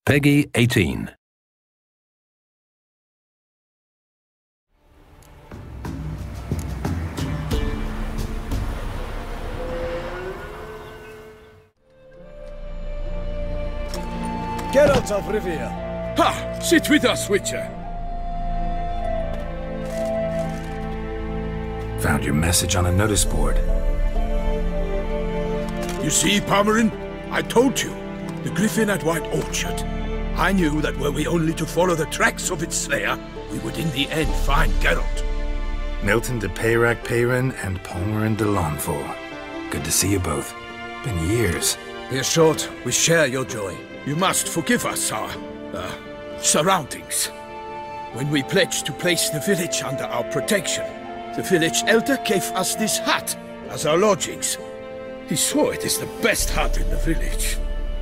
Peggy 18. Get out of Rivia! Ha! Sit with us, Witcher! Found your message on a notice board. You see, Palmerin? I told you. The Griffin at White Orchard. I knew that were we only to follow the tracks of its slayer, we would in the end find Geralt. Milton de Peyrac Peyrin and Palmerin de Lonfort. Good to see you both. Been years. Be assured, we share your joy. You must forgive us our, surroundings. When we pledged to place the village under our protection, the village elder gave us this hut as our lodgings. He swore it is the best hut in the village.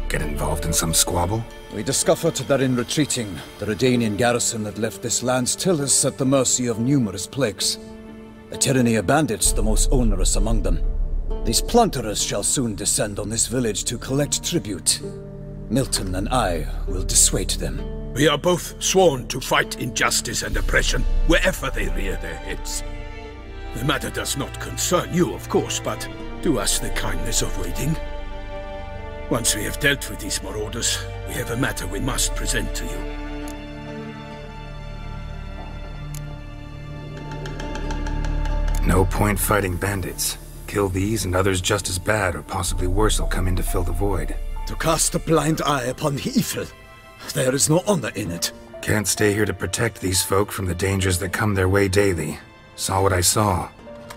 Get involved in some squabble? We discovered that in retreating, the Redanian garrison had left this land still is at the mercy of numerous plagues. A tyranny of bandits, the most onerous among them. These plunderers shall soon descend on this village to collect tribute. Milton and I will dissuade them. We are both sworn to fight injustice and oppression wherever they rear their heads. The matter does not concern you, of course, but do us the kindness of waiting. Once we have dealt with these marauders, we have a matter we must present to you. No point fighting bandits. Kill these and others just as bad or possibly worse will come in to fill the void. To cast a blind eye upon the evil. There is no honor in it. Can't stay here to protect these folk from the dangers that come their way daily. Saw what I saw.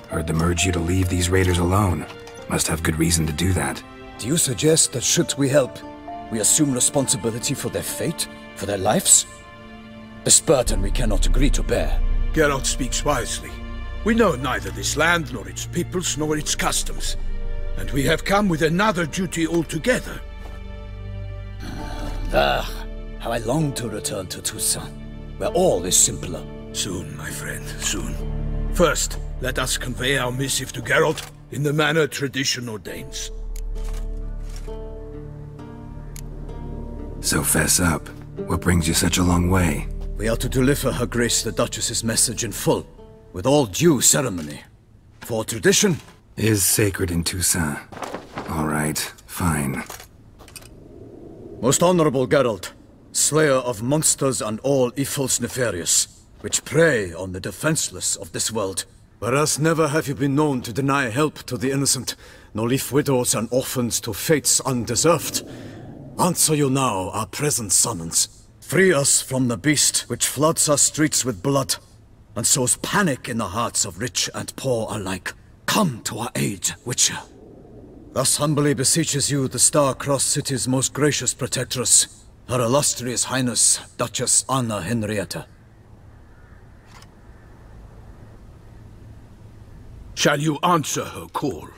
Heard them urge you to leave these raiders alone. Must have good reason to do that. Do you suggest that should we help, we assume responsibility for their fate, for their lives? This burden we cannot agree to bear. Geralt speaks wisely. We know neither this land, nor its peoples, nor its customs. And we have come with another duty altogether. How I long to return to Toussaint, where all is simpler. Soon, my friend, soon. First, let us convey our missive to Geralt in the manner tradition ordains. So fess up. What brings you such a long way? We are to deliver Her Grace the Duchess's message in full, with all due ceremony. For tradition is sacred in Toussaint. All right, fine. Most honorable Geralt, slayer of monsters and all evils nefarious, which prey on the defenseless of this world. Whereas never have you been known to deny help to the innocent, nor leave widows and orphans to fates undeserved. Answer you now our present summons. Free us from the beast which floods our streets with blood, and sows panic in the hearts of rich and poor alike. Come to our aid, Witcher. Thus humbly beseeches you the Star-Crossed City's most gracious protectress, Her Illustrious Highness, Duchess Anna Henrietta. Shall you answer her call?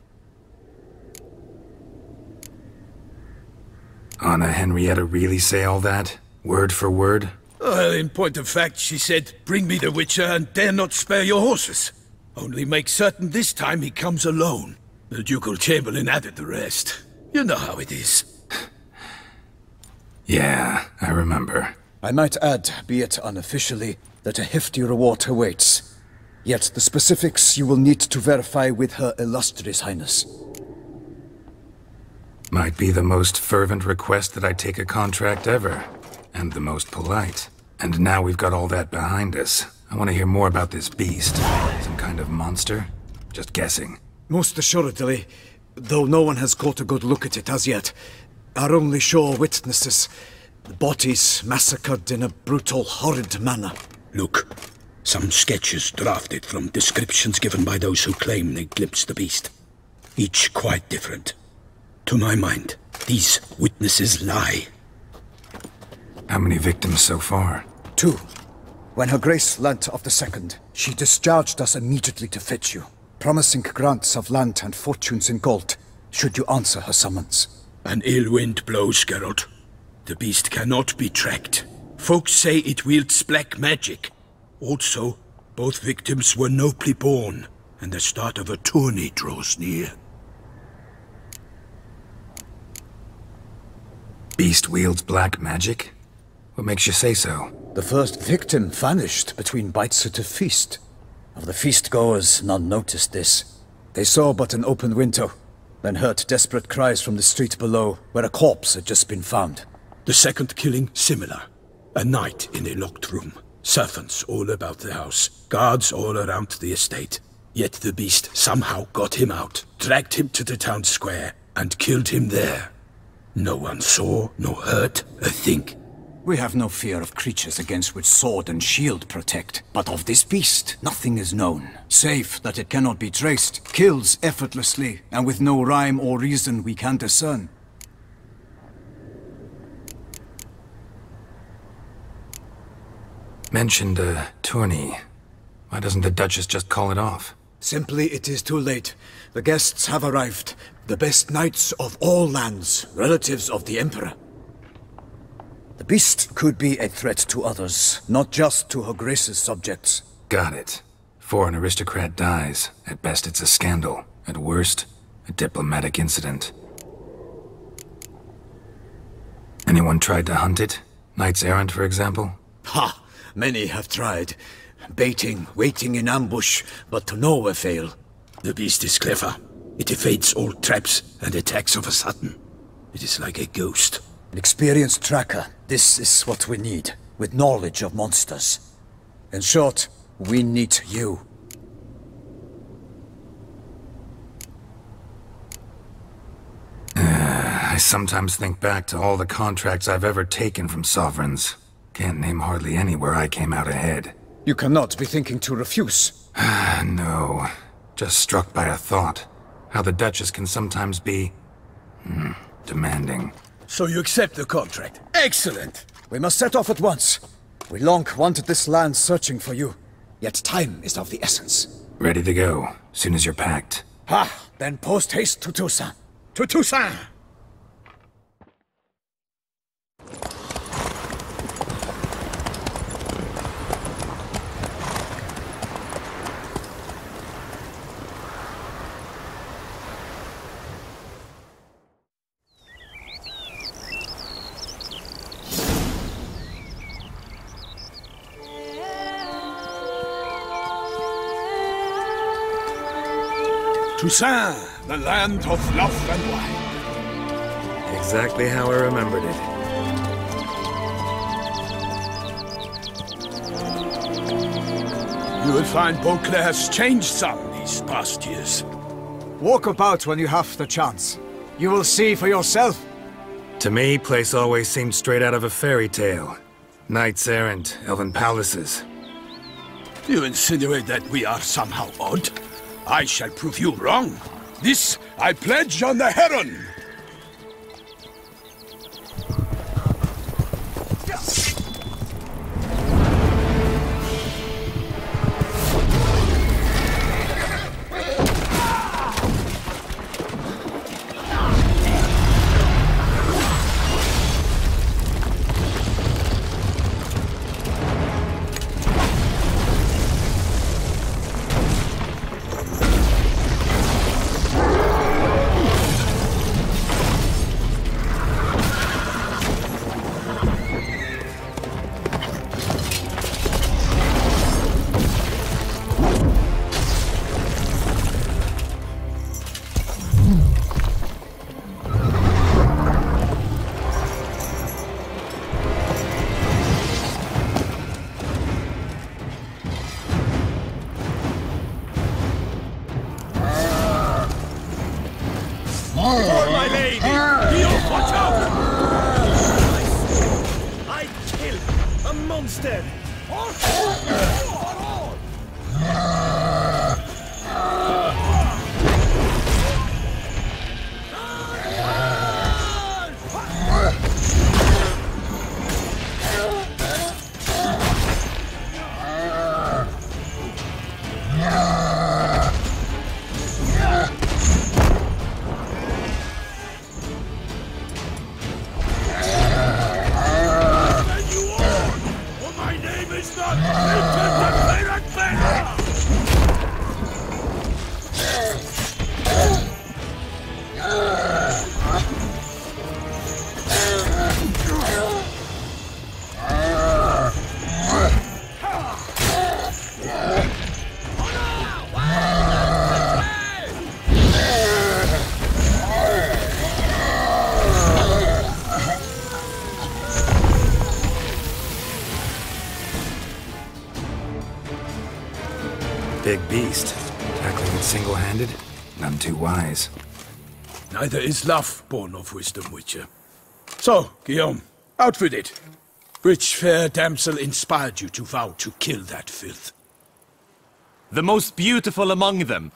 Anna Henrietta really say all that? Word for word? Well, in point of fact, she said, bring me the Witcher and dare not spare your horses. Only make certain this time he comes alone. The Ducal Chamberlain added the rest. You know how it is. Yeah, I remember. I might add, be it unofficially, that a hefty reward awaits. Yet the specifics you will need to verify with Her Illustrious Highness. Might be the most fervent request that I take a contract ever. And the most polite. And now we've got all that behind us. I want to hear more about this beast. Some kind of monster? Just guessing. Most assuredly, though no one has caught a good look at it as yet. Our only sure witnesses. The bodies massacred in a brutal, horrid manner. Look, some sketches drafted from descriptions given by those who claim they glimpsed the beast. Each quite different. To my mind, these witnesses lie. How many victims so far? 2. When Her Grace learnt of the second, she discharged us immediately to fetch you, promising grants of land and fortunes in gold, should you answer her summons. An ill wind blows, Geralt. The beast cannot be tracked. Folks say it wields black magic. Also, both victims were nobly born, and the start of a tourney draws near. Beast wields black magic? What makes you say so? The first victim vanished between bites at a feast. Of the feast-goers, none noticed this. They saw but an open window, then heard desperate cries from the street below, where a corpse had just been found. The second killing, similar. A night in a locked room. Servants all about the house. Guards all around the estate. Yet the beast somehow got him out, dragged him to the town square, and killed him there. No one saw, nor heard a thing. We have no fear of creatures against which sword and shield protect. But of this beast, nothing is known. Save that it cannot be traced, kills effortlessly, and with no rhyme or reason we can discern. Mentioned a tourney. Why doesn't the Duchess just call it off? Simply, it is too late. The guests have arrived. The best knights of all lands, relatives of the Emperor. The beast could be a threat to others, not just to Her Grace's subjects. Got it. Before an aristocrat dies, at best it's a scandal. At worst, a diplomatic incident. Anyone tried to hunt it? Knights errant, for example? Ha! Many have tried. Baiting, waiting in ambush, but to no avail. The beast is clever. It evades all traps and attacks of a sudden. It is like a ghost. An experienced tracker. This is what we need, with knowledge of monsters. In short, we need you. I sometimes think back to all the contracts I've ever taken from sovereigns. Can't name hardly any where I came out ahead. You cannot be thinking to refuse. No. Just struck by a thought. How the Duchess can sometimes be... demanding. So you accept the contract. Excellent! We must set off at once. We long wanted this land searching for you. Yet time is of the essence. Ready to go, soon as you're packed. Ha! Then post-haste to Toussaint. To Toussaint! Toussaint, the land of love and wine. Exactly how I remembered it. You will find Beauclair has changed some these past years. Walk about when you have the chance. You will see for yourself. To me, place always seemed straight out of a fairy tale. Knights errant, elven palaces. You insinuate that we are somehow odd? I shall prove you wrong. This I pledge on the Heron. My lady! You watch out! I kill a monster! big beast. Tackling it single-handed? None too wise. Neither is love born of wisdom, Witcher. So, Guillaume, out with it. Which fair damsel inspired you to vow to kill that filth? The most beautiful among them.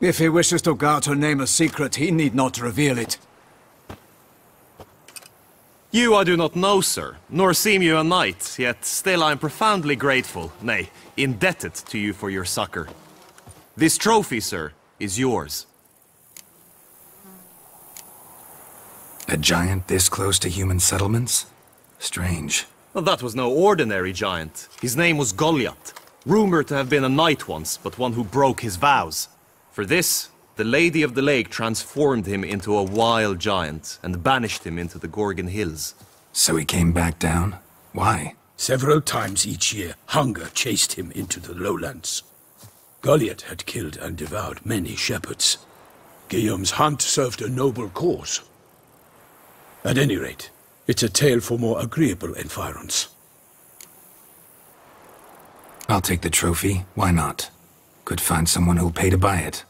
If he wishes to guard her name a secret, he need not reveal it. You I do not know, sir, nor seem you a knight, yet still I am profoundly grateful, nay, indebted to you for your succor. This trophy, sir, is yours. A giant this close to human settlements? Strange. Well, that was no ordinary giant. His name was Goliath, rumored to have been a knight once, but one who broke his vows. For this, the Lady of the Lake transformed him into a wild giant and banished him into the Gorgon Hills. So he came back down? Why? Several times each year, hunger chased him into the lowlands. Goliath had killed and devoured many shepherds. Guillaume's hunt served a noble cause. At any rate, it's a tale for more agreeable environs. I'll take the trophy. Why not? Could find someone who'll pay to buy it.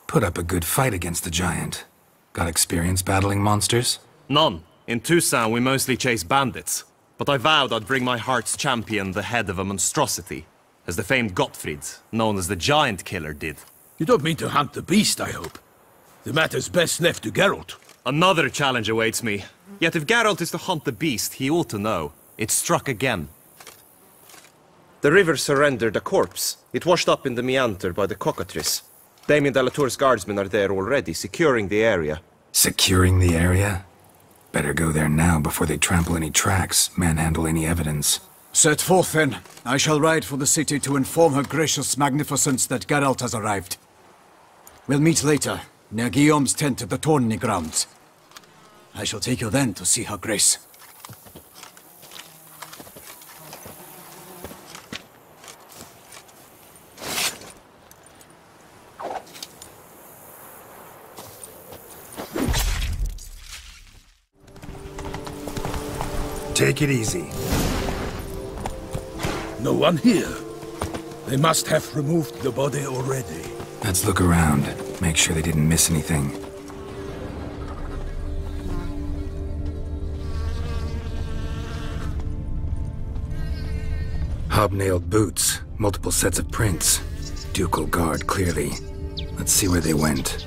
Put up a good fight against the giant. Got experience battling monsters? None. In Toussaint we mostly chase bandits. But I vowed I'd bring my heart's champion the head of a monstrosity, as the famed Gottfried, known as the Giant Killer, did. You don't mean to hunt the beast, I hope. The matter's best left to Geralt. Another challenge awaits me. Yet if Geralt is to hunt the beast, he ought to know. It struck again. The river surrendered a corpse. It washed up in the meander by the cockatrice. Damien de la Tour's guardsmen are there already, securing the area. Securing the area? Better go there now before they trample any tracks, manhandle any evidence. Set forth then. I shall ride for the city to inform her gracious magnificence that Geralt has arrived. We'll meet later, near Guillaume's tent at the Tourney grounds. I shall take you then to see her grace. Take it easy. No one here. They must have removed the body already. Let's look around. Make sure they didn't miss anything. Hobnailed boots, multiple sets of prints. Ducal guard, clearly. Let's see where they went.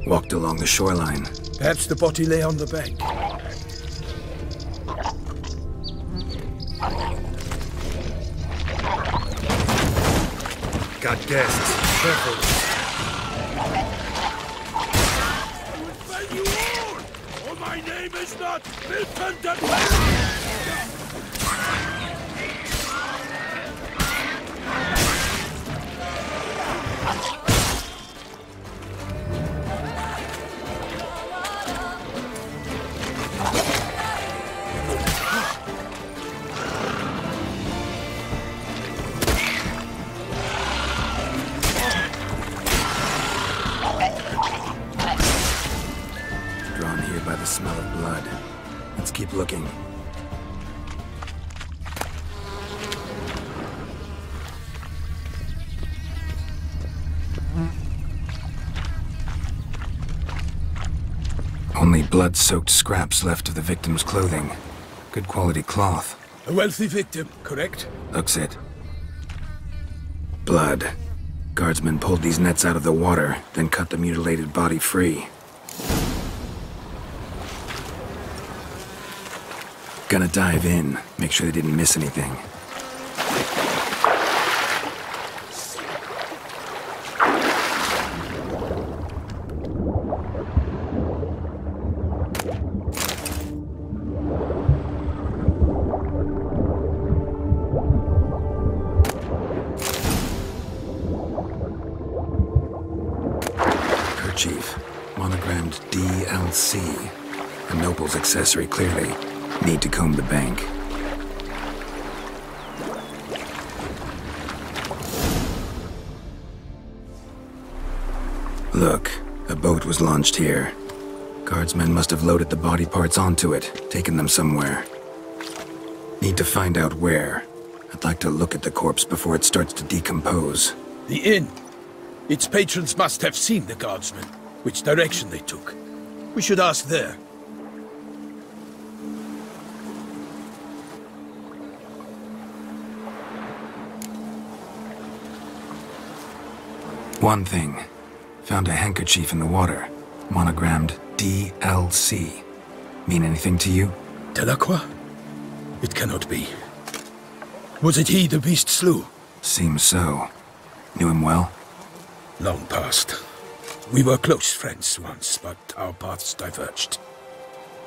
Walked along the shoreline. Perhaps the body lay on the bank. Got guests. Careful. Defend you all, or my name is not Milton de smell of blood. Let's keep looking. Only blood-soaked scraps left of the victim's clothing. Good quality cloth. A wealthy victim, correct? Looks it. Blood. Guardsmen pulled these nets out of the water, then cut the mutilated body free. Gonna dive in, make sure they didn't miss anything. Kerchief, monogrammed DLC. A noble's accessory, clearly. Need to comb the bank. Look, a boat was launched here. Guardsmen must have loaded the body parts onto it, taken them somewhere. Need to find out where. I'd like to look at the corpse before it starts to decompose. The inn. Its patrons must have seen the guardsmen, which direction they took. We should ask there. One thing. Found a handkerchief in the water. Monogrammed DLC. Mean anything to you? Delacroix? It cannot be. Was it he the beast slew? Seems so. Knew him well? Long past. We were close friends once, but our paths diverged.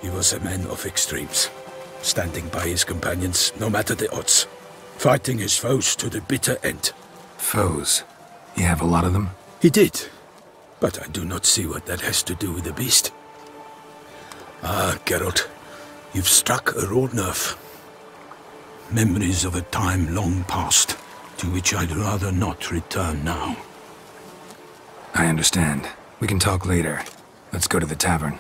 He was a man of extremes, standing by his companions no matter the odds, fighting his foes to the bitter end. Foes? You have a lot of them? He did, but I do not see what that has to do with the beast. Ah, Geralt, you've struck a raw nerve. Memories of a time long past, to which I'd rather not return now. I understand. We can talk later. Let's go to the tavern.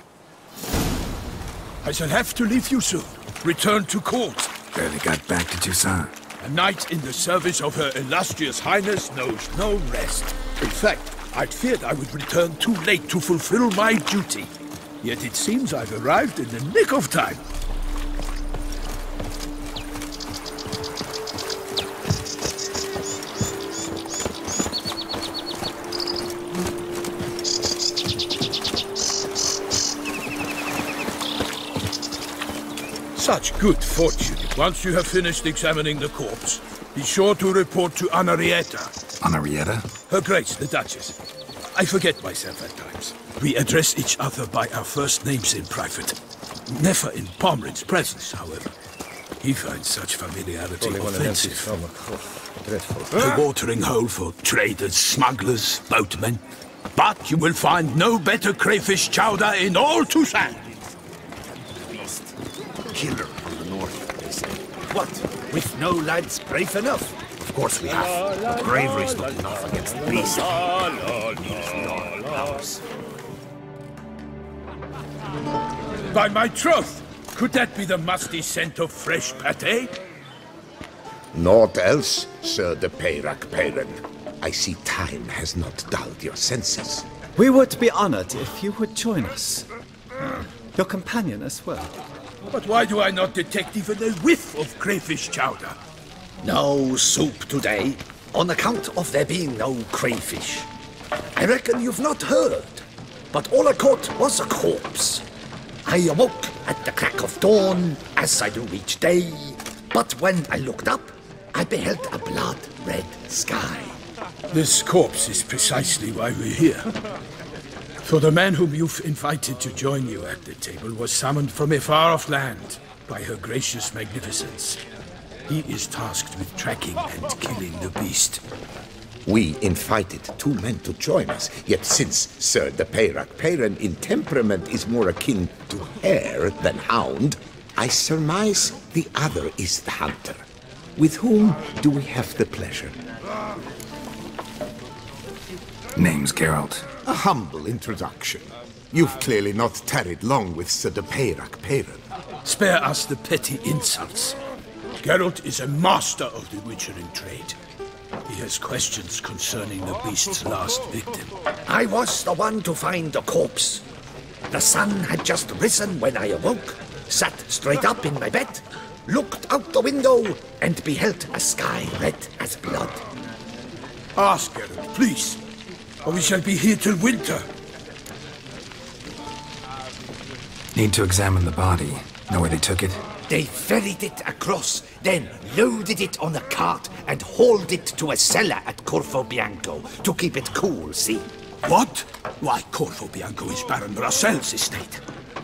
I shall have to leave you soon. Return to court. Barely got back to Toussaint. A knight in the service of Her Illustrious Highness knows no rest. In fact, I'd feared I would return too late to fulfill my duty. Yet it seems I've arrived in the nick of time. Such good fortune. Once you have finished examining the corpse, be sure to report to Anarietta. Anarietta? Her Grace, the Duchess. I forget myself at times. We address each other by our first names in private. Never in Pomerin's presence, however. He finds such familiarity offensive. A watering hole for traders, smugglers, boatmen. But you will find no better crayfish chowder in all Toussaint. Killer from the north, they say. What? With no lads brave enough? Of course we have. But bravery's not enough against the beast. By my troth! Could that be the musty scent of fresh pâté? Naught else, Sir de Peyrac-Peyran. I see time has not dulled your senses. We would be honored if you would join us. Your companion as well. But why do I not detect even a whiff of crayfish chowder? No soup today, on account of there being no crayfish. I reckon you've not heard, but all I caught was a corpse. I awoke at the crack of dawn, as I do each day, but when I looked up, I beheld a blood-red sky. This corpse is precisely why we're here. For the man whom you've invited to join you at the table was summoned from a far-off land by her gracious magnificence. He is tasked with tracking and killing the beast. We invited two men to join us, yet since Sir de Peyrac-Peyran in temperament is more akin to hare than hound, I surmise the other is the hunter. With whom do we have the pleasure? Name's Geralt. A humble introduction. You've clearly not tarried long with Sir de Peyrac-Peyran. Spare us the petty insults. Geralt is a master of the witchering trade. He has questions concerning the beast's last victim. I was the one to find the corpse. The sun had just risen when I awoke, sat straight up in my bed, looked out the window, and beheld a sky red as blood. Ask Geralt, please, or we shall be here till winter. Need to examine the body. Know where they took it? They ferried it across, then loaded it on a cart and hauled it to a cellar at Corvo Bianco to keep it cool, see? What? Why, Corvo Bianco is Baron Russell's estate.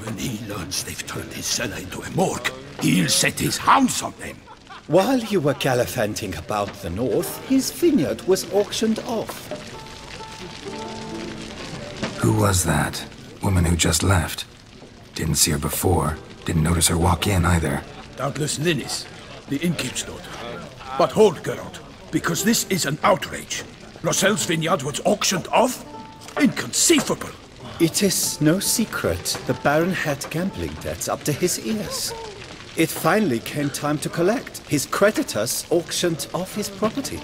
When he learns they've turned his cellar into a morgue, he'll set his hounds on them. While you were gallivanting about the north, his vineyard was auctioned off. Who was that? Woman who just left. Didn't see her before. Didn't notice her walk in either. Doubtless Linnis, the innkeep's daughter. But hold, Geralt, because this is an outrage. Russell's vineyard was auctioned off? Inconceivable! It is no secret the Baron had gambling debts up to his ears. It finally came time to collect. his creditors auctioned off his property.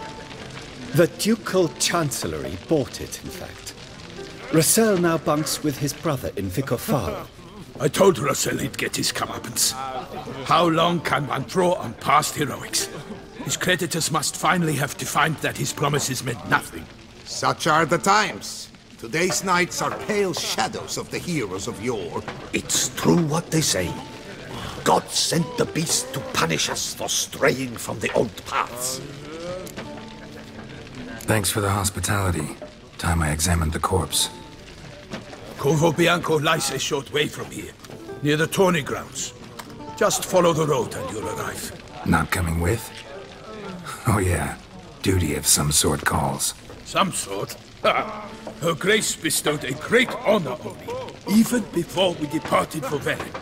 The Ducal Chancellery bought it, in fact. Russell now bunks with his brother in Vicar Farm. I told Russell he'd get his comeuppance. How long can one draw on past heroics? His creditors must finally have to find that his promises meant nothing. Such are the times. Today's knights are pale shadows of the heroes of yore. It's true what they say. God sent the beast to punish us for straying from the old paths. Thanks for the hospitality. Time I examined the corpse. Corvo Bianco lies a short way from here, near the tourney grounds. Just follow the road and you'll arrive. Not coming with? Oh yeah, duty of some sort calls. Some sort? Her Grace bestowed a great honor on me, even before we departed for Velen.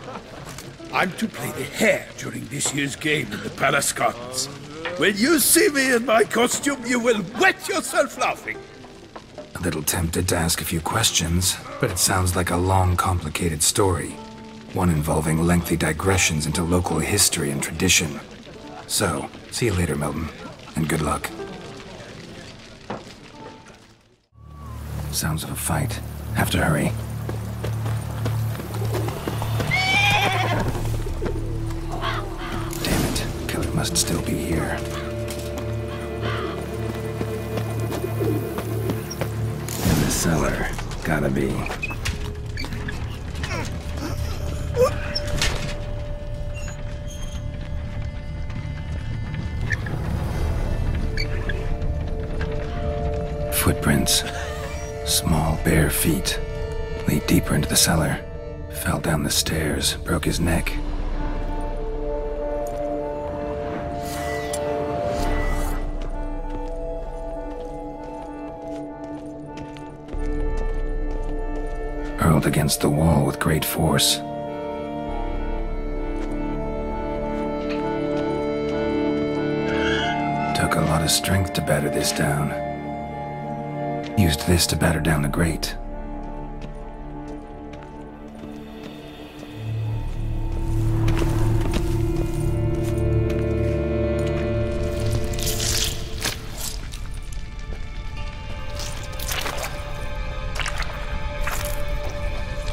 I'm to play the hare during this year's game in the palace gardens. When you see me in my costume, you will wet yourself laughing. A little tempted to ask a few questions, but it sounds like a long, complicated story. One involving lengthy digressions into local history and tradition. So, see you later, Milton, and good luck. Sounds of a fight. Have to hurry. Damn it, killer must still be here. In the cellar. Gotta be. Footprints. Small, bare feet. Lead deeper into the cellar. Fell down the stairs, broke his neck. Hurled against the wall with great force. Took a lot of strength to batter this down. Used this to batter down the grate.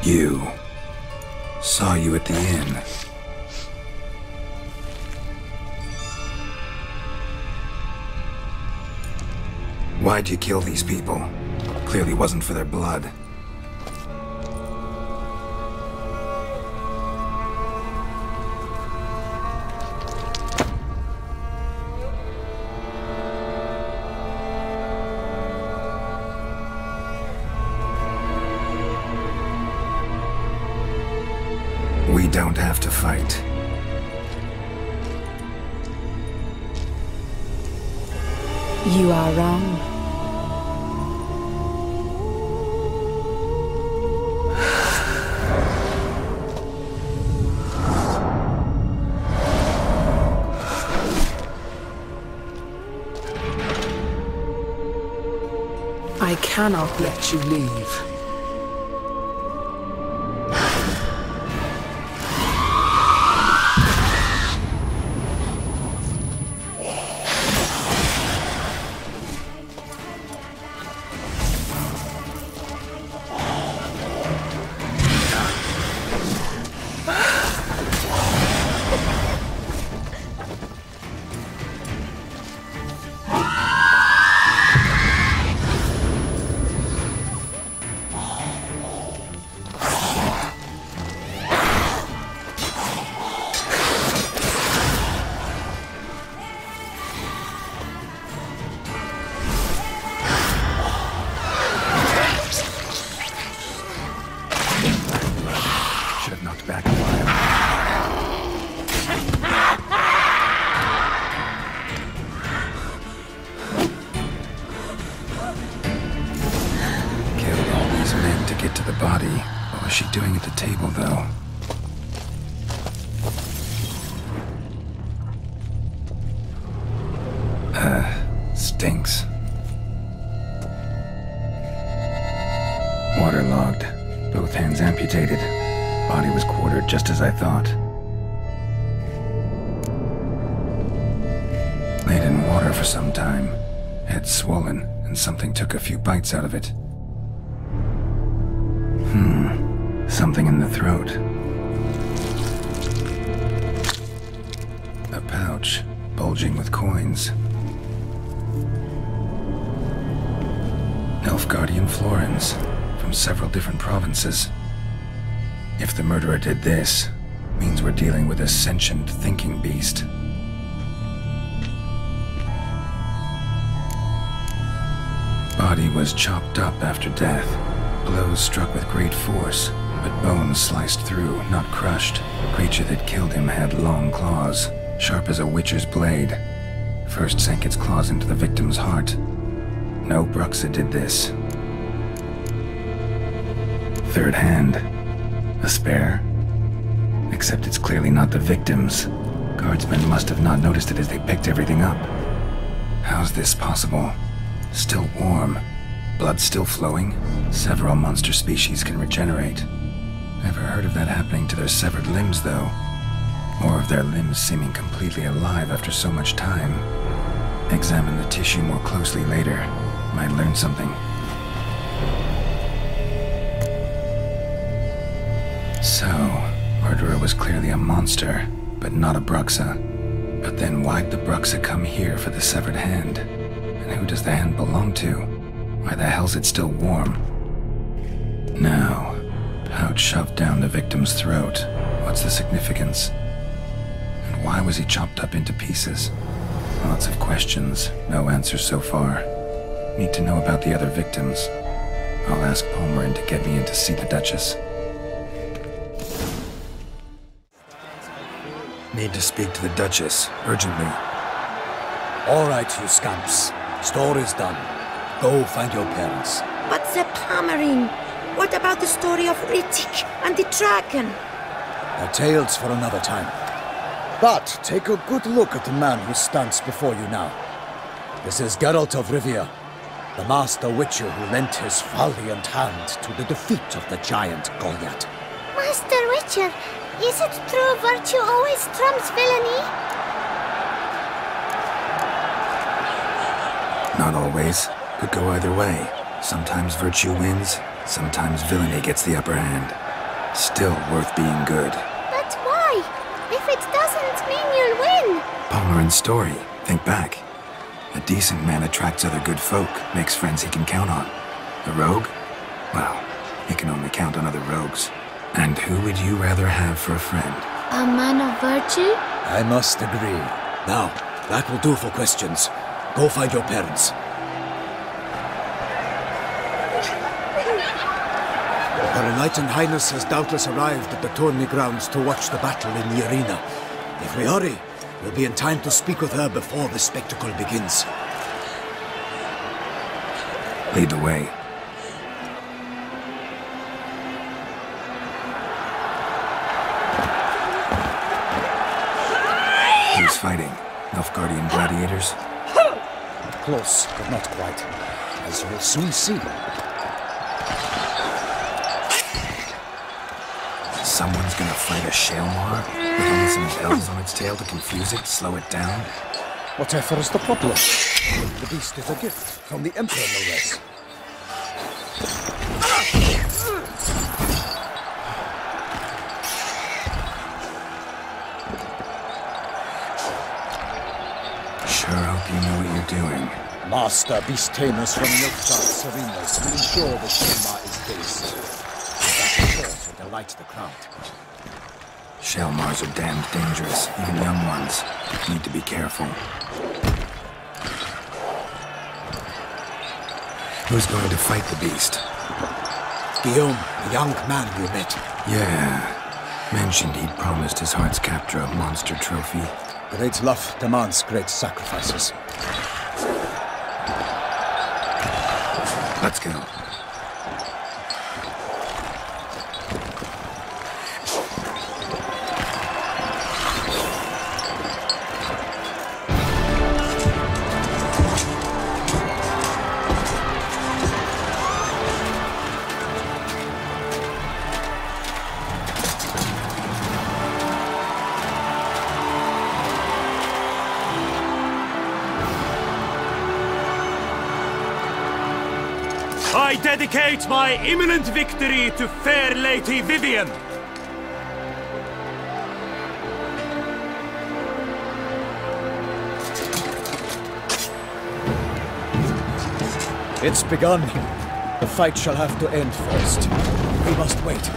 You. Saw you at the inn. Why'd you kill these people? Clearly wasn't for their blood. We don't have to fight. You are wrong. I cannot let you leave. Stinks. Waterlogged. Both hands amputated. Body was quartered just as I thought. underwater for some time. Head swollen, and something took a few bites out of it. Something in the throat. A pouch, bulging with coins. Nilfgaardian florins, from several different provinces. If the murderer did this, means we're dealing with a sentient thinking beast. Body was chopped up after death. Blows struck with great force, but bones sliced through, not crushed. Creature that killed him had long claws, sharp as a witcher's blade. First sank its claws into the victim's heart. No Bruxa did this. Third hand. A spare? Except it's clearly not the victim's. Guardsmen must have not noticed it as they picked everything up. How's this possible? Still warm. Blood still flowing? Several monster species can regenerate. Never heard of that happening to their severed limbs, though. Or of their limbs seeming completely alive after so much time. Examine the tissue more closely later. Might learn something. So, murderer was clearly a monster, but not a Bruxa. But then why'd the Bruxa come here for the severed hand? And who does the hand belong to? Why the hell's it still warm? Now, pouch shoved down the victim's throat. What's the significance? And why was he chopped up into pieces? Lots of questions, no answers so far. Need to know about the other victims. I'll ask Palmerin to get me in to see the Duchess. Need to speak to the Duchess, urgently. All right, you scamps. Story's done. Go find your parents. But the Palmerin, what about the story of Rittik and the dragon? They're tales for another time. But take a good look at the man who stands before you now. This is Geralt of Rivia, the master witcher who lent his valiant hand to the defeat of the giant Goliath. Master Witcher, is it true virtue always trumps villainy? Not always. Could go either way. Sometimes virtue wins, sometimes villainy gets the upper hand. Still worth being good. But why? If it doesn't mean you'll win. Palmerin's story. Think back. A decent man attracts other good folk, makes friends he can count on. A rogue? Well, he can only count on other rogues. And who would you rather have for a friend? A man of virtue? I must agree. Now, that will do for questions. Go find your parents. Her Enlightened Highness has doubtless arrived at the tourney grounds to watch the battle in the arena. If we hurry, we'll be in time to speak with her before the spectacle begins. Lead the way. Who's fighting? Nilfgaardian gladiators? Close, but not quite. As you will soon see. Someone's gonna fight a Shaelmar? With only some bells on its tail to confuse it, slow it down? Whatever is the problem? The beast is a gift from the Emperor, no less. Sure hope you know what you're doing. Master beast tamers from Nilfgaard's arenas will ensure the Shaelmar is dazed. And that is sure to delight the crowd. Shaelmars are damned dangerous, even young ones. Need to be careful. Who's going to fight the beast? Guillaume, the young man you met. Yeah. Mentioned he'd promised his heart's captor a monster trophy. Great love demands great sacrifices. Let's go. I dedicate my imminent victory to fair Lady Vivian. It's begun. The fight shall have to end first. We must wait.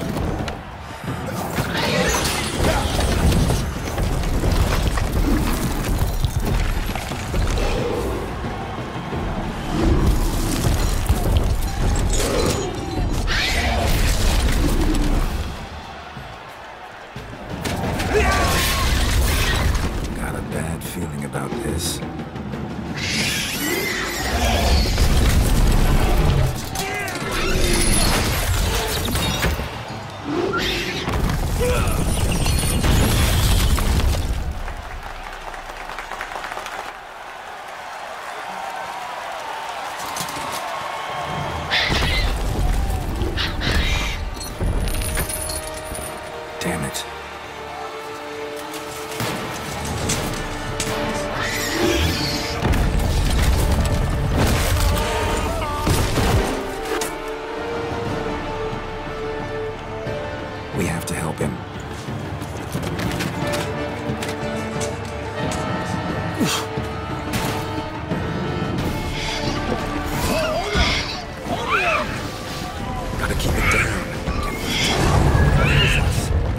Got a bad feeling about this. Damn it. We have to help him. Gotta keep it down.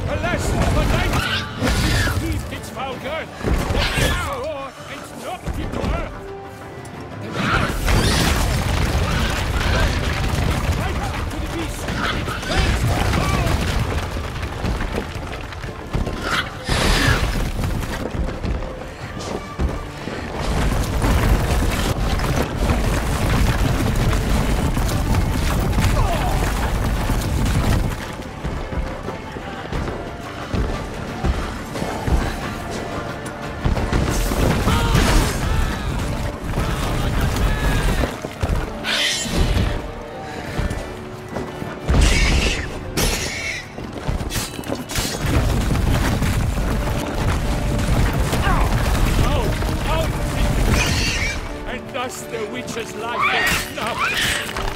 Alas, but I keep its vulgar. It's not people. To the beast. Thus the witch's life is snuffed.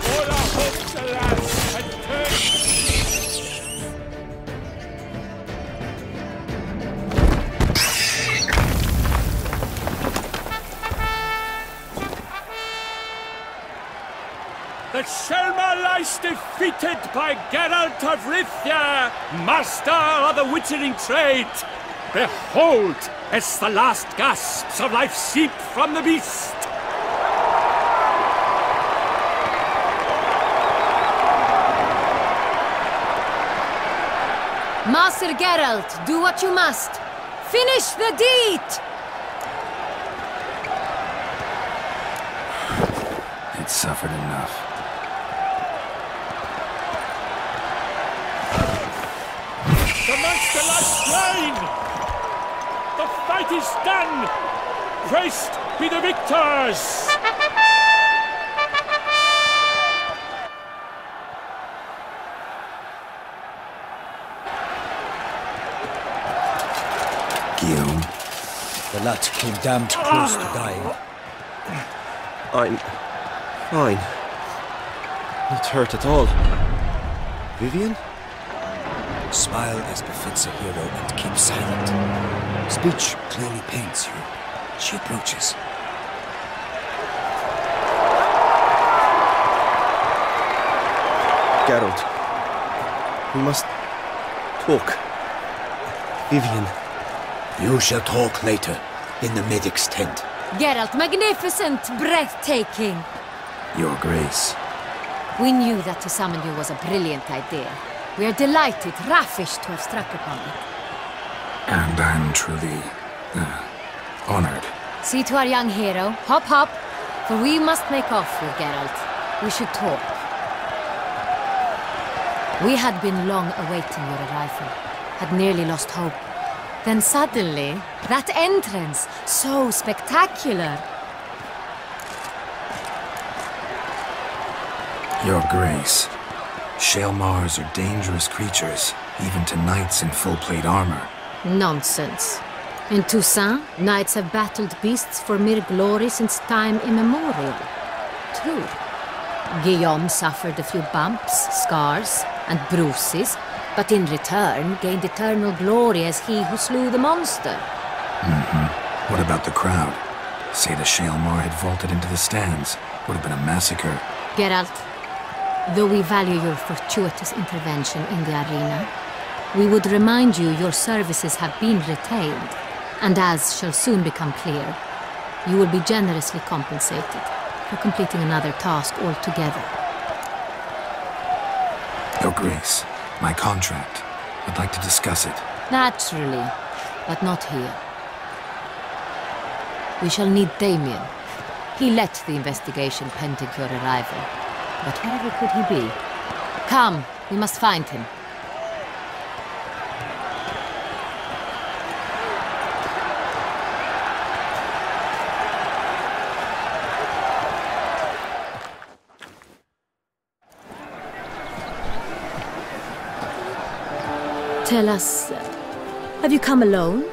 All our hopes, alas, had turned. The Selma lies defeated by Geralt of Rivia, master of the witchering trade. Behold, as the last gasps of life seep from the beast. Master Geralt, do what you must. Finish the deed! It suffered enough. The monster lies slain! The fight is done! Praised be the victors! Guillaume. The lad came damned close to dying. I'm fine. Not hurt at all. Vivian? Smile as befits a hero and keep silent. Speech clearly pains you. She approaches. Geralt. We must talk. Vivian. You shall talk later, in the medic's tent. Geralt, magnificent, breathtaking. Your Grace. We knew that to summon you was a brilliant idea. We are delighted, ravished to have struck upon it. And I'm truly honored. See to our young hero. Hop, hop. For we must make off with Geralt. We should talk. We had been long awaiting your arrival. Had nearly lost hope. Then suddenly, that entrance, so spectacular. Your Grace. Shaelmars are dangerous creatures, even to knights in full-plate armor. Nonsense. In Toussaint, knights have battled beasts for mere glory since time immemorial. True. Guillaume suffered a few bumps, scars, and bruises, but in return gained eternal glory as he who slew the monster. What about the crowd? Say the Shaelmar had vaulted into the stands. Would have been a massacre. Geralt, though we value your fortuitous intervention in the arena, we would remind you your services have been retained, and as shall soon become clear, you will be generously compensated for completing another task altogether. Your Grace, my contract. I'd like to discuss it. Naturally, but not here. We shall need Damien. He led the investigation pending your arrival. But wherever could he be? Come, we must find him. Tell us, have you come alone?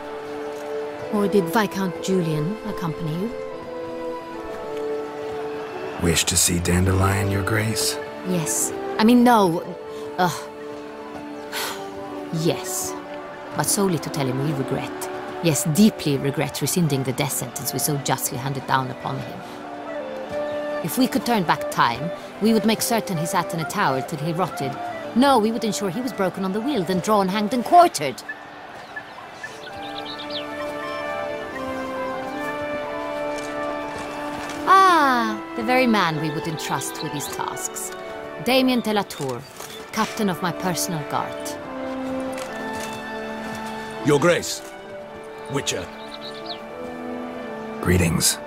Or did Viscount Julian accompany you? Wish to see Dandelion, Your Grace? Yes. I mean, no. Yes. But solely to tell him we regret. Yes, deeply regret rescinding the death sentence we so justly handed down upon him. If we could turn back time, we would make certain he sat in a tower till he rotted. No, we would ensure he was broken on the wheel, then drawn, hanged, and quartered. Ah, the very man we would entrust with these tasks. Damien de la Tour, captain of my personal guard. Your Grace, Witcher. Greetings.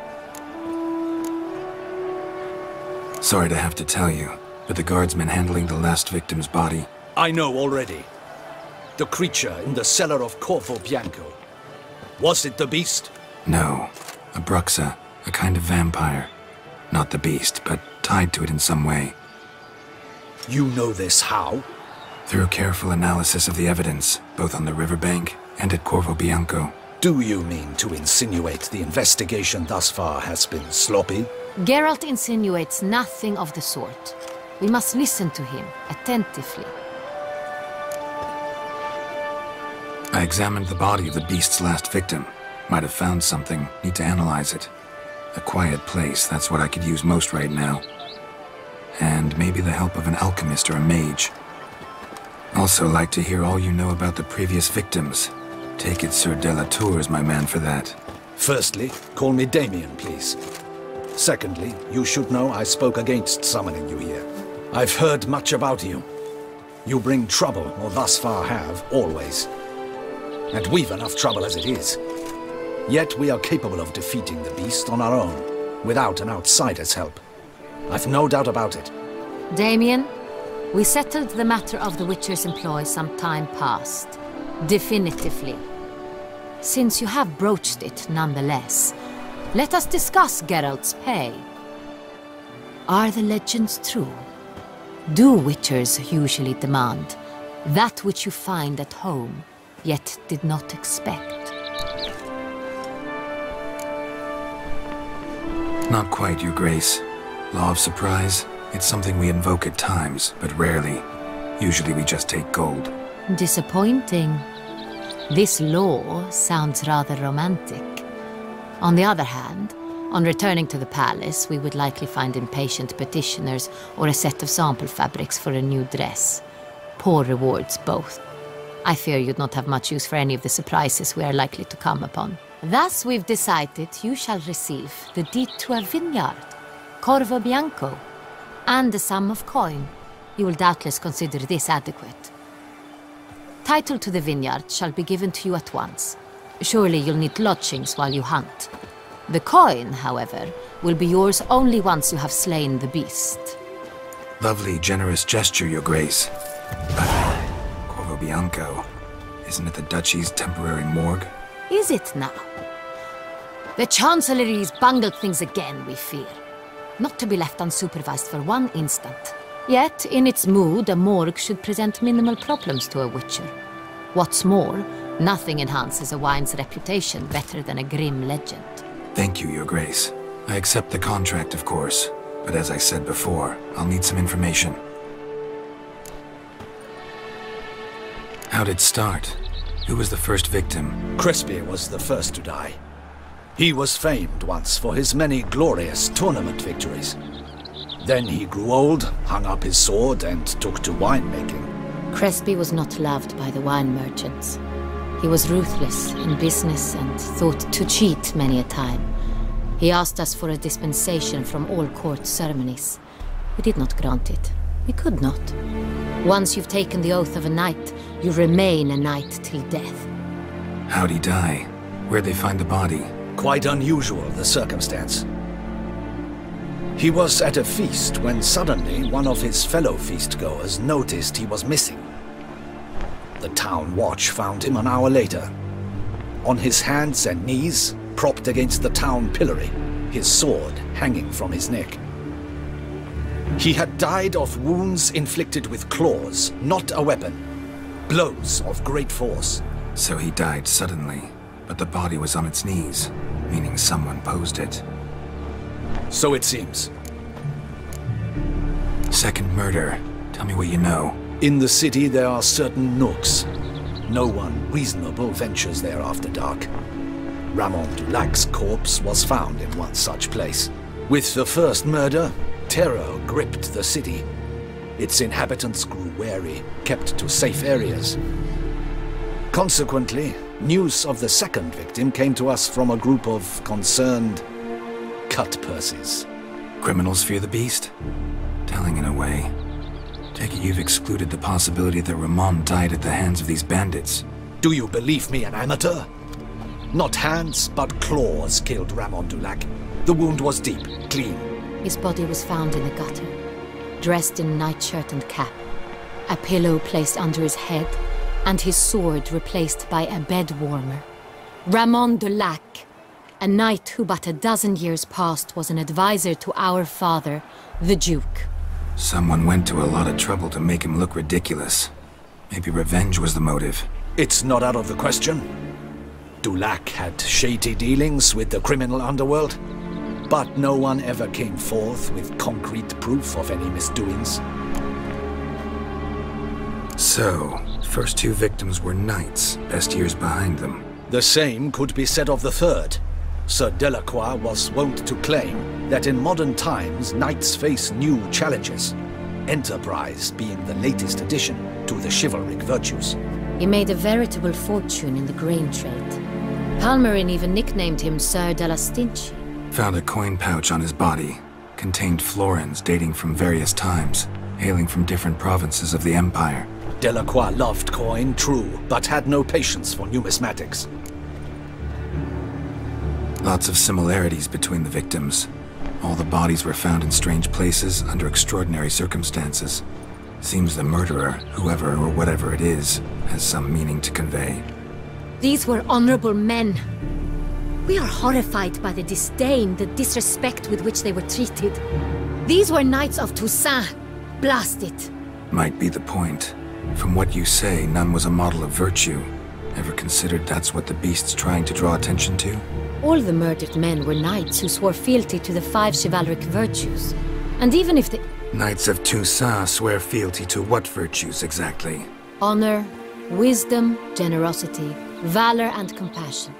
Sorry to have to tell you, but the guardsman handling the last victim's body... I know already. The creature in the cellar of Corvo Bianco. Was it the beast? No. A Bruxa, a kind of vampire. Not the beast, but tied to it in some way. You know this how? Through careful analysis of the evidence, both on the riverbank and at Corvo Bianco. Do you mean to insinuate the investigation thus far has been sloppy? Geralt insinuates nothing of the sort. We must listen to him attentively. I examined the body of the beast's last victim. Might have found something. Need to analyze it. A quiet place, that's what I could use most right now. And maybe the help of an alchemist or a mage. Also like to hear all you know about the previous victims. Take it Sir de la Tour is my man for that. Firstly, call me Damien, please. Secondly, you should know I spoke against summoning you here. I've heard much about you. You bring trouble, or thus far have, always. And we've enough trouble as it is. Yet we are capable of defeating the beast on our own, without an outsider's help. I've no doubt about it. Damien, we settled the matter of the Witcher's employ some time past. Definitively. Since you have broached it nonetheless, let us discuss Geralt's pay. Are the legends true? Do Witchers usually demand that which you find at home, yet did not expect? Not quite, Your Grace. Law of surprise, it's something we invoke at times, but rarely. Usually we just take gold. Disappointing. This law sounds rather romantic. On the other hand, on returning to the palace, we would likely find impatient petitioners or a set of sample fabrics for a new dress. Poor rewards, both. I fear you'd not have much use for any of the surprises we are likely to come upon. Thus, we've decided you shall receive the deed to a vineyard, Corvo Bianco, and a sum of coin. You will doubtless consider this adequate. Title to the vineyard shall be given to you at once. Surely you'll need lodgings while you hunt. The coin, however, will be yours only once you have slain the beast. Lovely, generous gesture, Your Grace. But Corvo Bianco, isn't it the Duchy's temporary morgue? Is it now? The Chancellery's bungled things again, we fear. Not to be left unsupervised for one instant. Yet, in its mood, a morgue should present minimal problems to a Witcher. What's more, nothing enhances a wine's reputation better than a grim legend. Thank you, Your Grace. I accept the contract, of course. But as I said before, I'll need some information. How'd it start? Who was the first victim? Crespi was the first to die. He was famed once for his many glorious tournament victories. Then he grew old, hung up his sword, and took to winemaking. Crespi was not loved by the wine merchants. He was ruthless in business and thought to cheat many a time. He asked us for a dispensation from all court ceremonies. We did not grant it. We could not. Once you've taken the oath of a knight, you remain a knight till death. How'd he die? Where'd they find the body? Quite unusual, the circumstance. He was at a feast when suddenly one of his fellow feastgoers noticed he was missing. The town watch found him an hour later. On his hands and knees, propped against the town pillory, his sword hanging from his neck. He had died of wounds inflicted with claws, not a weapon. Blows of great force. So he died suddenly, but the body was on its knees, meaning someone posed it. So it seems. Second murder. Tell me what you know. In the city there are certain nooks. No one reasonable ventures there after dark. Ramon Dulac's corpse was found in one such place. With the first murder, terror gripped the city. Its inhabitants grew wary, kept to safe areas. Consequently, news of the second victim came to us from a group of concerned cut-purses. Criminals fear the beast? Telling in a way. Take it you've excluded the possibility that Ramon died at the hands of these bandits. Do you believe me an amateur? Not hands, but claws killed Ramon Dulac. The wound was deep, clean. His body was found in the gutter, dressed in nightshirt and cap, a pillow placed under his head, and his sword replaced by a bed warmer. Ramon Dulac, a knight who but a dozen years past was an advisor to our father, the Duke. Someone went to a lot of trouble to make him look ridiculous. Maybe revenge was the motive. It's not out of the question. Dulac had shady dealings with the criminal underworld, but no one ever came forth with concrete proof of any misdoings. So, first two victims were knights, best years behind them. The same could be said of the third. Sir Delacroix was wont to claim that in modern times knights face new challenges, enterprise being the latest addition to the chivalric virtues. He made a veritable fortune in the grain trade. Palmerin even nicknamed him Sir de la Stinchi. Found a coin pouch on his body. Contained florins dating from various times, hailing from different provinces of the Empire. Delacroix loved coin, true, but had no patience for numismatics. Lots of similarities between the victims. All the bodies were found in strange places under extraordinary circumstances. Seems the murderer, whoever or whatever it is, has some meaning to convey. These were honorable men. We are horrified by the disdain, the disrespect with which they were treated. These were knights of Toussaint. Blast it. Might be the point. From what you say, none was a model of virtue. Ever considered that's what the beast's trying to draw attention to? All the murdered men were knights who swore fealty to the 5 chivalric virtues. And even if the... Knights of Toussaint swear fealty to what virtues exactly? Honor, wisdom, generosity, valor and compassion.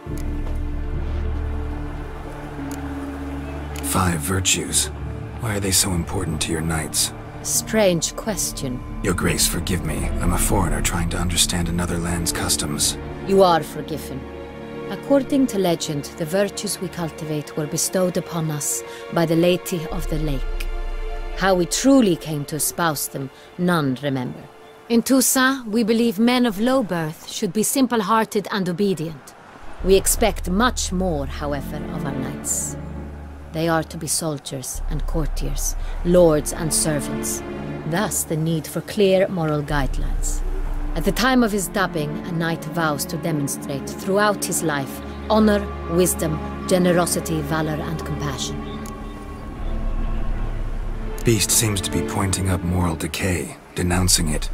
5 virtues. Why are they so important to your knights? Strange question. Your Grace, forgive me. I'm a foreigner trying to understand another land's customs. You are forgiven. According to legend, the virtues we cultivate were bestowed upon us by the Lady of the Lake. How we truly came to espouse them, none remember. In Toussaint, we believe men of low birth should be simple-hearted and obedient. We expect much more, however, of our knights. They are to be soldiers and courtiers, lords and servants. Thus the need for clear moral guidelines. At the time of his dubbing, a knight vows to demonstrate throughout his life honor, wisdom, generosity, valor, and compassion. Beast seems to be pointing up moral decay, denouncing it.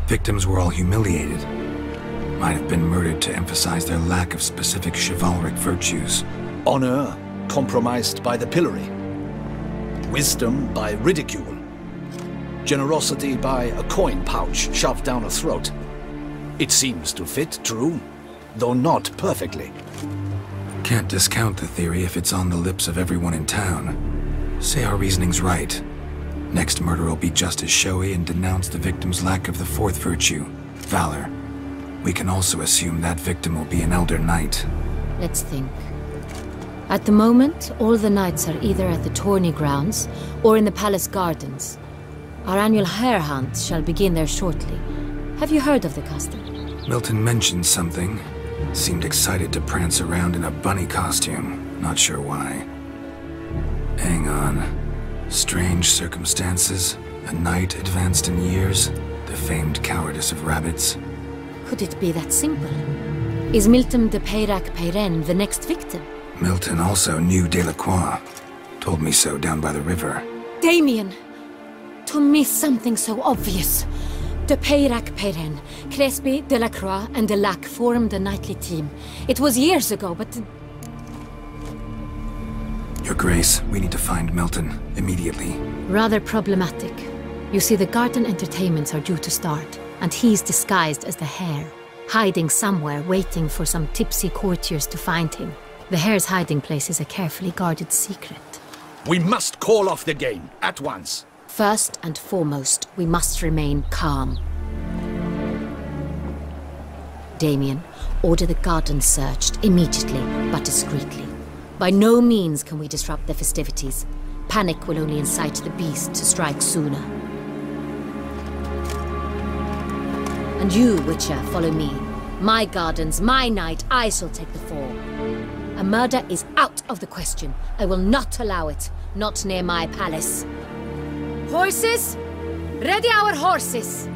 Victims were all humiliated. Might have been murdered to emphasize their lack of specific chivalric virtues. Honor compromised by the pillory. wisdom by ridicule, generosity by a coin pouch shoved down a throat. It seems to fit true, though not perfectly. Can't discount the theory if it's on the lips of everyone in town. Say our reasoning's right. Next murder will be just as showy and denounce the victim's lack of the fourth virtue, valor. We can also assume that victim will be an elder knight. Let's think. At the moment, all the knights are either at the tourney grounds or in the palace gardens. Our annual hare hunt shall begin there shortly. Have you heard of the custom? Milton mentioned something. Seemed excited to prance around in a bunny costume. Not sure why. Hang on. Strange circumstances. A knight advanced in years. The famed cowardice of rabbits. Could it be that simple? Is Milton de Peyrac-Peyren the next victim? Milton also knew Delacroix. Told me so down by the river. Damien! To miss something so obvious. De Peyrac-Peyren, Crespi, Delacroix, and Delac formed a knightly team. It was years ago, but... Your Grace, we need to find Milton, immediately. Rather problematic. You see, the garden entertainments are due to start, and he's disguised as the hare, hiding somewhere, waiting for some tipsy courtiers to find him. The hare's hiding place is a carefully guarded secret. We must call off the game, at once. First and foremost, we must remain calm. Damien, order the garden searched immediately, but discreetly. By no means can we disrupt the festivities. Panic will only incite the beast to strike sooner. And you, Witcher, follow me. My gardens, my night, I shall take the fall. A murder is out of the question. I will not allow it. Not near my palace. Horses! Ready our horses!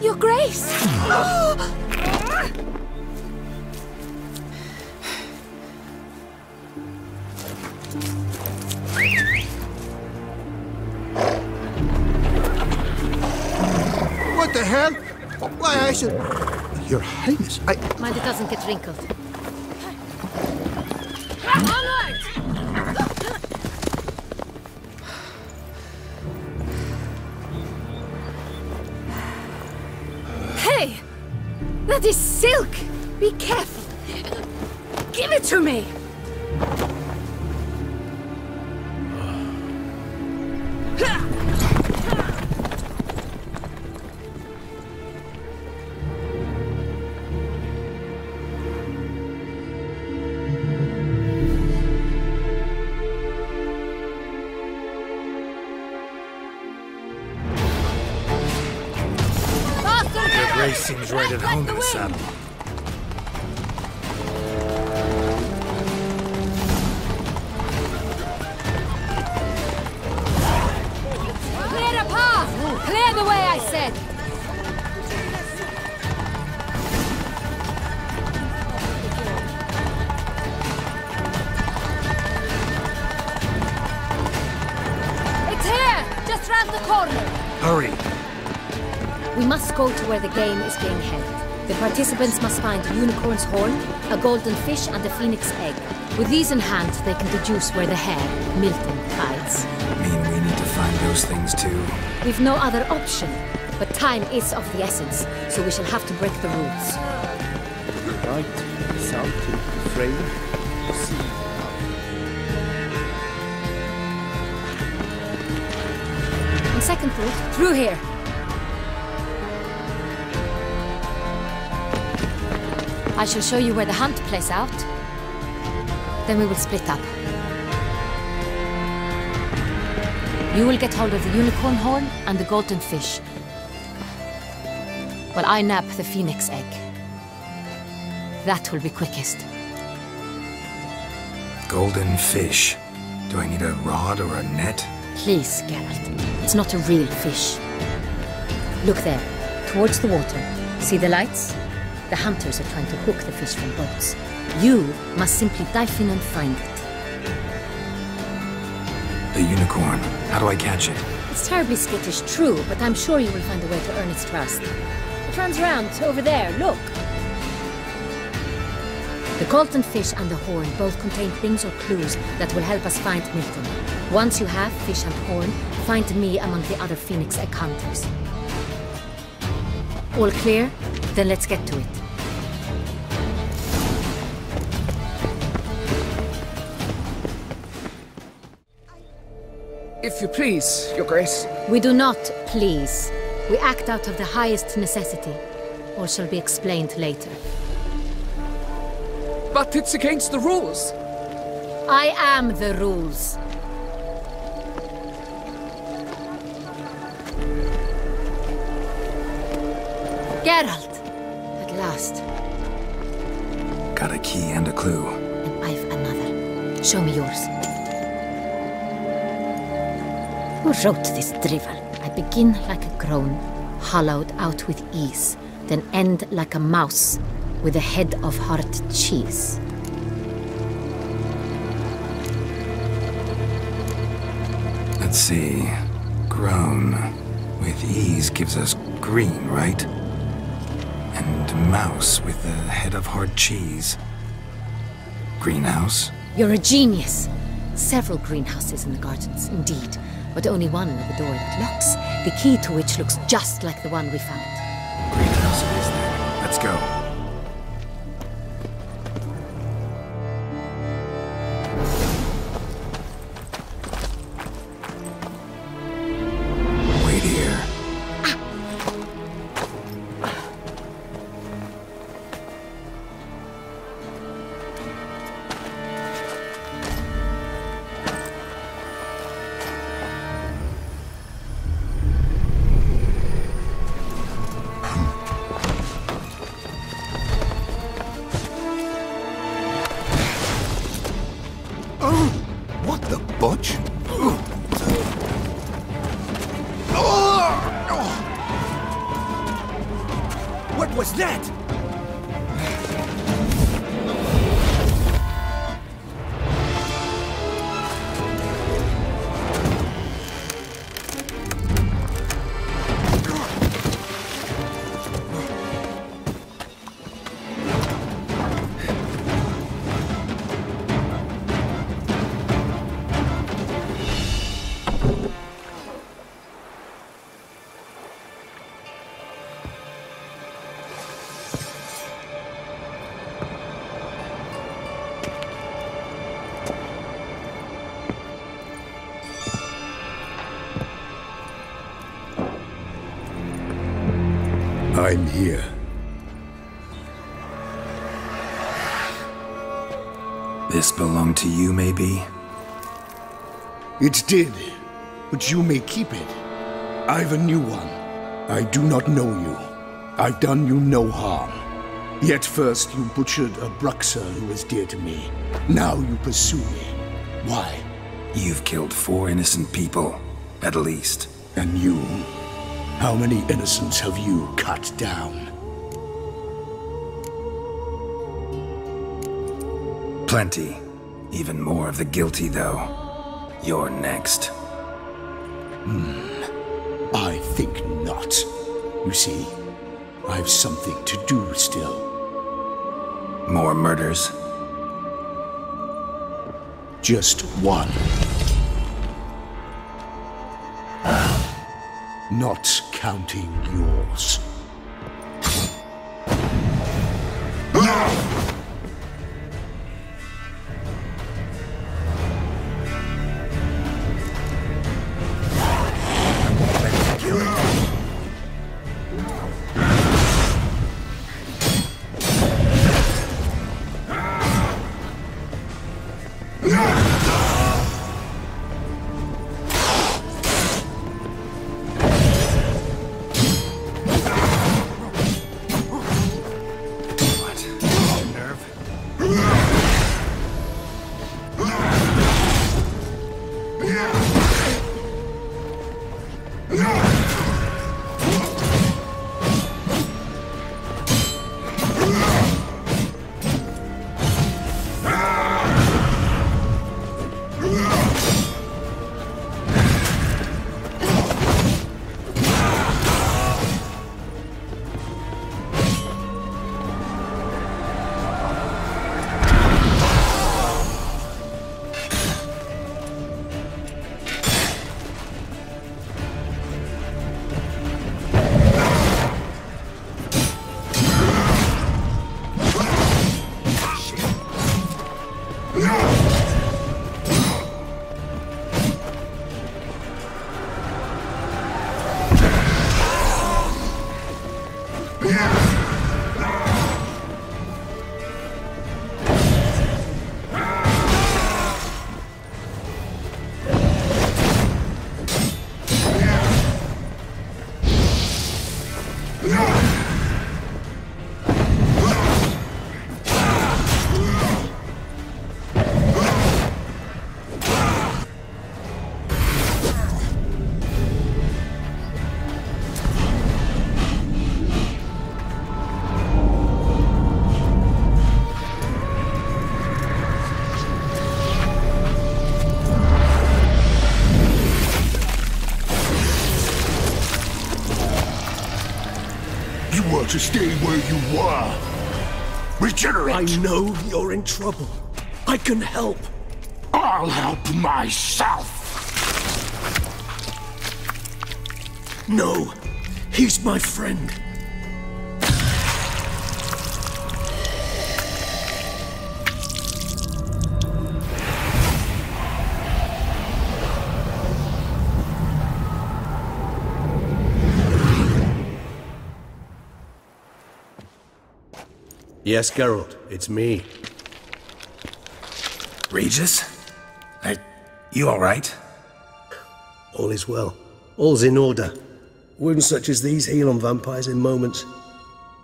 Your Grace! What the hell? Why, I should... Your Highness, Mind it doesn't get wrinkled. Hey! That is silk! Be careful! Give it to me! Grace seems right at home in the saddle. Clear the path! Clear the way, I said! It's here! Just round the corner! Hurry! We must go to where the game is being held. The participants must find a unicorn's horn, a golden fish, and a phoenix egg. With these in hand, they can deduce where the hare, Milton, hides. Mean we need to find those things too? We've no other option. But time is of the essence, so we shall have to break the rules. Right, south to the frame. On second thought, through here. I shall show you where the hunt plays out. Then we will split up. You will get hold of the unicorn horn and the golden fish, while I nab the phoenix egg. That will be quickest. Golden fish. Do I need a rod or a net? Please, Geralt. It's not a real fish. Look there, towards the water. See the lights? The hunters are trying to hook the fish from boats. You must simply dive in and find it. The unicorn. How do I catch it? It's terribly skittish, true, but I'm sure you will find a way to earn its trust. It runs around over there, look. The Colton fish and the horn both contain things or clues that will help us find Milton. Once you have fish and horn, find me among the other Phoenix Egg hunters. All clear? Then let's get to it. If you please, Your Grace. We do not please. We act out of the highest necessity. All shall be explained later. But it's against the rules. I am the rules. Geralt! At last. Got a key and a clue. And I've another. Show me yours. Who wrote this drivel? I begin like a groan, hollowed out with ease, then end like a mouse, with a head of hard cheese. Let's see. Groan. With ease gives us green, right? And mouse with the head of hard cheese. Greenhouse? You're a genius. Several greenhouses in the gardens, indeed, but only one with a door that locks, the key to which looks just like the one we found. Greenhouse it is then. Let's go. Wait here. What the butch? What was that? I'm here. This belonged to you, maybe? It did, but you may keep it. I've a new one. I do not know you. I've done you no harm. Yet first you butchered a Bruxer who was dear to me. Now you pursue me. Why? You've killed 4 innocent people, at least. And you? How many innocents have you cut down? Plenty. Even more of the guilty, though. You're next. I think not. You see, I've something to do still. More murders? Just one. Not counting yours. ought to stay where you were. Regenerate! I know you're in trouble. I can help. I'll help myself! No, he's my friend. Yes, Geralt, it's me. Regis? You alright? All is well. All's in order. Wounds such as these heal on vampires in moments.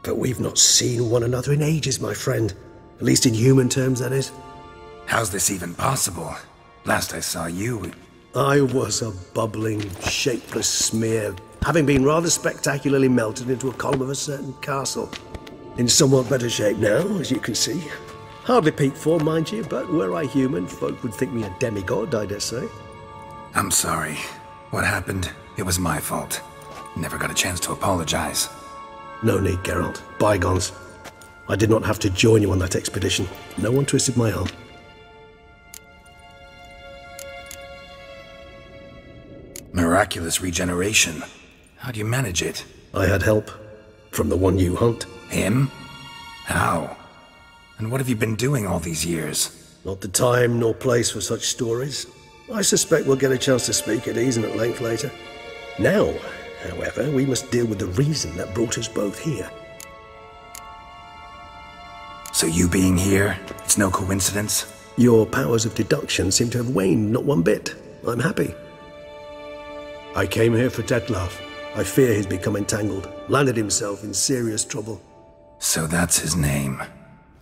But we've not seen one another in ages, my friend. At least in human terms, that is. How's this even possible? Last I saw you... I was a bubbling, shapeless smear, having been rather spectacularly melted into a column of a certain castle. In somewhat better shape now, as you can see. Hardly peak form, mind you, but were I human, folk would think me a demigod, I dare say. I'm sorry. What happened? It was my fault. Never got a chance to apologize. No need, Geralt. Bygones. I did not have to join you on that expedition. No one twisted my arm. Miraculous regeneration. How do you manage it? I had help. From the one you hunt. Him? How? And what have you been doing all these years? Not the time nor place for such stories. I suspect we'll get a chance to speak at ease and at length later. Now, however, we must deal with the reason that brought us both here. So you being here, it's no coincidence? Your powers of deduction seem to have waned not one bit. I'm happy. I came here for Detlef. I fear he's become entangled, landed himself in serious trouble. So that's his name.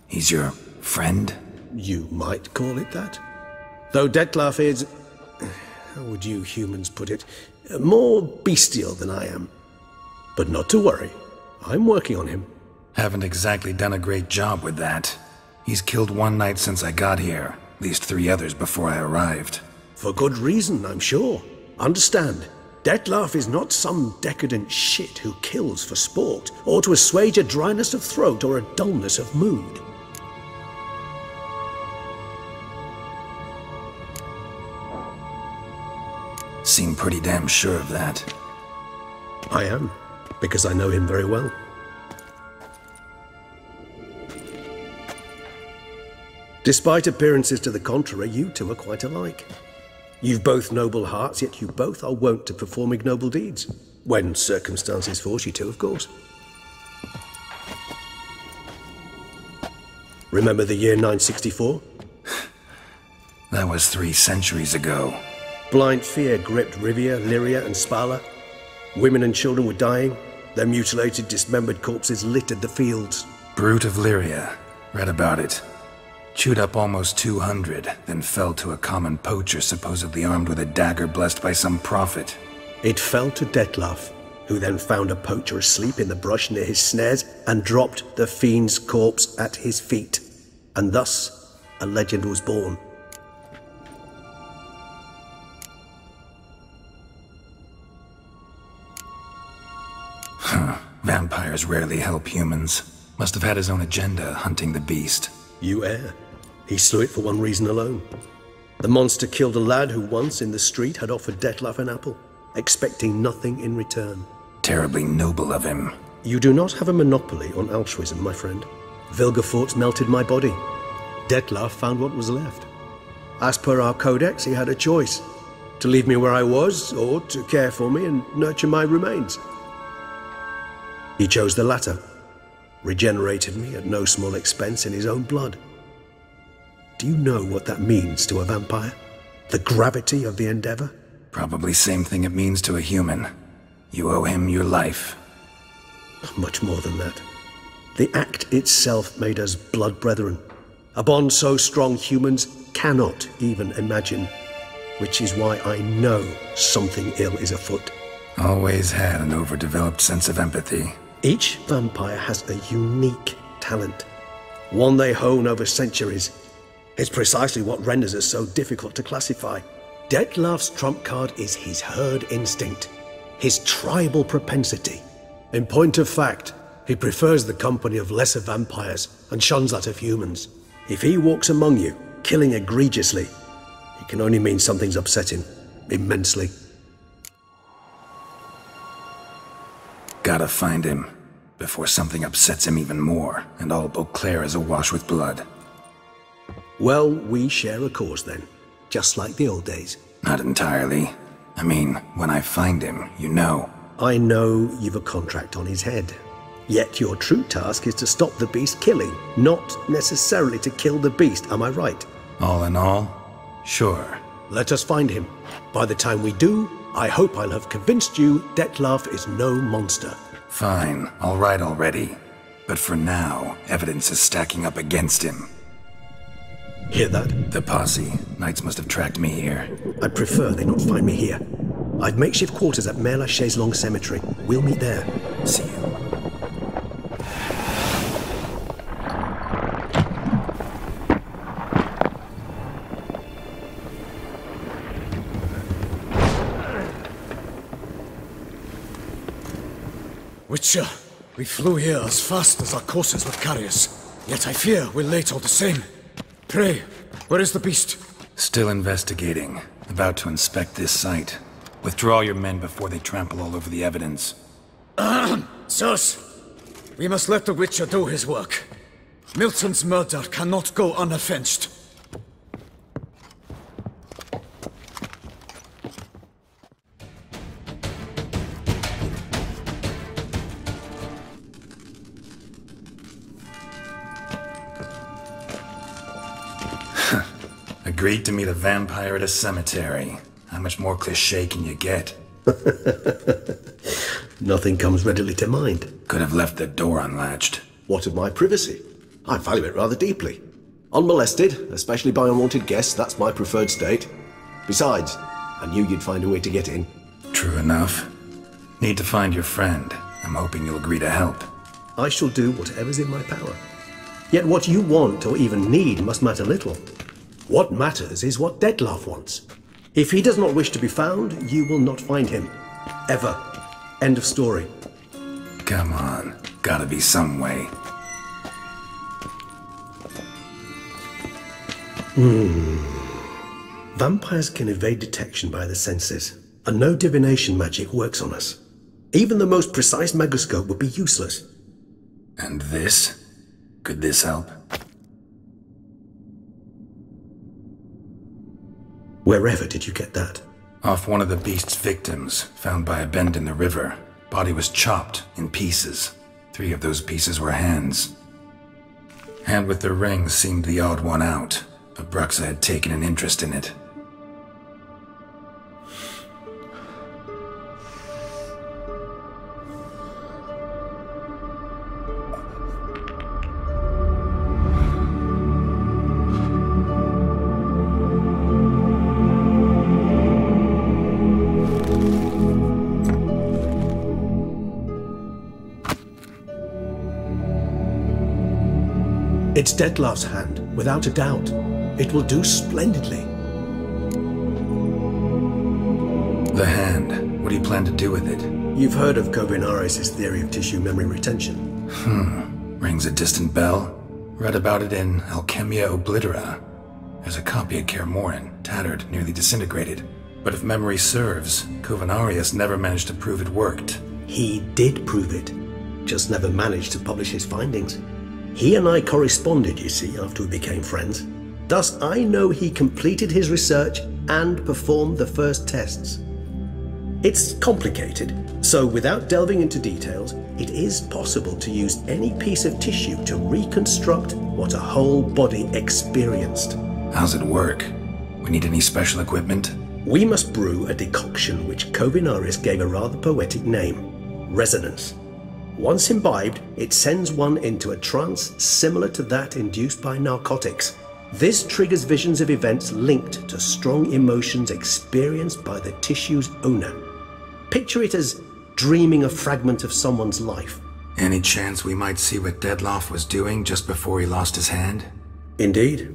He's your friend? You might call it that. Though Detlef is... how would you humans put it? More bestial than I am. But not to worry. I'm working on him. Haven't exactly done a great job with that. He's killed one knight since I got here. At least 3 others before I arrived. For good reason, I'm sure. Understand. Detlef is not some decadent shit who kills for sport, or to assuage a dryness of throat or a dullness of mood. Seem pretty damn sure of that. I am, because I know him very well. Despite appearances to the contrary, you two are quite alike. You've both noble hearts, yet you both are wont to perform ignoble deeds. When circumstances force you to, of course. Remember the year 964? That was 3 centuries ago. Blind fear gripped Rivia, Lyria, and Spala. Women and children were dying. Their mutilated, dismembered corpses littered the fields. Brute of Lyria. Read about it. Chewed up almost 200, then fell to a common poacher supposedly armed with a dagger blessed by some prophet. It fell to Detlef, who then found a poacher asleep in the brush near his snares and dropped the fiend's corpse at his feet. And thus, a legend was born. Vampires rarely help humans. Must have had his own agenda, hunting the beast. You err. He slew it for one reason alone. The monster killed a lad who once in the street had offered Detlef an apple, expecting nothing in return. Terribly noble of him. You do not have a monopoly on altruism, my friend. Vilgefortz melted my body. Detlef found what was left. As per our codex, he had a choice. To leave me where I was, or to care for me and nurture my remains. He chose the latter. Regenerated me at no small expense in his own blood. Do you know what that means to a vampire? The gravity of the endeavor? Probably same thing it means to a human. You owe him your life. Much more than that. The act itself made us blood brethren. A bond so strong humans cannot even imagine. Which is why I know something ill is afoot. Always had an overdeveloped sense of empathy. Each vampire has a unique talent. One they hone over centuries. It's precisely what renders us so difficult to classify. Detlef's trump card is his herd instinct. His tribal propensity. In point of fact, He prefers the company of lesser vampires and shuns that of humans. If he walks among you, killing egregiously, it can only mean something's upset him immensely. Gotta find him before something upsets him even more, and all Beauclair is awash with blood. Well, we share a cause then, just like the old days. Not entirely. I mean, when I find him, you know. I know you've a contract on his head. Yet your true task is to stop the beast killing, not necessarily to kill the beast, am I right? All in all, sure. Let us find him. By the time we do, I hope I'll have convinced you Dettlaff is no monster. Fine, all right already. But for now, evidence is stacking up against him. Hear that? The posse. Knights must have tracked me here. I prefer they not find me here. I've makeshift quarters at Mère Lachaise Long Cemetery. We'll meet there. See you. Witcher, we flew here as fast as our courses would carry us. Yet I fear we're late all the same. Pray, where is the beast? Still investigating. About to inspect this site. Withdraw your men before they trample all over the evidence. Sirs, we must let the Witcher do his work. Milton's murder cannot go unavenged. Agreed to meet a vampire at a cemetery. How much more cliché can you get? Nothing comes readily to mind. Could have left the door unlatched. What of my privacy? I value it rather deeply. Unmolested, especially by unwanted guests, that's my preferred state. Besides, I knew you'd find a way to get in. True enough. Need to find your friend. I'm hoping you'll agree to help. I shall do whatever's in my power. Yet what you want or even need must matter little. What matters is what Dettlaff wants. If he does not wish to be found, you will not find him. Ever. End of story. Come on. Gotta be some way. Vampires can evade detection by the senses, and no divination magic works on us. Even the most precise megascope would be useless. And this? Could this help? Wherever did you get that? Off one of the beast's victims, found by a bend in the river. Body was chopped in pieces. 3 of those pieces were hands. Hand with the ring seemed the odd one out, but Bruxa had taken an interest in it. It's Dettlaff's hand, without a doubt. It will do splendidly. The hand. What do you plan to do with it? You've heard of Kovinaris' theory of tissue memory retention. Rings a distant bell. Read about it in Alchemia Oblitera. There's a copy at Kaer Morhen, tattered, nearly disintegrated. But if memory serves, Kovinaris never managed to prove it worked. He did prove it, just never managed to publish his findings. He and I corresponded, you see, after we became friends. Thus, I know he completed his research and performed the first tests. It's complicated, so without delving into details, it is possible to use any piece of tissue to reconstruct what a whole body experienced. How's it work? We need any special equipment? We must brew a decoction which Kovinaris gave a rather poetic name: resonance. Once imbibed, it sends one into a trance similar to that induced by narcotics. This triggers visions of events linked to strong emotions experienced by the tissue's owner. Picture it as dreaming a fragment of someone's life. Any chance we might see what Dettlaff was doing just before he lost his hand? Indeed.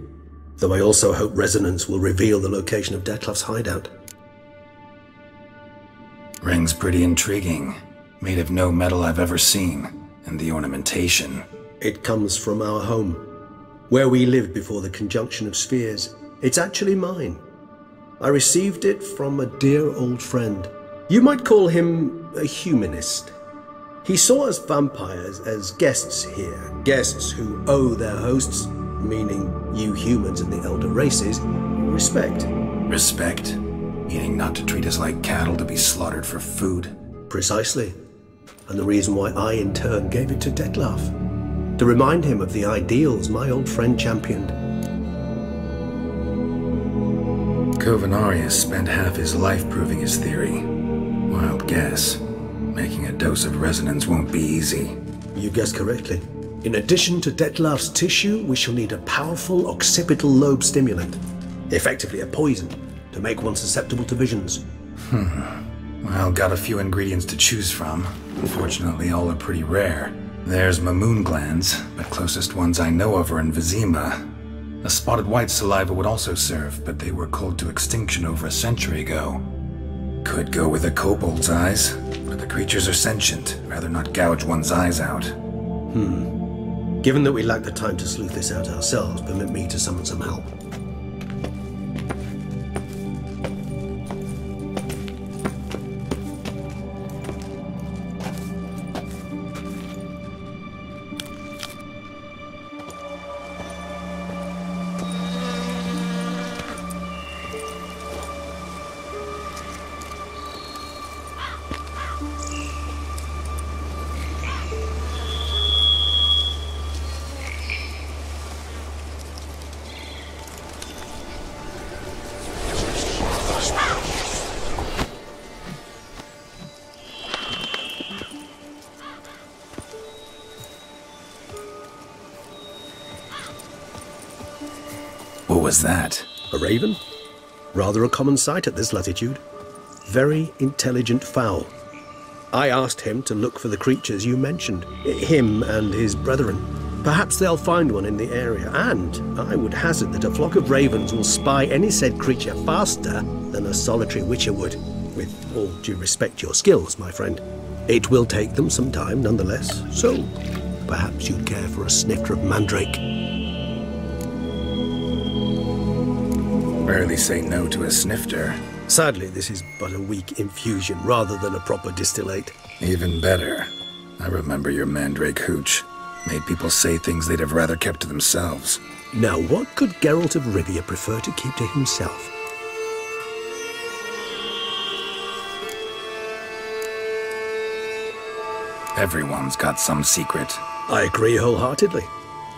Though I also hope resonance will reveal the location of Dettlaff's hideout. Ring's pretty intriguing. Made of no metal I've ever seen. And the ornamentation. It comes from our home, where we lived before the conjunction of spheres. It's actually mine. I received it from a dear old friend. You might call him a humanist. He saw us vampires as guests here, guests who owe their hosts, meaning you humans and the elder races, respect. Respect? Meaning not to treat us like cattle to be slaughtered for food? Precisely. And the reason why I in turn gave it to Detlef, to remind him of the ideals my old friend championed. Covenarius spent half his life proving his theory. Wild guess. Making a dose of resonance won't be easy. You guessed correctly. In addition to Detlef's tissue, we shall need a powerful occipital lobe stimulant. Effectively a poison, to make one susceptible to visions. Well, got a few ingredients to choose from. Unfortunately, all are pretty rare. There's Mamoon glands, but closest ones I know of are in Vizima. A spotted white saliva would also serve, but they were cold to extinction over a century ago. Could go with a kobold's eyes, but the creatures are sentient. Rather not gouge one's eyes out. Given that we lack the time to sleuth this out ourselves, permit me to summon some help. What was that? A raven? Rather a common sight at this latitude. Very intelligent fowl. I asked him to look for the creatures you mentioned, him and his brethren. Perhaps they'll find one in the area, and I would hazard that a flock of ravens will spy any said creature faster than a solitary witcher would. With all due respect to your skills, my friend. It will take them some time nonetheless, so perhaps you'd care for a snifter of mandrake. Rarely say no to a snifter. Sadly, this is but a weak infusion rather than a proper distillate. Even better. I remember your mandrake hooch. Made people say things they'd have rather kept to themselves. Now, what could Geralt of Rivia prefer to keep to himself? Everyone's got some secret. I agree wholeheartedly.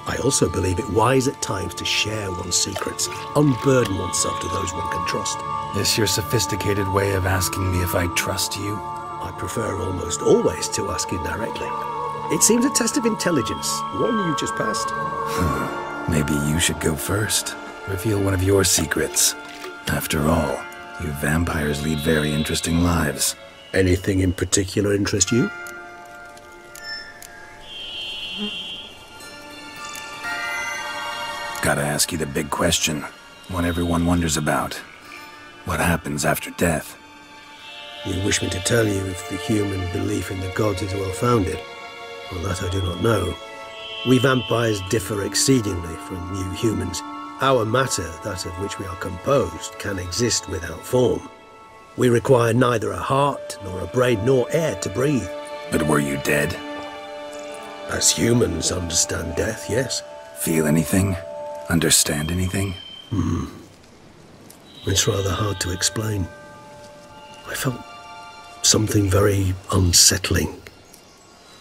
I also believe it wise at times to share one's secrets, unburden oneself to those one can trust. This your sophisticated way of asking me if I trust you? I prefer almost always to ask indirectly. It seems a test of intelligence, one you just passed. Maybe you should go first. Reveal one of your secrets. After all, you vampires lead very interesting lives. Anything in particular interest you? Gotta ask you the big question. One everyone wonders about. What happens after death? You wish me to tell you if the human belief in the gods is well-founded? Well, that I do not know. We vampires differ exceedingly from you humans. Our matter, that of which we are composed, can exist without form. We require neither a heart, nor a brain, nor air to breathe. But were you dead? As humans understand death, yes. Feel anything? Understand anything? It's rather hard to explain. I felt something very unsettling.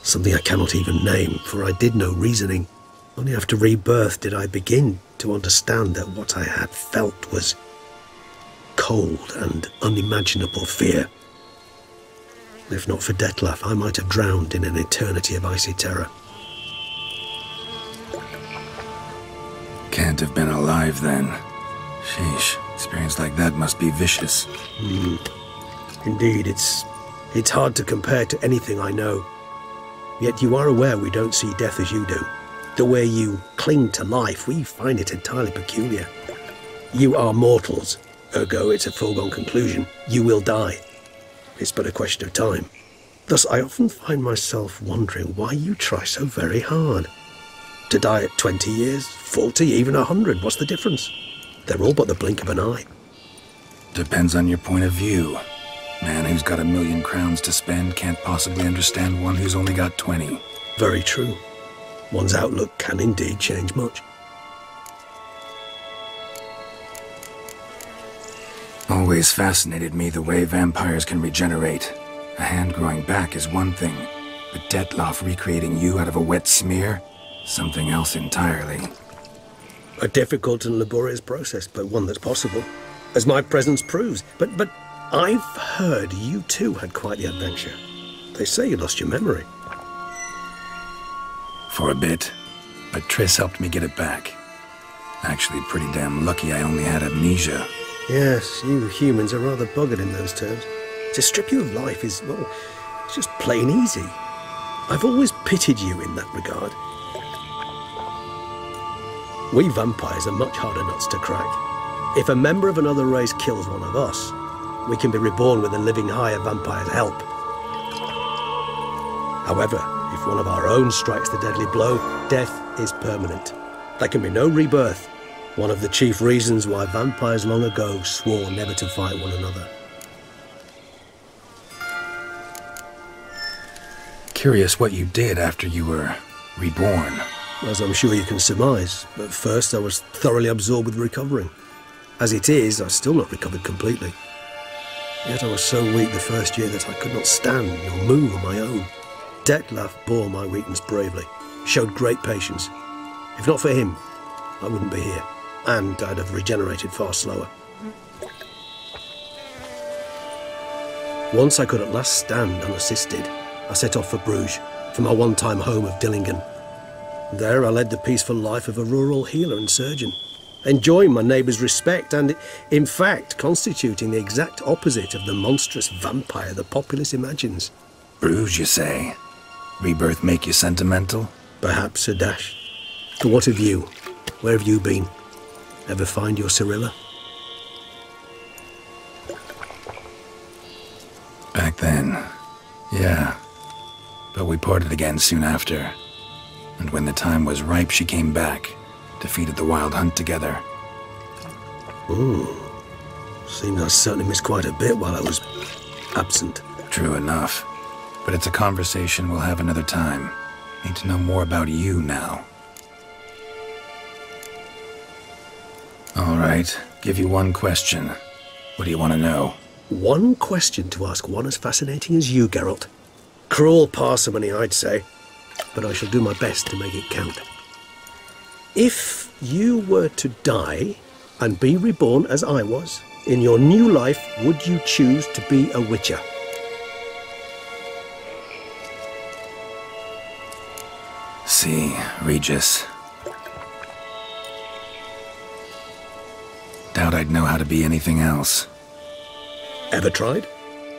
Something I cannot even name, for I did no reasoning. Only after rebirth did I begin to understand that what I had felt was cold and unimaginable fear. If not for Detlef, I might have drowned in an eternity of icy terror. Can't have been alive then. Sheesh, experience like that must be vicious. Indeed, it's hard to compare to anything I know. Yet you are aware we don't see death as you do. The way you cling to life, we find it entirely peculiar. You are mortals, ergo it's a foregone conclusion. You will die. It's but a question of time. Thus, I often find myself wondering why you try so very hard. To die at 20 years, 40, even 100, what's the difference? They're all but the blink of an eye. Depends on your point of view. Man who's got 1,000,000 crowns to spend can't possibly understand one who's only got 20. Very true. One's outlook can indeed change much. Always fascinated me the way vampires can regenerate. A hand growing back is one thing, but Detloff recreating you out of a wet smear? Something else entirely. A difficult and laborious process, but one that's possible, as my presence proves. But I've heard you too had quite the adventure. They say you lost your memory. For a bit, but Triss helped me get it back. Actually, pretty damn lucky I only had amnesia. Yes, you humans are rather buggered in those terms. To strip you of life is, well, it's just plain easy. I've always pitied you in that regard. We vampires are much harder nuts to crack. If a member of another race kills one of us, we can be reborn with a living higher vampire's help. However, if one of our own strikes the deadly blow, death is permanent. There can be no rebirth. One of the chief reasons why vampires long ago swore never to fight one another. Curious what you did after you were reborn. As I'm sure you can surmise, at first I was thoroughly absorbed with recovering. As it is, I've still not recovered completely. Yet I was so weak the first year that I could not stand or move on my own. Detloff bore my weakness bravely, showed great patience. If not for him, I wouldn't be here, and I'd have regenerated far slower. Once I could at last stand unassisted, I set off for Bruges, from my one-time home of Dillingen. There I led the peaceful life of a rural healer and surgeon, enjoying my neighbours' respect and, in fact, constituting the exact opposite of the monstrous vampire the populace imagines. Bruges, you say? Rebirth make you sentimental? Perhaps a dash. But what of you? Where have you been? Ever find your Cyrilla? Back then, yeah. But we parted again soon after. And when the time was ripe, she came back, defeated the Wild Hunt together. Ooh. Seems I certainly missed quite a bit while I was absent. True enough. But it's a conversation we'll have another time. Need to know more about you now. All right, give you one question. What do you want to know? One question to ask one as fascinating as you, Geralt. Cruel parsimony, I'd say, but I shall do my best to make it count. If you were to die and be reborn as I was, in your new life, would you choose to be a Witcher? See, Regis. Doubt I'd know how to be anything else. Ever tried?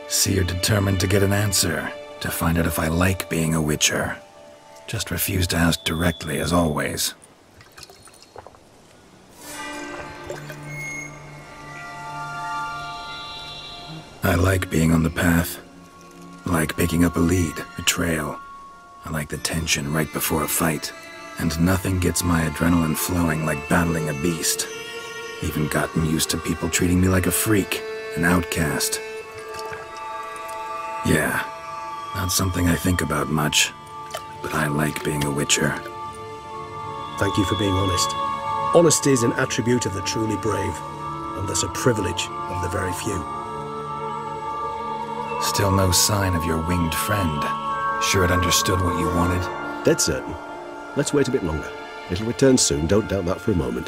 See, you're determined to get an answer, to find out if I like being a Witcher. Just refuse to ask directly, as always. I like being on the path. I like picking up a lead, a trail. I like the tension right before a fight. And nothing gets my adrenaline flowing like battling a beast. Even gotten used to people treating me like a freak, an outcast. Yeah, not something I think about much, but I like being a Witcher. Thank you for being honest. Honesty is an attribute of the truly brave, and thus a privilege of the very few. Still no sign of your winged friend. Sure it understood what you wanted? Dead certain. Let's wait a bit longer. It'll return soon, don't doubt that for a moment.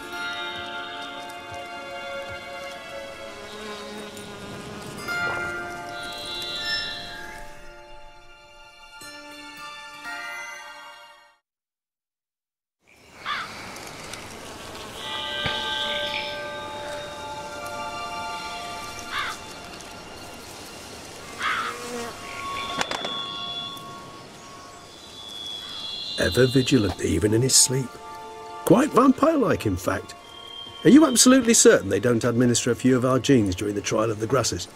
Ever vigilant, even in his sleep. Quite vampire-like, in fact. Are you absolutely certain they don't administer a few of our genes during the trial of the grasses?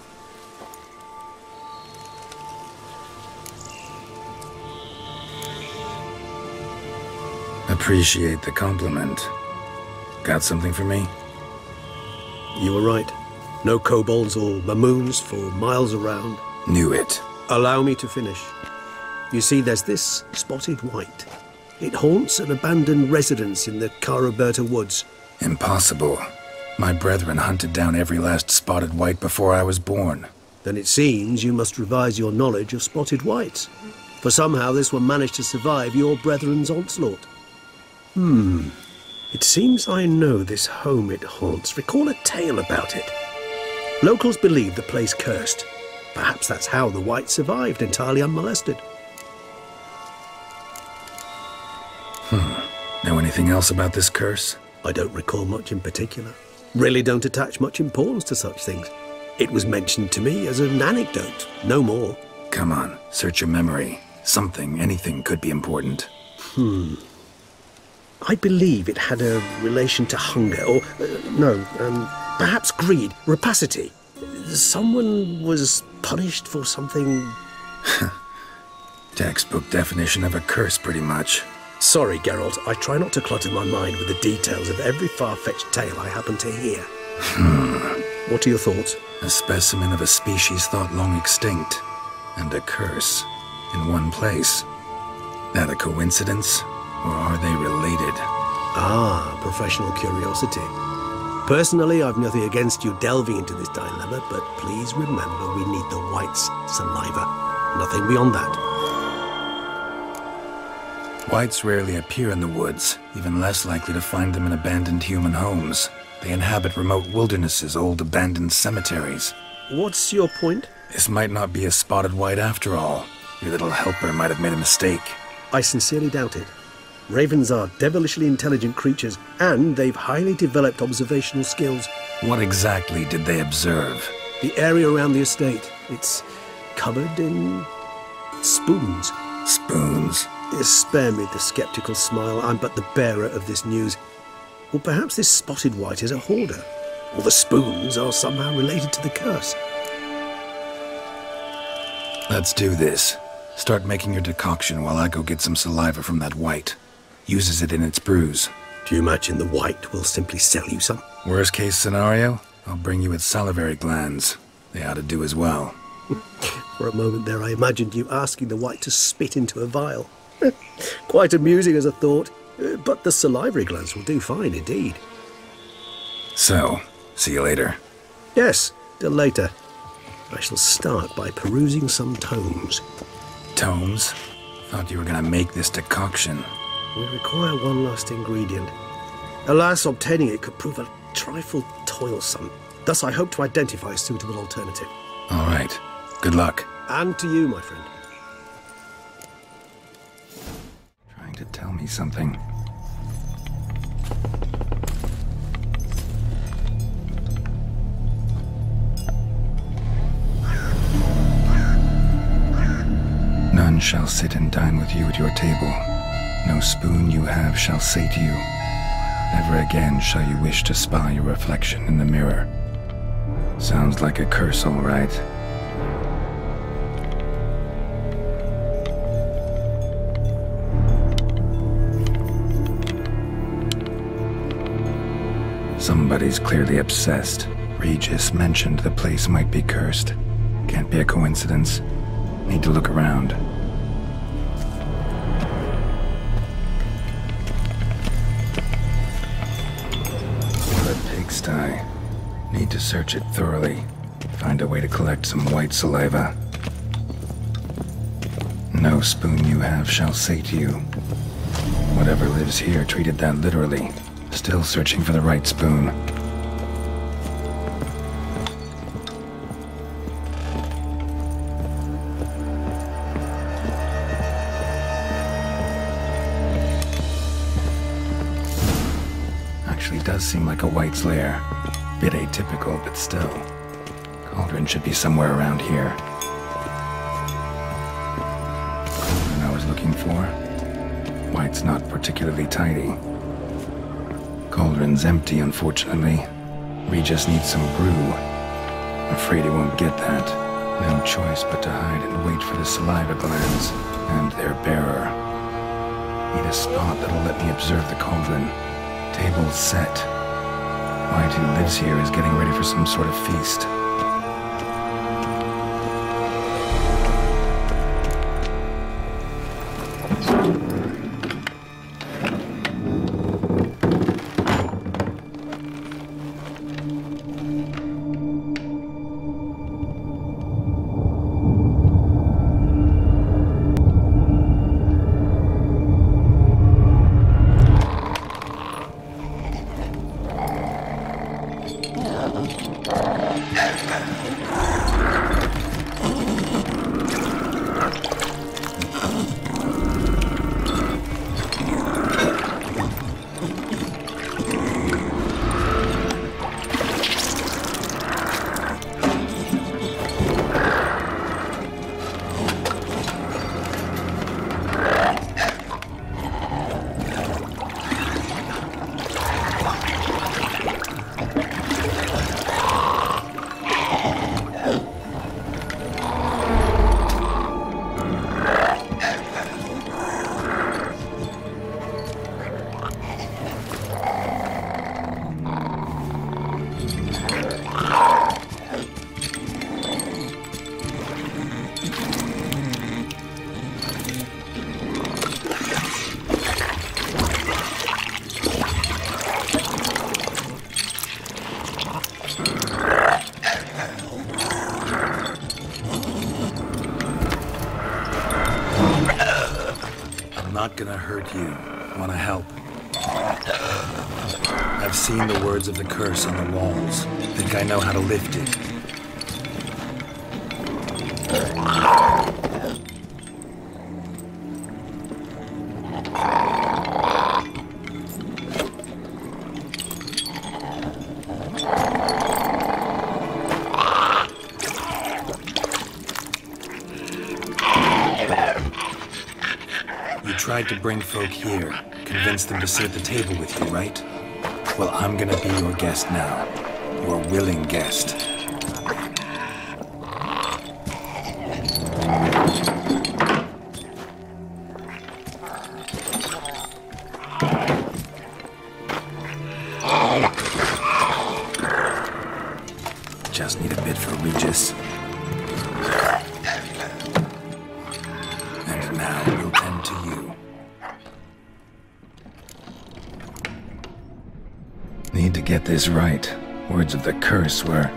Appreciate the compliment. Got something for me? You were right. No kobolds or mamoons for miles around. Knew it. Allow me to finish. You see, there's this spotted white. It haunts an abandoned residence in the Caraberta woods. Impossible. My brethren hunted down every last spotted white before I was born. Then it seems you must revise your knowledge of spotted whites. For somehow this one managed to survive your brethren's onslaught. It seems I know this home it haunts. Recall a tale about it. Locals believe the place cursed. Perhaps that's how the white survived entirely unmolested. Know anything else about this curse? I don't recall much in particular. Really don't attach much importance to such things. It was mentioned to me as an anecdote, no more. Come on, search your memory. Something, anything could be important. I believe it had a relation to hunger, or, perhaps greed, rapacity. Someone was punished for something... Textbook definition of a curse, pretty much. Sorry, Geralt, I try not to clutter my mind with the details of every far-fetched tale I happen to hear. What are your thoughts? A specimen of a species thought long extinct, and a curse in one place. That a coincidence, or are they related? Ah, professional curiosity. Personally, I've nothing against you delving into this dilemma, but please remember we need the white's saliva. Nothing beyond that. Whites rarely appear in the woods, even less likely to find them in abandoned human homes. They inhabit remote wildernesses, old abandoned cemeteries. What's your point? This might not be a spotted white after all. Your little helper might have made a mistake. I sincerely doubt it. Ravens are devilishly intelligent creatures, and they've highly developed observational skills. What exactly did they observe? The area around the estate. It's covered in... spoons. Spoons? Spare me the skeptical smile. I'm but the bearer of this news. Or perhaps this spotted white is a hoarder. Or the spoons are somehow related to the curse. Let's do this. Start making your decoction while I go get some saliva from that white. Uses it in its brews. Do you imagine the white will simply sell you some? Worst case scenario, I'll bring you its salivary glands. They ought to do as well. For a moment there I imagined you asking the white to spit into a vial. Quite amusing as a thought, but the salivary glands will do fine indeed. So, see you later. Yes, till later. I shall start by perusing some tomes. Tomes? Thought you were gonna make this decoction. We require one last ingredient. Alas, obtaining it could prove a trifle toilsome. Thus I hope to identify a suitable alternative. All right. Good luck. And to you, my friend. Trying to tell me something. None shall sit and dine with you at your table. No spoon you have shall say to you, never again shall you wish to spy your reflection in the mirror. Sounds like a curse, all right. Somebody's clearly obsessed. Regis mentioned the place might be cursed. Can't be a coincidence. Need to look around. The pigsty. Need to search it thoroughly. Find a way to collect some white saliva. No spoon you have shall say to you. Whatever lives here treated that literally. Still searching for the right spoon. Actually does seem like a white's lair. Bit atypical, but still. Cauldron should be somewhere around here. Cauldron I was looking for. White's not particularly tidy. Cauldron's empty, unfortunately. Regis needs some brew. Afraid he won't get that. No choice but to hide and wait for the saliva glands and their bearer. Need a spot that'll let me observe the cauldron. Table set. White, who lives here, is getting ready for some sort of feast. Not gonna hurt you. Wanna help? I've seen the words of the curse on the walls. Think I know how to lift it. Tried to bring folk here, convince them to sit at the table with you, right? Well, I'm gonna be your guest now. Your willing guest. Just need a bit for Regis. And now we'll tend to you. Need to get this right. Words of the curse were,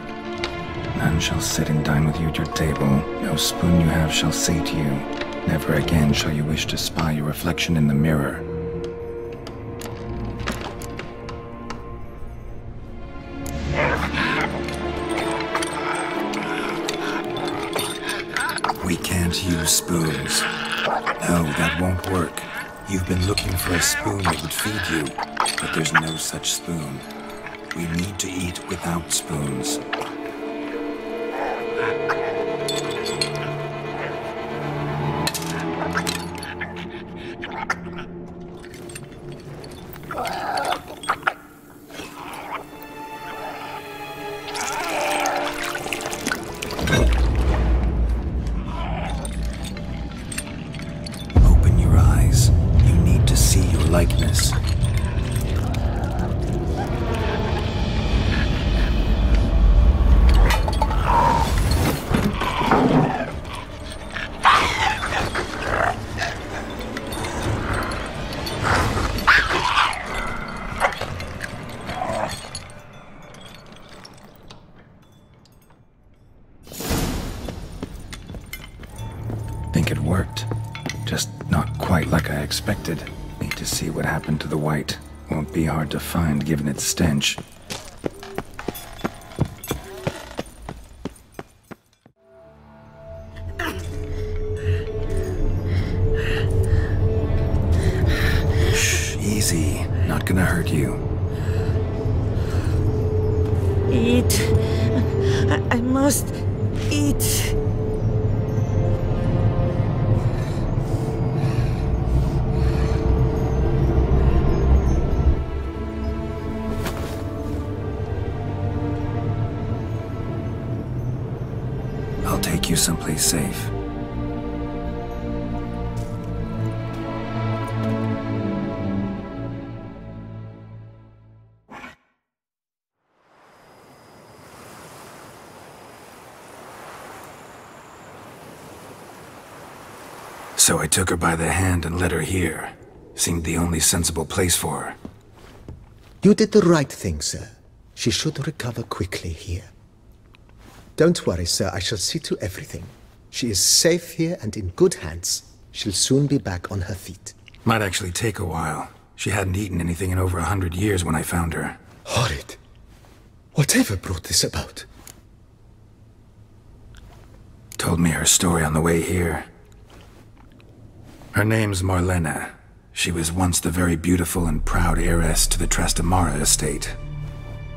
none shall sit and dine with you at your table. No spoon you have shall sate you. Never again shall you wish to spy your reflection in the mirror. We can't use spoons. No, that won't work. You've been looking for a spoon that would feed you, but there's no such spoon. We need to eat without spoons. Open your eyes. You need to see your likeness. Think it worked. Just not quite like I expected. Need to see what happened to the white. Won't be hard to find given its stench. Shh, easy. Not gonna hurt you. Eat. I must eat. I'll take you someplace safe. So I took her by the hand and led her here. Seemed the only sensible place for her. You did the right thing, sir. She should recover quickly here. Don't worry, sir. I shall see to everything. She is safe here and in good hands. She'll soon be back on her feet. Might actually take a while. She hadn't eaten anything in over 100 years when I found her. Horrid. Whatever brought this about? Told me her story on the way here. Her name's Marlena. She was once the very beautiful and proud heiress to the Trastamara estate.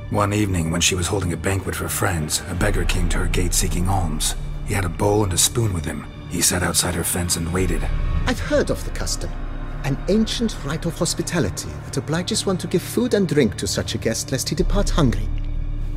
One evening, when she was holding a banquet for friends, a beggar came to her gate seeking alms. He had a bowl and a spoon with him. He sat outside her fence and waited. I've heard of the custom. An ancient rite of hospitality that obliges one to give food and drink to such a guest lest he depart hungry.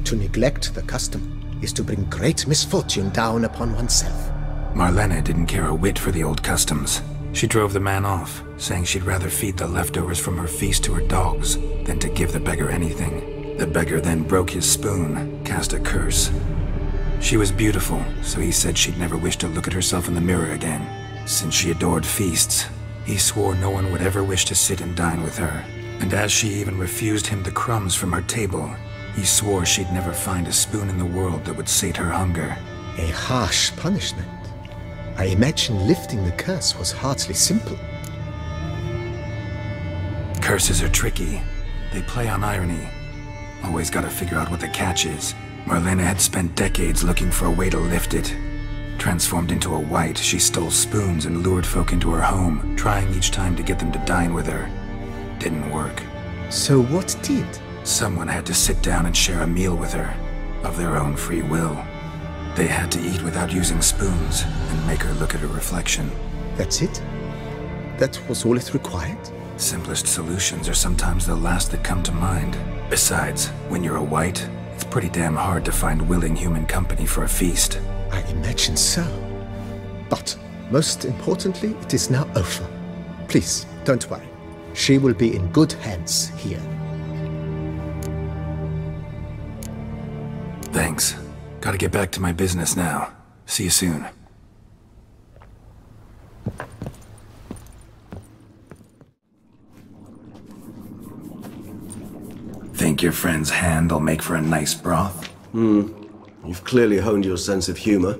To neglect the custom is to bring great misfortune down upon oneself. Marlena didn't care a whit for the old customs. She drove the man off, saying she'd rather feed the leftovers from her feast to her dogs than to give the beggar anything. The beggar then broke his spoon, cast a curse. She was beautiful, so he said she'd never wish to look at herself in the mirror again. Since she adored feasts, he swore no one would ever wish to sit and dine with her. And as she even refused him the crumbs from her table, he swore she'd never find a spoon in the world that would sate her hunger. A harsh punishment. I imagine lifting the curse was hardly simple. Curses are tricky. They play on irony. Always gotta figure out what the catch is. Marlena had spent decades looking for a way to lift it. Transformed into a wight, she stole spoons and lured folk into her home, trying each time to get them to dine with her. Didn't work. So what did? Someone had to sit down and share a meal with her, of their own free will. They had to eat without using spoons, and make her look at her reflection. That's it? That was all it required? Simplest solutions are sometimes the last that come to mind. Besides, when you're a wight, it's pretty damn hard to find willing human company for a feast. I imagine so. But, most importantly, it is now over. Please, don't worry. She will be in good hands here. Thanks. Gotta get back to my business now. See you soon. Think your friend's hand'll make for a nice broth? You've clearly honed your sense of humor.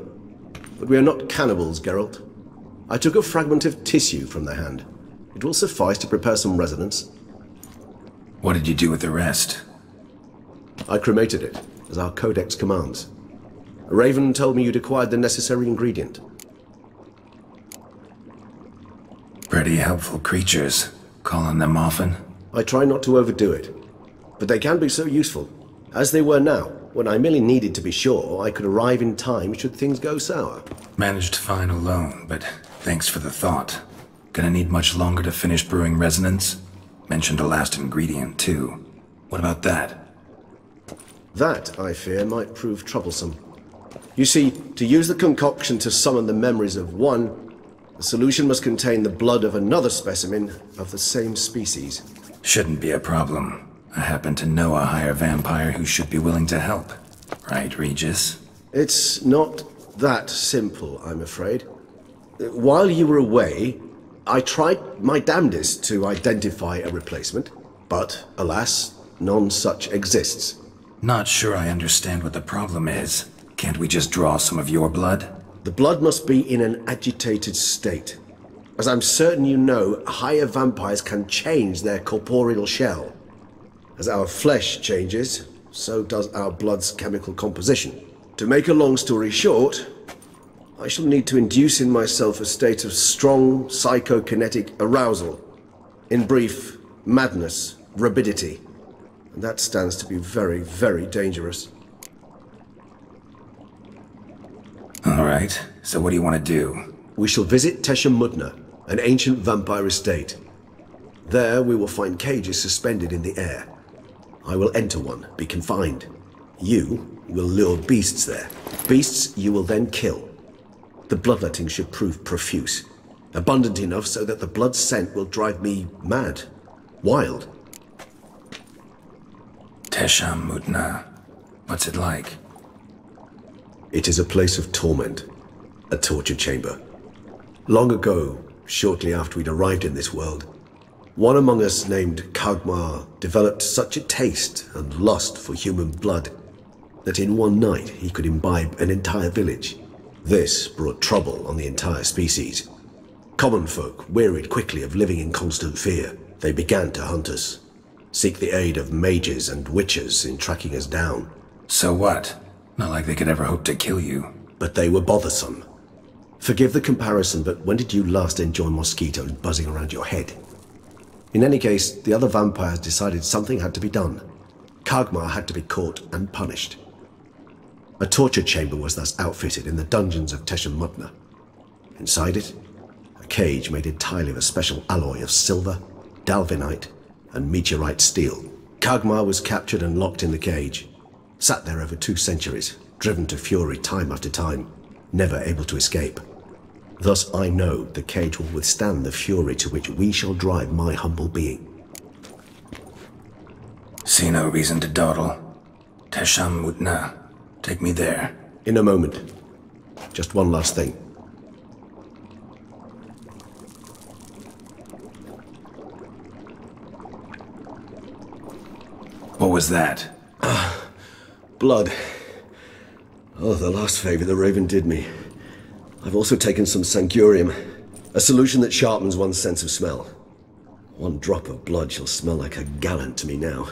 But we are not cannibals, Geralt. I took a fragment of tissue from the hand. It will suffice to prepare some resonance. What did you do with the rest? I cremated it, as our codex commands. A raven told me you'd acquired the necessary ingredient. Pretty helpful creatures. Call on them often? I try not to overdo it. But they can be so useful. As they were now, when I merely needed to be sure I could arrive in time should things go sour. Managed fine alone, but thanks for the thought. Gonna need much longer to finish brewing resonance? Mentioned a last ingredient, too. What about that? That, I fear, might prove troublesome. You see, to use the concoction to summon the memories of one, the solution must contain the blood of another specimen of the same species. Shouldn't be a problem. I happen to know a higher vampire who should be willing to help. Right, Regis? It's not that simple, I'm afraid. While you were away, I tried my damnedest to identify a replacement, but, alas, none such exists. Not sure I understand what the problem is. Can't we just draw some of your blood? The blood must be in an agitated state. As I'm certain you know, higher vampires can change their corporeal shell. As our flesh changes, so does our blood's chemical composition. To make a long story short, I shall need to induce in myself a state of strong psychokinetic arousal. In brief, madness, rabidity. And that stands to be very, very dangerous. Alright, so what do you want to do? We shall visit Tesha Mudna, an ancient vampire estate. There we will find cages suspended in the air. I will enter one, be confined. You will lure beasts there. Beasts you will then kill. The bloodletting should prove profuse. Abundant enough so that the blood scent will drive me mad. Wild. Tesha Mudna. What's it like? It is a place of torment. A torture chamber. Long ago, shortly after we'd arrived in this world. One among us, named Kagmar, developed such a taste and lust for human blood that in one night he could imbibe an entire village. This brought trouble on the entire species. Common folk wearied quickly of living in constant fear. They began to hunt us, seek the aid of mages and witches in tracking us down. So what? Not like they could ever hope to kill you. But they were bothersome. Forgive the comparison, but when did you last enjoy mosquitoes buzzing around your head? In any case, the other vampires decided something had to be done. Kagmar had to be caught and punished. A torture chamber was thus outfitted in the dungeons of Teshem Mutna. Inside it, a cage made entirely of a special alloy of silver, dalvinite, and meteorite steel. Kagmar was captured and locked in the cage. Sat there over 2 centuries, driven to fury time after time, never able to escape. Thus I know the cage will withstand the fury to which we shall drive my humble being. See no reason to dawdle. Teshem Mutna. Take me there. In a moment. Just one last thing. What was that? Blood. Oh, the last favor the Raven did me. I've also taken some Sancurium, a solution that sharpens one's sense of smell. 1 drop of blood shall smell like a gallon to me now.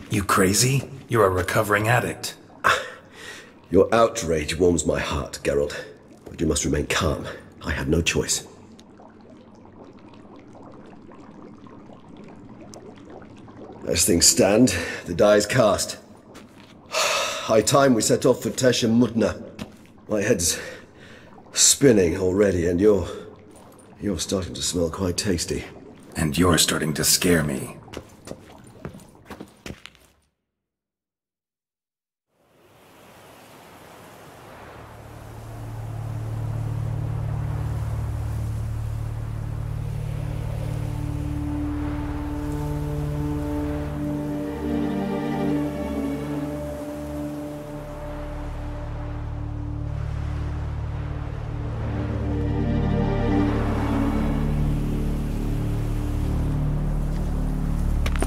You crazy? You're a recovering addict. Your outrage warms my heart, Geralt. But you must remain calm. I had no choice. As things stand, the die is cast. High time we set off for Teshem Mutna. My head's spinning already, and you're starting to smell quite tasty. And you're starting to scare me.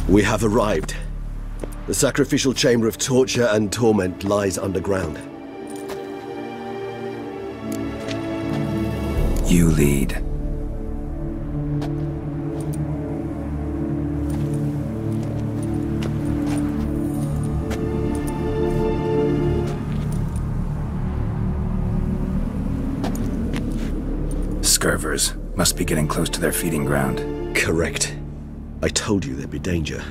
We have arrived. The sacrificial chamber of torture and torment lies underground. You lead. Scurvers. Must be getting close to their feeding ground. Correct. I told you there'd be danger.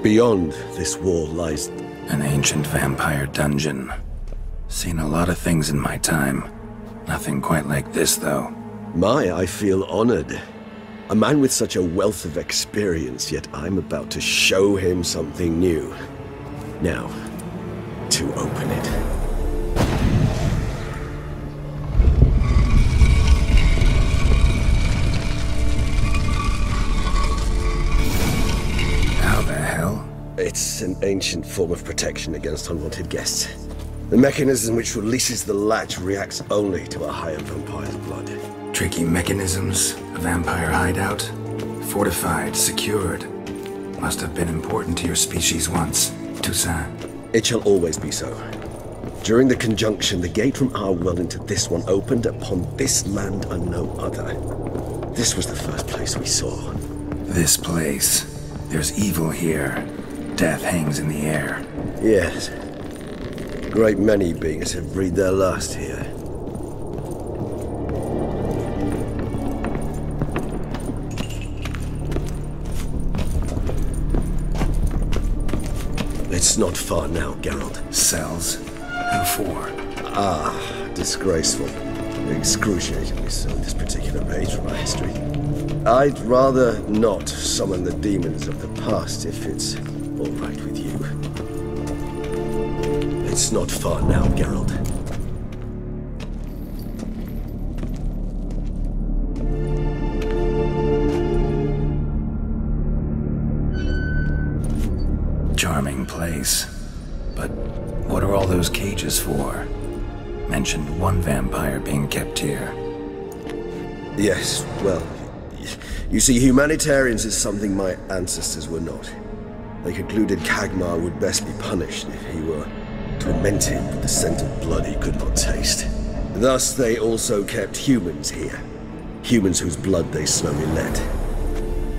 Beyond this wall lies... an ancient vampire dungeon. Seen a lot of things in my time. Nothing quite like this, though. I feel honored. A man with such a wealth of experience, yet I'm about to show him something new. Now, to open it. It's an ancient form of protection against unwanted guests. The mechanism which releases the latch reacts only to a higher vampire's blood. Tricky mechanisms, a vampire hideout. Fortified, secured. Must have been important to your species once, Toussaint. It shall always be so. During the conjunction, the gate from our world into this one opened upon this land and no other. This was the first place we saw. This place. There's evil here. Death hangs in the air. Yes. A great many beings have breathed their last here. It's not far now, Geralt. Cells? Who for? Disgraceful. Excruciatingly so, this particular page from our history. I'd rather not summon the demons of the past if it's all right with you. It's not far now, Geralt. Charming place, What are all those cages for? Mentioned one vampire being kept here. Yes, well, you see, humanitarians is something my ancestors were not. They concluded Kagmar would best be punished if he were tormented with the scent of blood he could not taste. Thus, they also kept humans here. Humans whose blood they slowly let.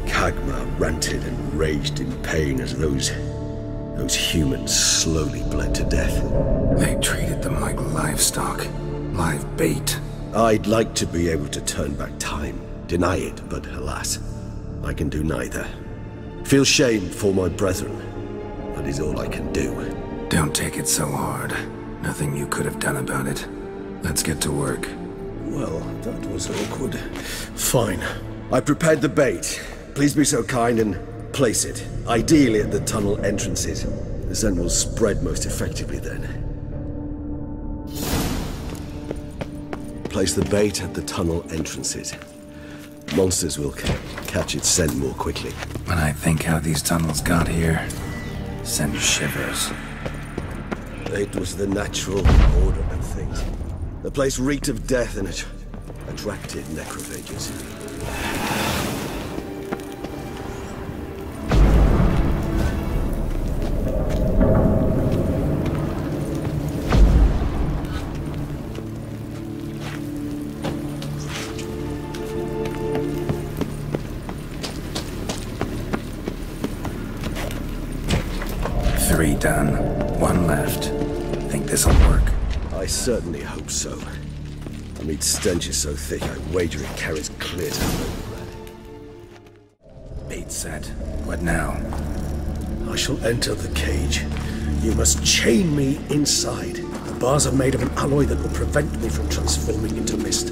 Kagmar ranted and raged in pain as those humans slowly bled to death. They treated them like livestock. Live bait. I'd like to be able to turn back time. Deny it, but alas, I can do neither. Feel shame for my brethren. That is all I can do. Don't take it so hard. Nothing you could have done about it. Let's get to work. Well, that was awkward. Fine. I prepared the bait. Please be so kind and place it. Ideally at the tunnel entrances. The scent will spread most effectively then. Place the bait at the tunnel entrances. Monsters will catch its scent more quickly. When I think how these tunnels got here, send shivers. It was the natural order of things. The place reeked of death and it attracted necrophages. Three done. One left. Think this'll work? I certainly hope so. The meat stench is so thick, I wager it carries clear to the Bait set. What now? I shall enter the cage. You must chain me inside. The bars are made of an alloy that will prevent me from transforming into mist.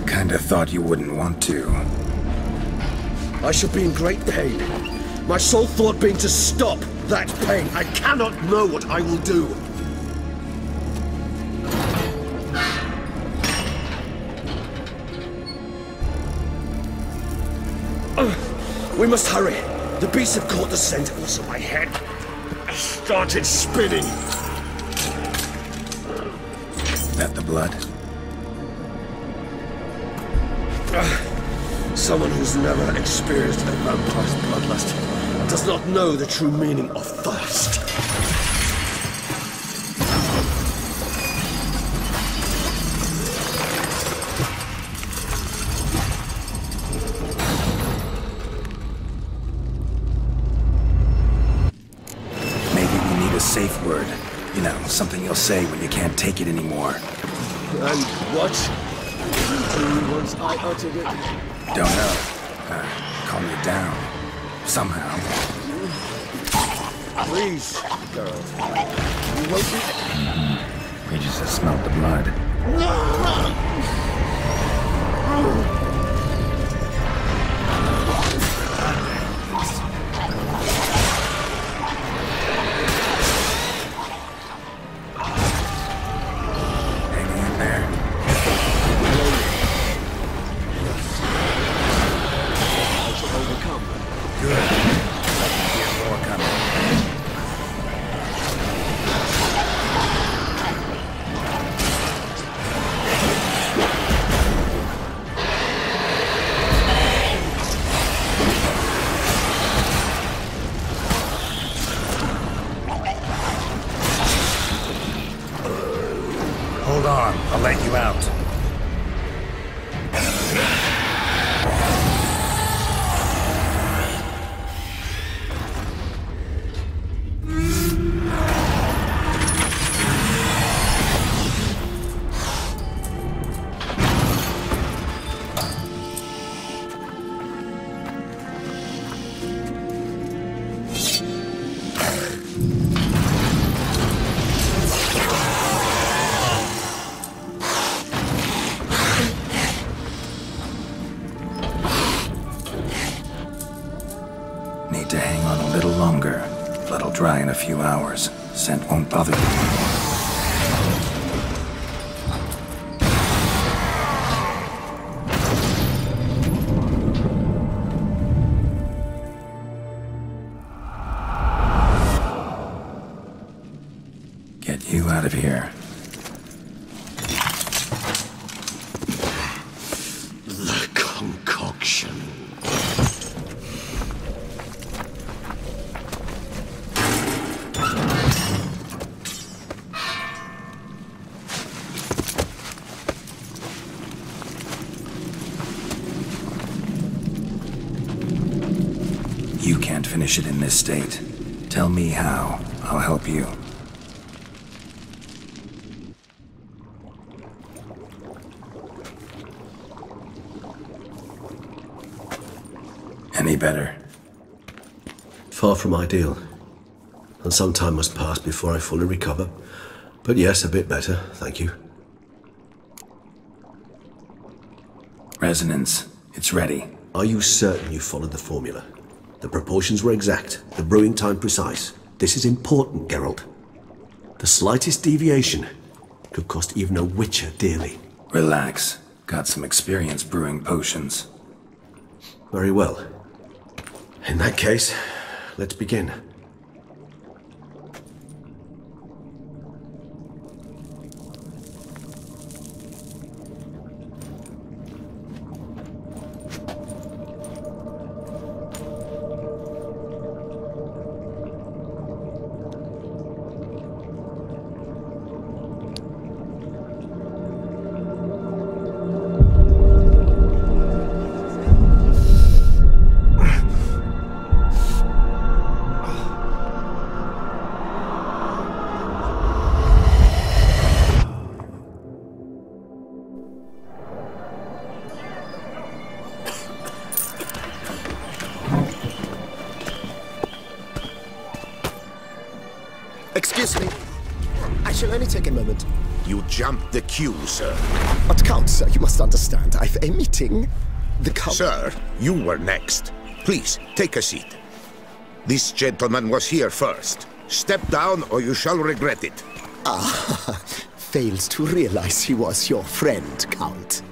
Kinda thought you wouldn't want to. I shall be in great pain. My sole thought being to stop that pain. I cannot know what I will do. We must hurry. The beasts have caught the scent, also my head started spinning. That the blood? Someone who's never experienced a vampire's bloodlust does not know the true meaning of thirst. Maybe we need a safe word. You know, something you'll say when you can't take it anymore. And what? Once I uttered it. Don't know. Calm you down. Somehow. Please, girl. You won't be... We just smelled the blood. Hanging in there. Overcome. Good. Here's more coming. Hold on, I'll let you out. Need to hang on a little longer. Blood'll dry in a few hours. Scent won't bother you. of here. The concoction. You can't finish it in this state. Tell me how. I'll help you. Any better? Far from ideal. And some time must pass before I fully recover. But yes, a bit better, thank you. Resonance. It's ready. Are you certain you followed the formula? The proportions were exact, the brewing time precise. This is important, Geralt. The slightest deviation could cost even a witcher dearly. Relax. Got some experience brewing potions. Very well. In that case, let's begin. Excuse me. I shall only take a moment. You jumped the queue, sir. But Count, sir, you must understand. I've a meeting. The Count... Sir, you were next. Please, take a seat. This gentleman was here first. Step down or you shall regret it. Ah, fails to realize he was your friend, Count.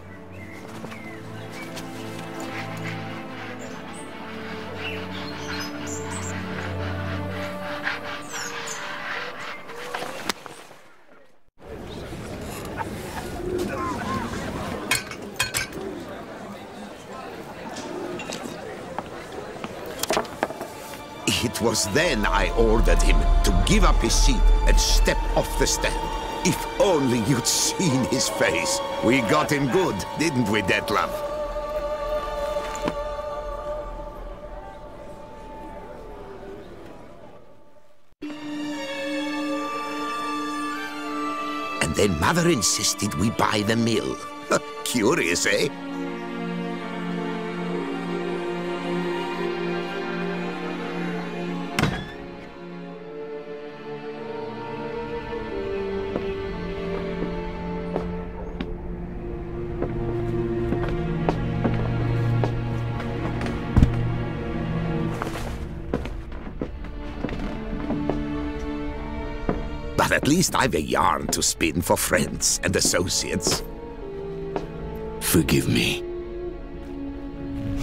It was then I ordered him to give up his seat and step off the stand. If only you'd seen his face. We got him good, didn't we, Detlef? And then Mother insisted we buy the mill. Curious, eh? But at least I've a yarn to spin for friends and associates. Forgive me.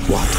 What?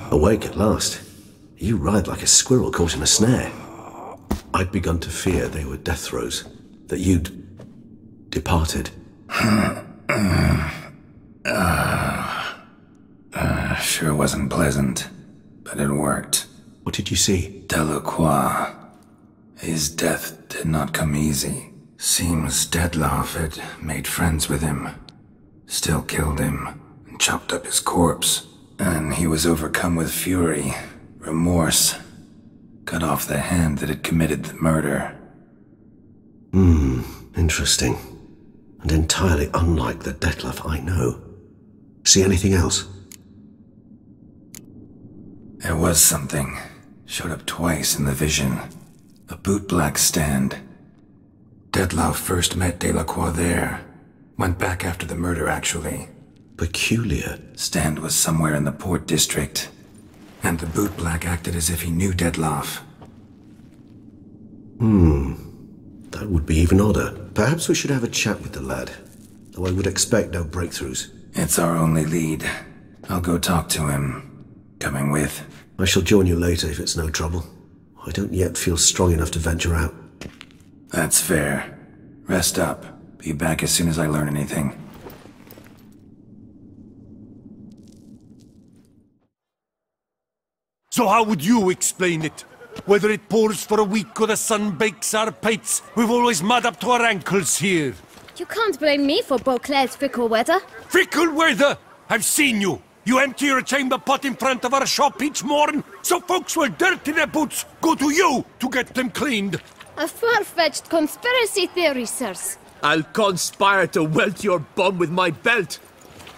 Awake at last. You writhe like a squirrel caught in a snare. I'd begun to fear they were death throes, that you'd departed. Sure wasn't pleasant, but it worked. What did you see? Delacroix. His death did not come easy. Seems Dettlaff had made friends with him, still killed him, and chopped up his corpse. And he was overcome with fury, remorse, cut off the hand that had committed the murder. Interesting. And entirely unlike the Dettlaff I know. See anything else? There was something. Showed up twice in the vision. A bootblack stand. Dettlaff first met Delacroix there. Went back after the murder, actually. Peculiar. Stand was somewhere in the port district. And the bootblack acted as if he knew Dettlaff. That would be even odder. Perhaps we should have a chat with the lad. Though I would expect no breakthroughs. It's our only lead. I'll go talk to him. Coming with? I shall join you later if it's no trouble. I don't yet feel strong enough to venture out. That's fair. Rest up. Be back as soon as I learn anything. So how would you explain it? Whether it pours for a week or the sun bakes our pates, we've always mud up to our ankles here. You can't blame me for Beauclair's fickle weather. Fickle weather? I've seen you. You empty your chamber pot in front of our shop each morn, so folks will dirty their boots, go to you to get them cleaned. A far-fetched conspiracy theory, sirs. I'll conspire to welt your bum with my belt.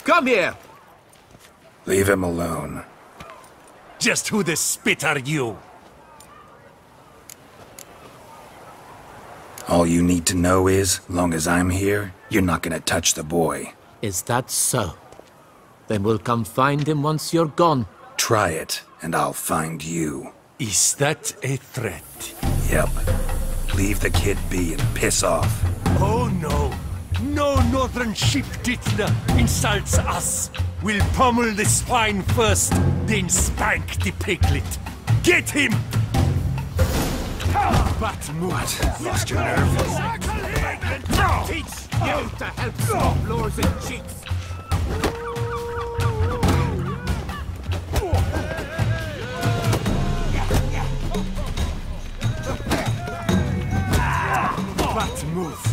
Come here. Leave him alone. Just who the spit are you? All you need to know is, long as I'm here, you're not gonna touch the boy. Is that so? Then we'll come find him once you're gone. Try it, and I'll find you. Is that a threat? Yep. Leave the kid be and piss off. Oh no. No northern sheep Dittler insults us. We'll pummel the swine first, then spank the piglet. Get him! But what? Lost your nerve? Teach you to help soft lords and cheats. But move.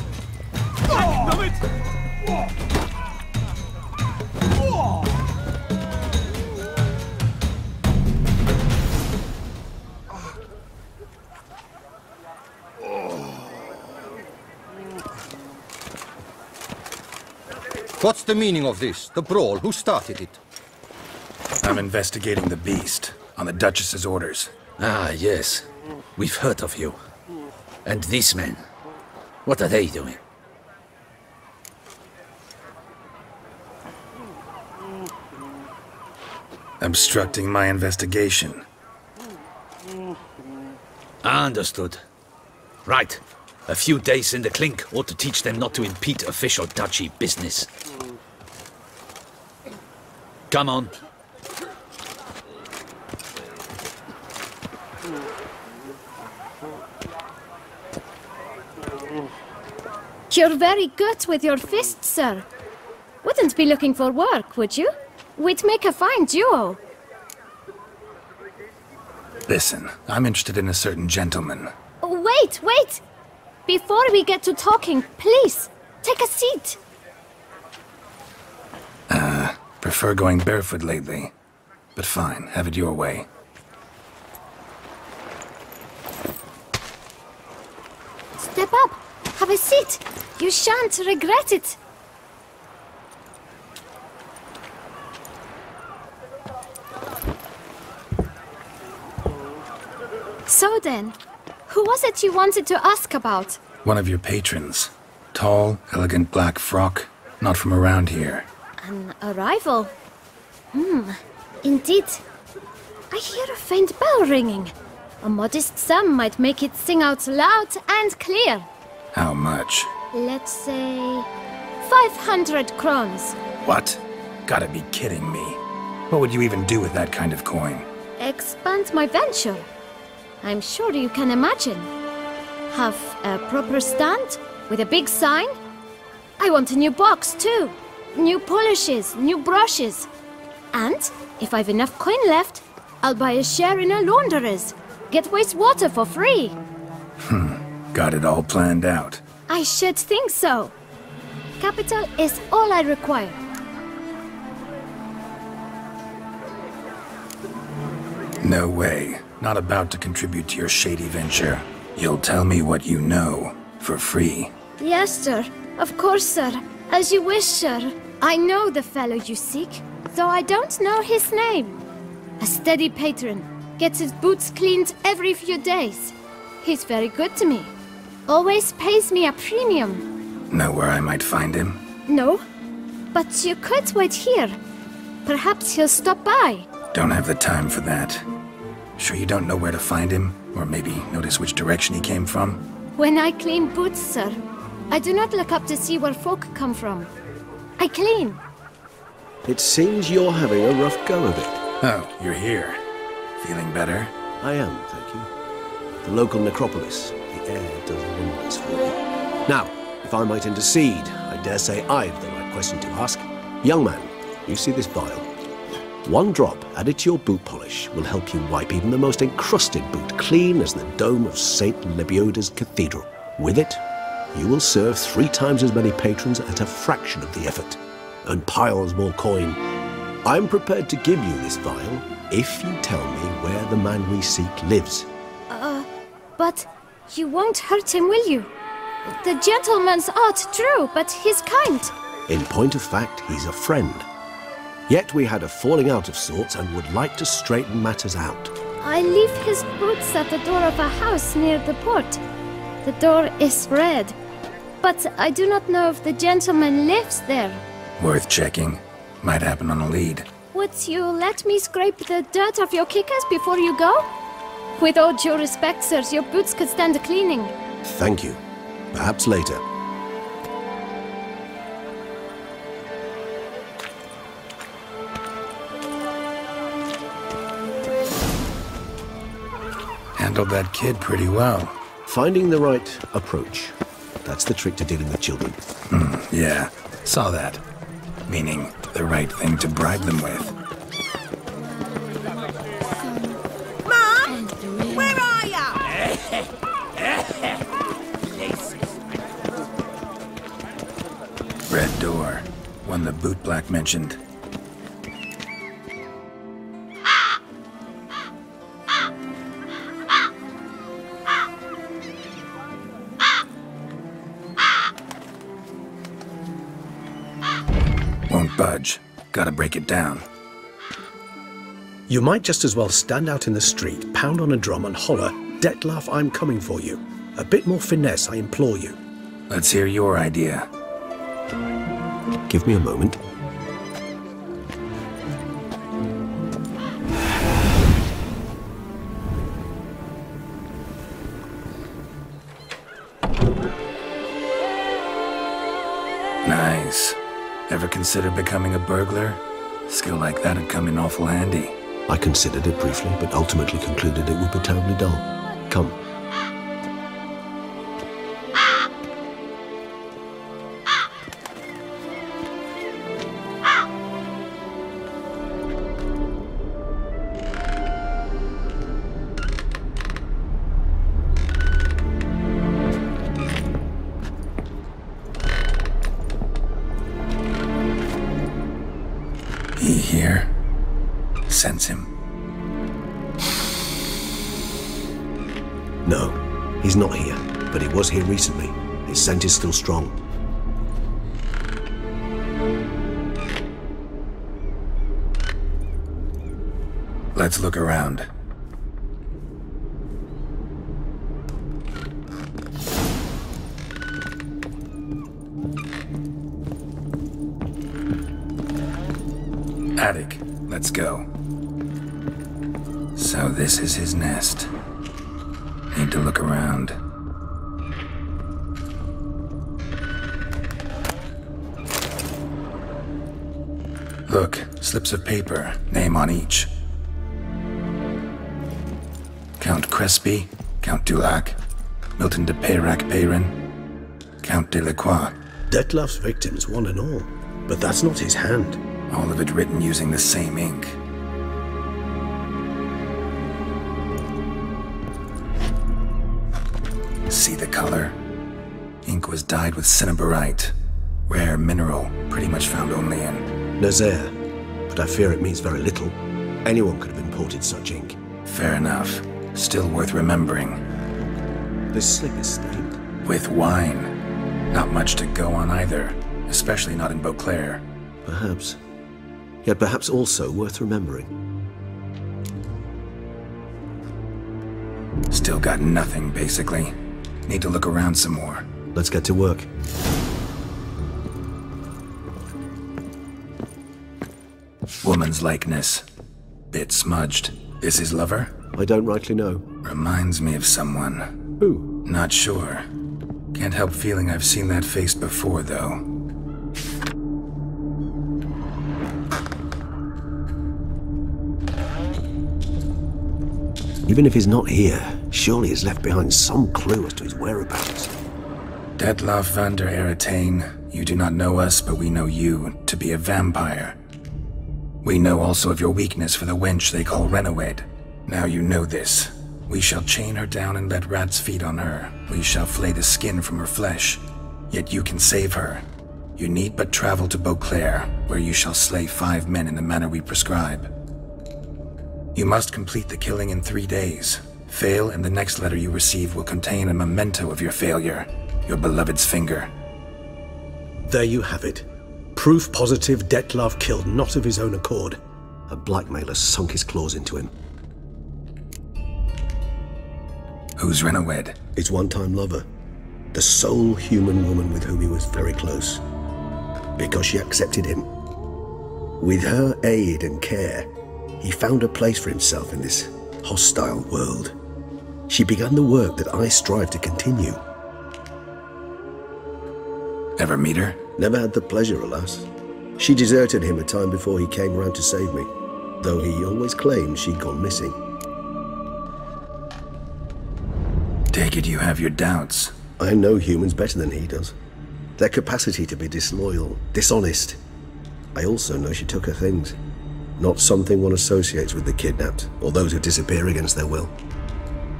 What's the meaning of this? The brawl? Who started it? I'm investigating the beast, on the Duchess's orders. Ah, yes. We've heard of you. And these men, what are they doing? Obstructing my investigation. Understood. Right. A few days in the clink ought to teach them not to impede official duchy business. Come on. You're very good with your fists, sir. Wouldn't be looking for work, would you? We'd make a fine duo. Listen, I'm interested in a certain gentleman. Wait, wait! Before we get to talking, please, take a seat. Prefer going barefoot lately. But fine, have it your way. Step up. Have a seat. You shan't regret it. So then, who was it you wanted to ask about? One of your patrons. Tall, elegant black frock. Not from around here. An arrival? Indeed. I hear a faint bell ringing. A modest sum might make it sing out loud and clear. How much? Let's say 500 crowns. What? Gotta be kidding me. What would you even do with that kind of coin? Expand my venture. I'm sure you can imagine. Have a proper stand with a big sign. I want a new box too. New polishes, new brushes. And if I've enough coin left, I'll buy a share in a launderer's. Get wastewater for free. Got it all planned out. I should think so. Capital is all I require. No way. Not about to contribute to your shady venture. You'll tell me what you know, for free. Yes, sir. Of course, sir. As you wish, sir. I know the fellow you seek, though I don't know his name. A steady patron. Gets his boots cleaned every few days. He's very good to me. Always pays me a premium. Know where I might find him? No, but you could wait here. Perhaps he'll stop by. Don't have the time for that. Sure you don't know where to find him? Or maybe notice which direction he came from? When I clean boots, sir, I do not look up to see where folk come from. I clean. It seems you're having a rough go of it. Oh, you're here. Feeling better? I am, thank you. The local necropolis. The air does wonders for me. Now, if I might intercede, I dare say I've the right question to ask. Young man, you see this vial? One drop added to your boot polish will help you wipe even the most encrusted boot clean as the dome of St. Lebioda's Cathedral. With it, you will serve 3 times as many patrons at a fraction of the effort. Earn piles more coin. I'm prepared to give you this vial if you tell me where the man we seek lives. But you won't hurt him, will you? The gentleman's art, true, but he's kind. In point of fact, he's a friend. Yet we had a falling out of sorts and would like to straighten matters out. I leave his boots at the door of a house near the port. The door is red, but I do not know if the gentleman lives there. Worth checking. Might happen on a lead. Would you let me scrape the dirt off your kickers before you go? With all due respect, sirs, your boots could stand a cleaning. Thank you. Perhaps later. Handled that kid pretty well. Finding the right approach. That's the trick to dealing with children. Yeah, saw that. Meaning, the right thing to bribe them with. Mom! Where are ya? Red door. One the boot black mentioned. Won't budge. Gotta break it down. You might just as well stand out in the street, pound on a drum and holler, "Detlef, I'm coming for you." A bit more finesse, I implore you. Let's hear your idea. Give me a moment. Nice. Ever consider becoming a burglar? Skill like that'd come in awful handy. I considered it briefly, but ultimately concluded it would be terribly dull. Come. He here? Sense him. No, he's not here, but he was here recently. His scent is still strong. Let's look around. Attic. Let's go. So this is his nest. Need to look around. Look, slips of paper, name on each. Count Crespi, Count Dulac, Milton de Peyrac-Peyrin, Count Delacroix. Detlef's victims, one and all. But that's not his hand. All of it written using the same ink. See the color? Ink was dyed with cinnabarite. Rare mineral, pretty much found only in Nazaire, but I fear it means very little. Anyone could have imported such ink. Fair enough. Still worth remembering. This slip is stained. With wine. Not much to go on either, especially not in Beauclair. Perhaps. Yet perhaps also worth remembering. Still got nothing, basically. Need to look around some more. Let's get to work. Woman's likeness. Bit smudged. This his lover? I don't rightly know. Reminds me of someone. Who? Not sure. Can't help feeling I've seen that face before, though. Even if he's not here, surely he's left behind some clue as to his whereabouts. Detlaff van der Eretain, you do not know us, but we know you to be a vampire. We know also of your weakness for the wench they call Renawed. Now you know this. We shall chain her down and let rats feed on her. We shall flay the skin from her flesh. Yet you can save her. You need but travel to Beauclair, where you shall slay 5 men in the manner we prescribe. You must complete the killing in 3 days. Fail, and the next letter you receive will contain a memento of your failure. Your beloved's finger. There you have it. Proof positive Detlaff killed not of his own accord. A blackmailer sunk his claws into him. Who's Renawed? His one-time lover. The sole human woman with whom he was very close. Because she accepted him. With her aid and care, he found a place for himself in this hostile world. She began the work that I strive to continue. Ever meet her? Never had the pleasure, alas. She deserted him a time before he came round to save me, though he always claimed she'd gone missing. Take it you have your doubts. I know humans better than he does. Their capacity to be disloyal, dishonest. I also know she took her things. Not something one associates with the kidnapped, or those who disappear against their will.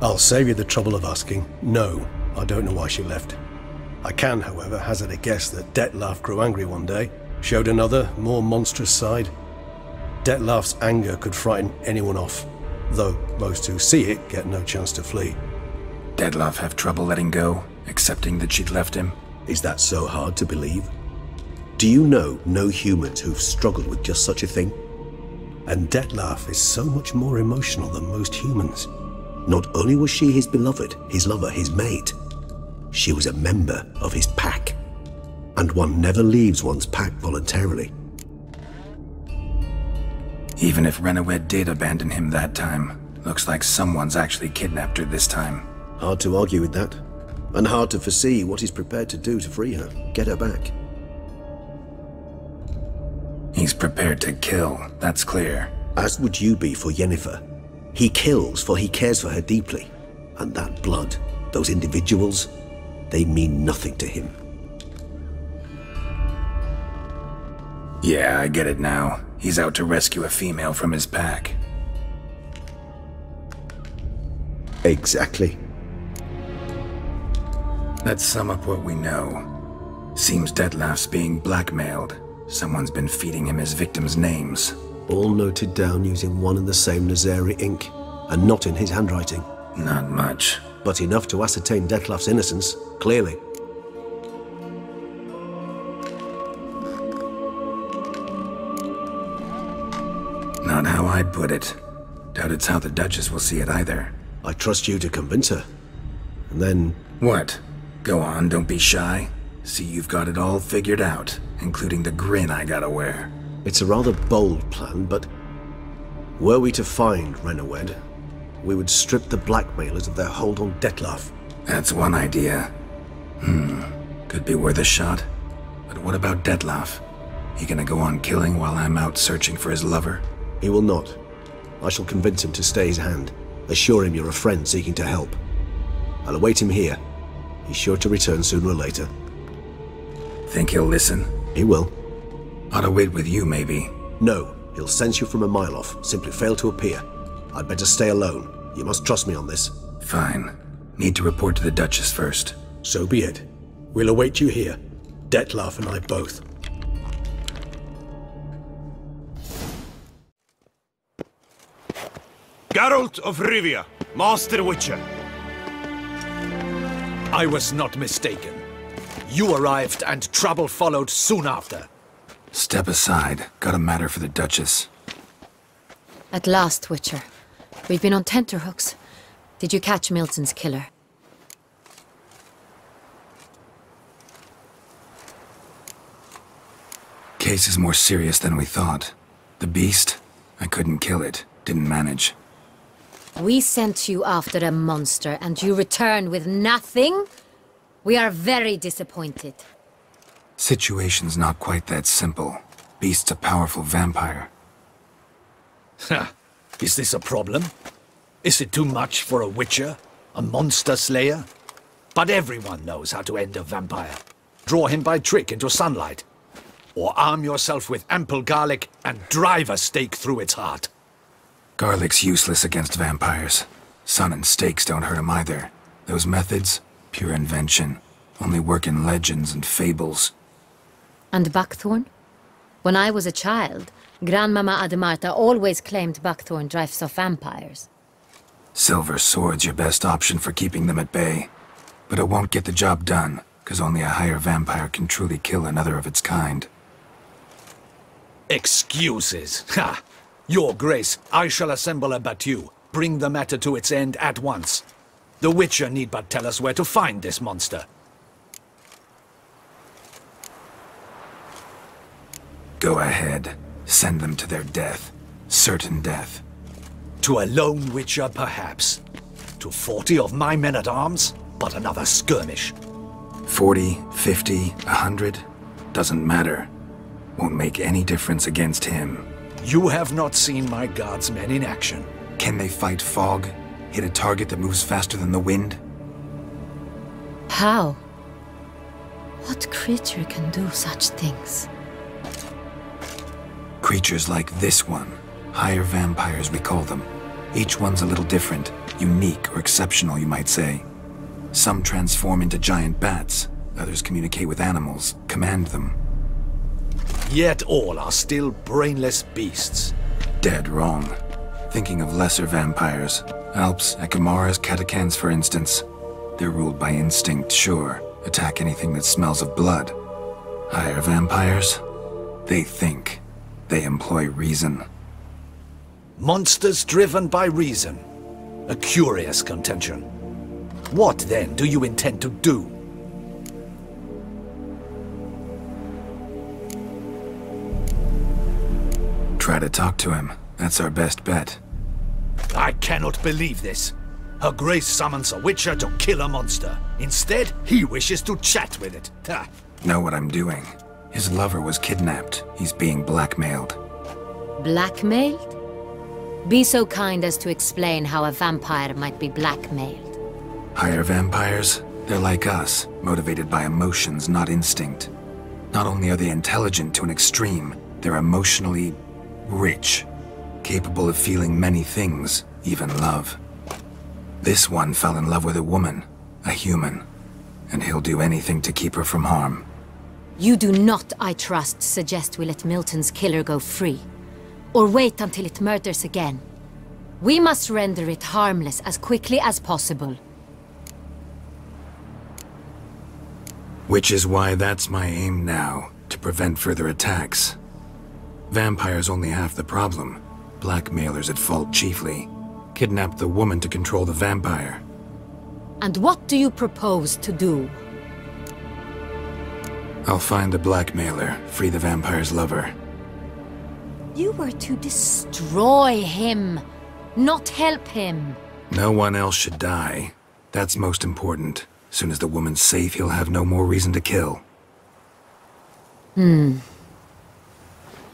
I'll save you the trouble of asking. No, I don't know why she left. I can, however, hazard a guess that Detlaff grew angry one day, showed another, more monstrous side. Detlaff's anger could frighten anyone off, though most who see it get no chance to flee. Detlaff have trouble letting go, accepting that she'd left him? Is that so hard to believe? Do you know no humans who've struggled with just such a thing? And Detlaff is so much more emotional than most humans. Not only was she his beloved, his lover, his mate, she was a member of his pack. And one never leaves one's pack voluntarily. Even if Renawed did abandon him that time, looks like someone's actually kidnapped her this time. Hard to argue with that. And hard to foresee what he's prepared to do to free her, get her back. He's prepared to kill, that's clear. As would you be for Yennefer. He kills for he cares for her deeply. And that blood, those individuals, they mean nothing to him. Yeah, I get it now. He's out to rescue a female from his pack. Exactly. Let's sum up what we know. Seems Detlaff's being blackmailed. Someone's been feeding him his victims' names. All noted down using one and the same Nazari ink, and not in his handwriting. Not much. But enough to ascertain Detlaff's innocence, clearly. Not how I'd put it. Doubt it's how the Duchess will see it either. I trust you to convince her. And then... What? Go on, don't be shy. See, you've got it all figured out, including the grin I gotta wear. It's a rather bold plan, but... were we to find Renawed, we would strip the blackmailers of their hold on Detlaff. That's one idea. Could be worth a shot. But what about Detlaff? He gonna go on killing while I'm out searching for his lover? He will not. I shall convince him to stay his hand. Assure him you're a friend seeking to help. I'll await him here. He's sure to return sooner or later. Think he'll listen? He will. Ought to wait with you, maybe. No, he'll sense you from a mile off. Simply fail to appear. I'd better stay alone. You must trust me on this. Fine. Need to report to the Duchess first. So be it. We'll await you here, Detlef and I both. Geralt of Rivia, Master Witcher. I was not mistaken. You arrived and trouble followed soon after. Step aside. Got a matter for the Duchess. At last, Witcher. We've been on tenterhooks. Did you catch Milton's killer? Case is more serious than we thought. The beast? I couldn't kill it. Didn't manage. We sent you after a monster, and you return with nothing? We are very disappointed. Situation's not quite that simple. Beast's a powerful vampire. Ha! Is this a problem? Is it too much for a witcher? A monster slayer? But everyone knows how to end a vampire. Draw him by trick into sunlight. Or arm yourself with ample garlic and drive a stake through its heart. Garlic's useless against vampires. Sun and stakes don't hurt him either. Those methods, pure invention. Only work in legends and fables. And buckthorn? When I was a child, Grandmama Ademarta always claimed buckthorn drives off vampires. Silver sword's your best option for keeping them at bay. But it won't get the job done, because only a higher vampire can truly kill another of its kind. Excuses! Ha! Your Grace, I shall assemble a battue. Bring the matter to its end at once. The Witcher need but tell us where to find this monster. Go ahead. Send them to their death. Certain death. To a lone Witcher, perhaps. To 40 of my men-at-arms, but another skirmish. 40, 50, 100? Doesn't matter. Won't make any difference against him. You have not seen my guardsmen in action. Can they fight fog? Hit a target that moves faster than the wind? How? What creature can do such things? Creatures like this one. Higher vampires, we call them. Each one's a little different. Unique or exceptional, you might say. Some transform into giant bats. Others communicate with animals, command them. Yet all are still brainless beasts. Dead wrong. Thinking of lesser vampires. Alps, Ekamaras, Catacans, for instance. They're ruled by instinct, sure. Attack anything that smells of blood. Higher vampires? They think. They employ reason. Monsters driven by reason. A curious contention. What, then, do you intend to do? Try to talk to him. That's our best bet. I cannot believe this. Her Grace summons a Witcher to kill a monster. Instead, he wishes to chat with it. Ha. Know what I'm doing. His lover was kidnapped. He's being blackmailed. Blackmailed? Be so kind as to explain how a vampire might be blackmailed. Higher vampires? They're like us, motivated by emotions, not instinct. Not only are they intelligent to an extreme, they're emotionally rich, capable of feeling many things, even love. This one fell in love with a woman, a human, and he'll do anything to keep her from harm. You do not, I trust, suggest we let Milton's killer go free, or wait until it murders again. We must render it harmless as quickly as possible. Which is why that's my aim now, to prevent further attacks. Vampires only half the problem. Blackmailers at fault chiefly. Kidnapped the woman to control the vampire. And what do you propose to do? I'll find the blackmailer, free the vampire's lover. You were to destroy him, not help him. No one else should die. That's most important. Soon as the woman's safe, he'll have no more reason to kill.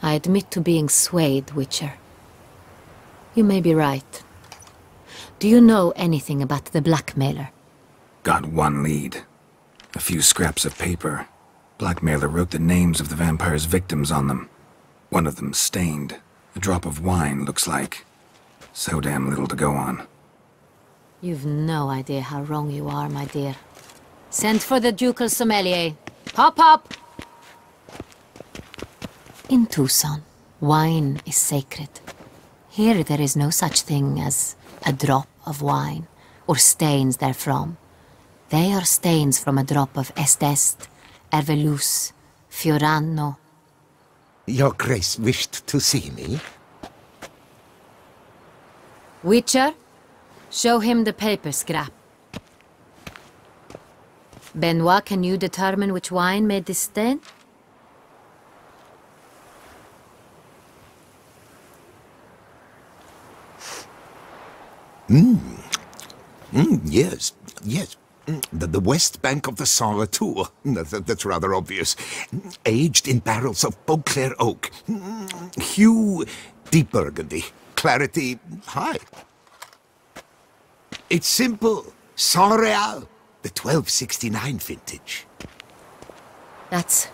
I admit to being swayed, Witcher. You may be right. Do you know anything about the blackmailer? Got one lead. A few scraps of paper. Blackmailer wrote the names of the vampire's victims on them. One of them stained. A drop of wine, looks like. So damn little to go on. You've no idea how wrong you are, my dear. Send for the ducal sommelier. Hop, hop! In Tucson, wine is sacred. Here there is no such thing as a drop of wine, or stains therefrom. They are stains from a drop of Est, Ervelus, Fiorano. Your Grace wished to see me? Witcher, show him the paper scrap. Benoit, can you determine which wine made this stain? Yes, yes. The west bank of the Saar Tour. That's rather obvious. Aged in barrels of Beauclair oak. Hue, deep burgundy. Clarity, high. It's simple. Saint-Réal, the 1269 vintage. That's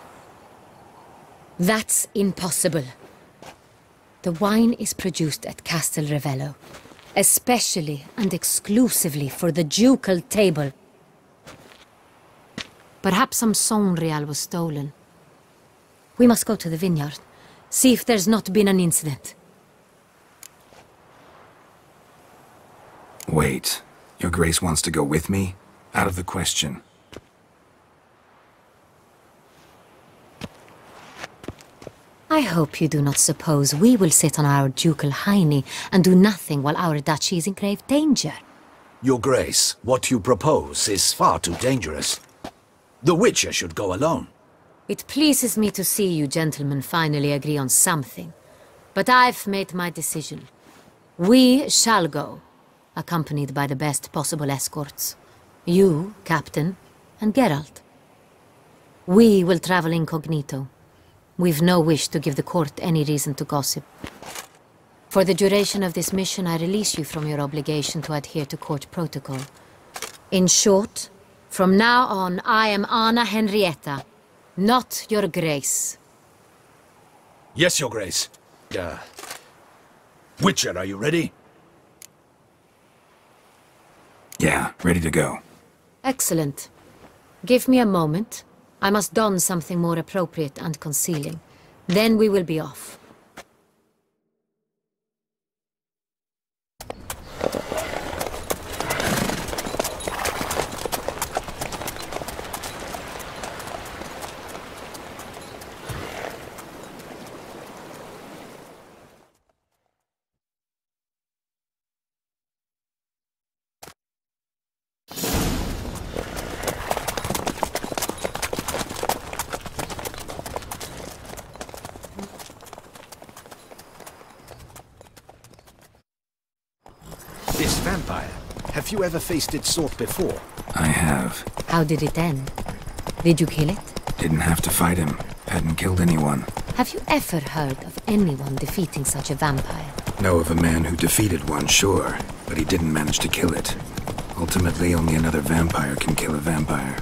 impossible. The wine is produced at Castel Revello, especially and exclusively for the ducal table. Perhaps some Saint-Réal was stolen. We must go to the vineyard, see if there's not been an incident. Wait. Your Grace wants to go with me? Out of the question. I hope you do not suppose we will sit on our ducal hiney and do nothing while our duchy is in grave danger. Your Grace, what you propose is far too dangerous. The Witcher should go alone. It pleases me to see you gentlemen finally agree on something. But I've made my decision. We shall go, accompanied by the best possible escorts. You, Captain, and Geralt. We will travel incognito. We've no wish to give the court any reason to gossip. For the duration of this mission, I release you from your obligation to adhere to court protocol. In short, from now on, I am Anna Henrietta, not your Grace. Yes, Your Grace. Witcher, are you ready? Yeah, ready to go. Excellent. Give me a moment. I must don something more appropriate and concealing. Then we will be off. This vampire, have you ever faced its sort before? I have. How did it end? Did you kill it? Didn't have to fight him. Hadn't killed anyone. Have you ever heard of anyone defeating such a vampire? Know of a man who defeated one, sure, but he didn't manage to kill it. Ultimately, only another vampire can kill a vampire.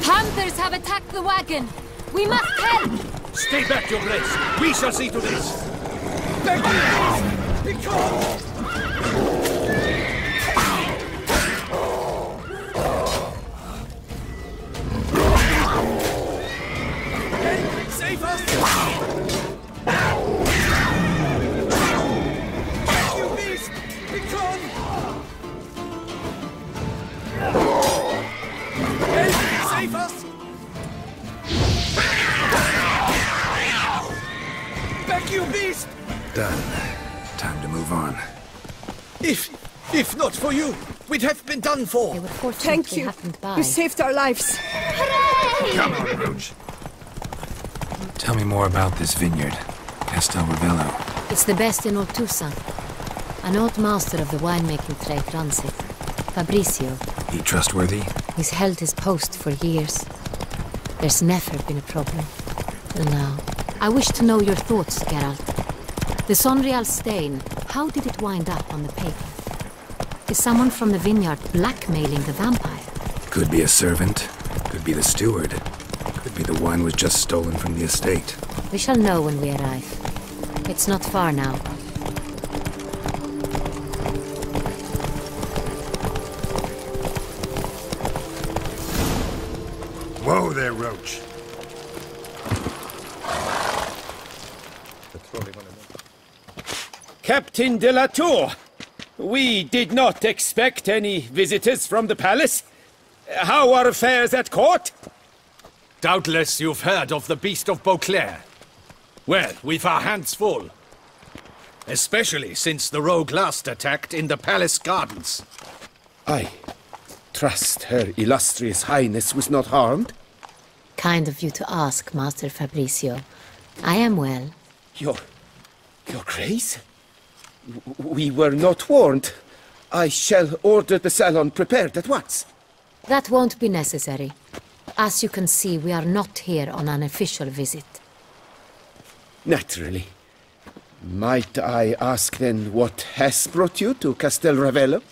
Hunters have attacked the wagon! We must help! Stay back, Your Grace! We shall see to this! Save us! You beast! Be gone! Save us! Back, you beast! Done. Time to move on. If not for you, we'd have been done for. They were fortunate Thank they you. happened by. You saved our lives. Come on, Rouge. Tell me more about this vineyard. Castel Revello. It's the best in all Tucson. An old master of the winemaking trade runs it. Fabricio. He trustworthy? He's held his post for years. There's never been a problem. Till now. I wish to know your thoughts, Geralt. The Sonreal stain, how did it wind up on the paper? Is someone from the vineyard blackmailing the vampire? Could be a servant, could be the steward, could be the wine was just stolen from the estate. We shall know when we arrive. It's not far now. Whoa there, Roach. Captain de la Tour, we did not expect any visitors from the palace. How are affairs at court? Doubtless you've heard of the Beast of Beauclair. Well, we've our hands full. Especially since the rogue last attacked in the palace gardens. I trust Her Illustrious Highness was not harmed? Kind of you to ask, Master Fabrizio. I am well. Your Grace? We were not warned. I shall order the salon prepared at once. That won't be necessary. As you can see, we are not here on an official visit. Naturally. Might I ask then what has brought you to Castel Ravello?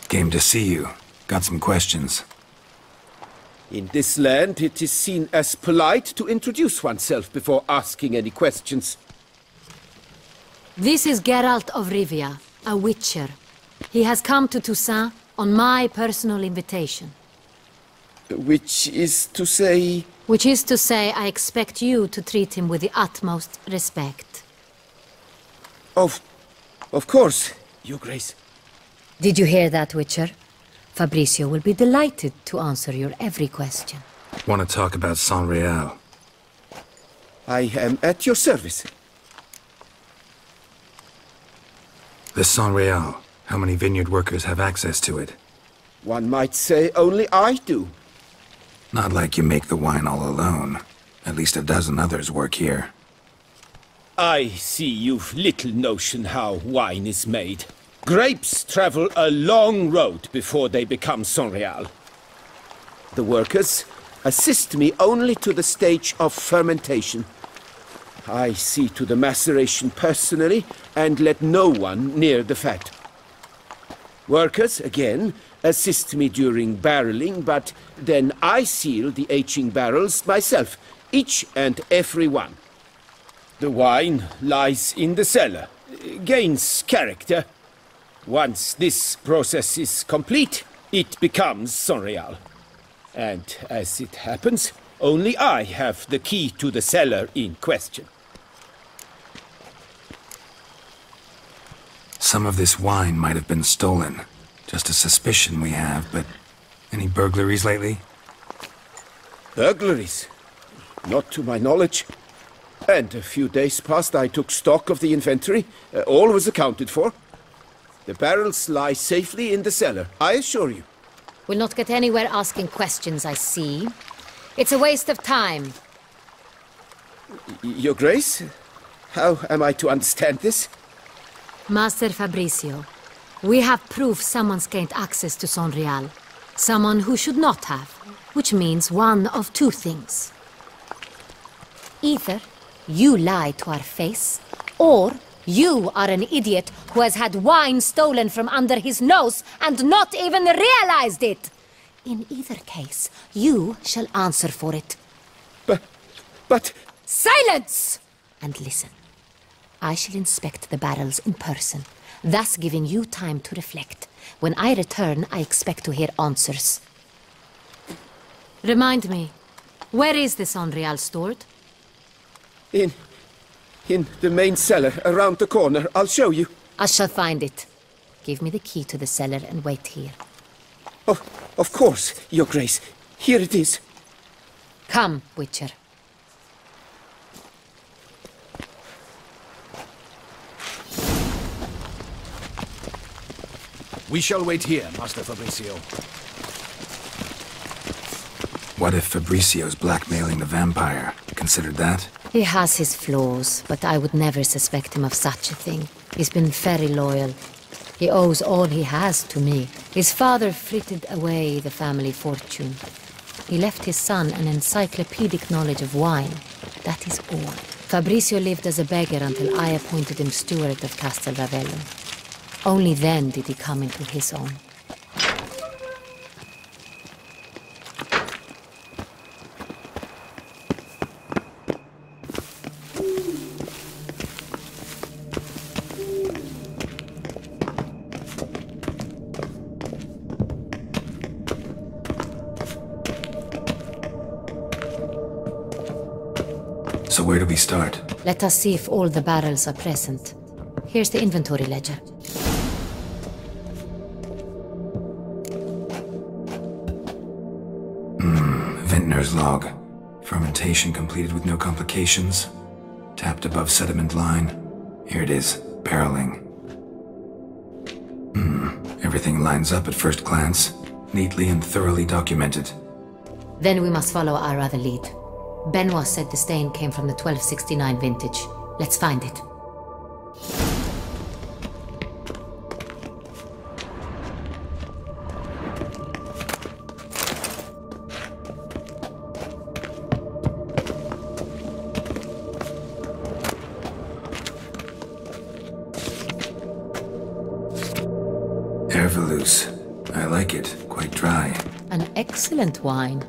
Came to see you. Got some questions. In this land, it is seen as polite to introduce oneself before asking any questions. This is Geralt of Rivia, a witcher. He has come to Toussaint on my personal invitation. Which is to say... Which is to say, I expect you to treat him with the utmost respect. Of course, Your Grace. Did you hear that, Witcher? Fabrizio will be delighted to answer your every question. Want to talk about Sonreal? I am at your service. The Sonreal. How many vineyard workers have access to it? One might say only I do. Not like you make the wine all alone. At least a dozen others work here. I see you've little notion how wine is made. Grapes travel a long road before they become Sonreal. The workers assist me only to the stage of fermentation. I see to the maceration personally and let no one near the fat. Workers, again, assist me during barreling, but then I seal the aging barrels myself, each and every one. The wine lies in the cellar, gains character. Once this process is complete, it becomes Sonreal. And as it happens, only I have the key to the cellar in question. Some of this wine might have been stolen. Just a suspicion we have, but any burglaries lately? Burglaries? Not to my knowledge. And a few days past I took stock of the inventory. All was accounted for. The barrels lie safely in the cellar, I assure you. We'll not get anywhere asking questions, I see. It's a waste of time. Your Grace? How am I to understand this? Master Fabrizio, we have proof someone's gained access to Sonreal. Someone who should not have. Which means one of two things. Either you lie to our face, or you are an idiot who has had wine stolen from under his nose and not even realized it. In either case, you shall answer for it. But... Silence! And listen. I shall inspect the barrels in person, thus giving you time to reflect. When I return, I expect to hear answers. Remind me, where is this Sonreal stored? In the main cellar, around the corner. I'll show you. I shall find it. Give me the key to the cellar and wait here. Oh, of course, Your Grace. Here it is. Come, Witcher. We shall wait here, Master Fabrizio. What if Fabrizio's blackmailing the vampire? Considered that? He has his flaws, but I would never suspect him of such a thing. He's been very loyal. He owes all he has to me. His father frittered away the family fortune. He left his son an encyclopedic knowledge of wine. That is all. Fabrizio lived as a beggar until I appointed him steward of Castel Ravello. Only then did he come into his own. So where do we start? Let us see if all the barrels are present. Here's the inventory ledger. Vintner's log. Fermentation completed with no complications. Tapped above sediment line. Here it is. Barreling. Everything lines up at first glance. Neatly and thoroughly documented. Then we must follow our other lead. Benoit said the stain came from the 1269 vintage. Let's find it. Herveloos. I like it. Quite dry. An excellent wine.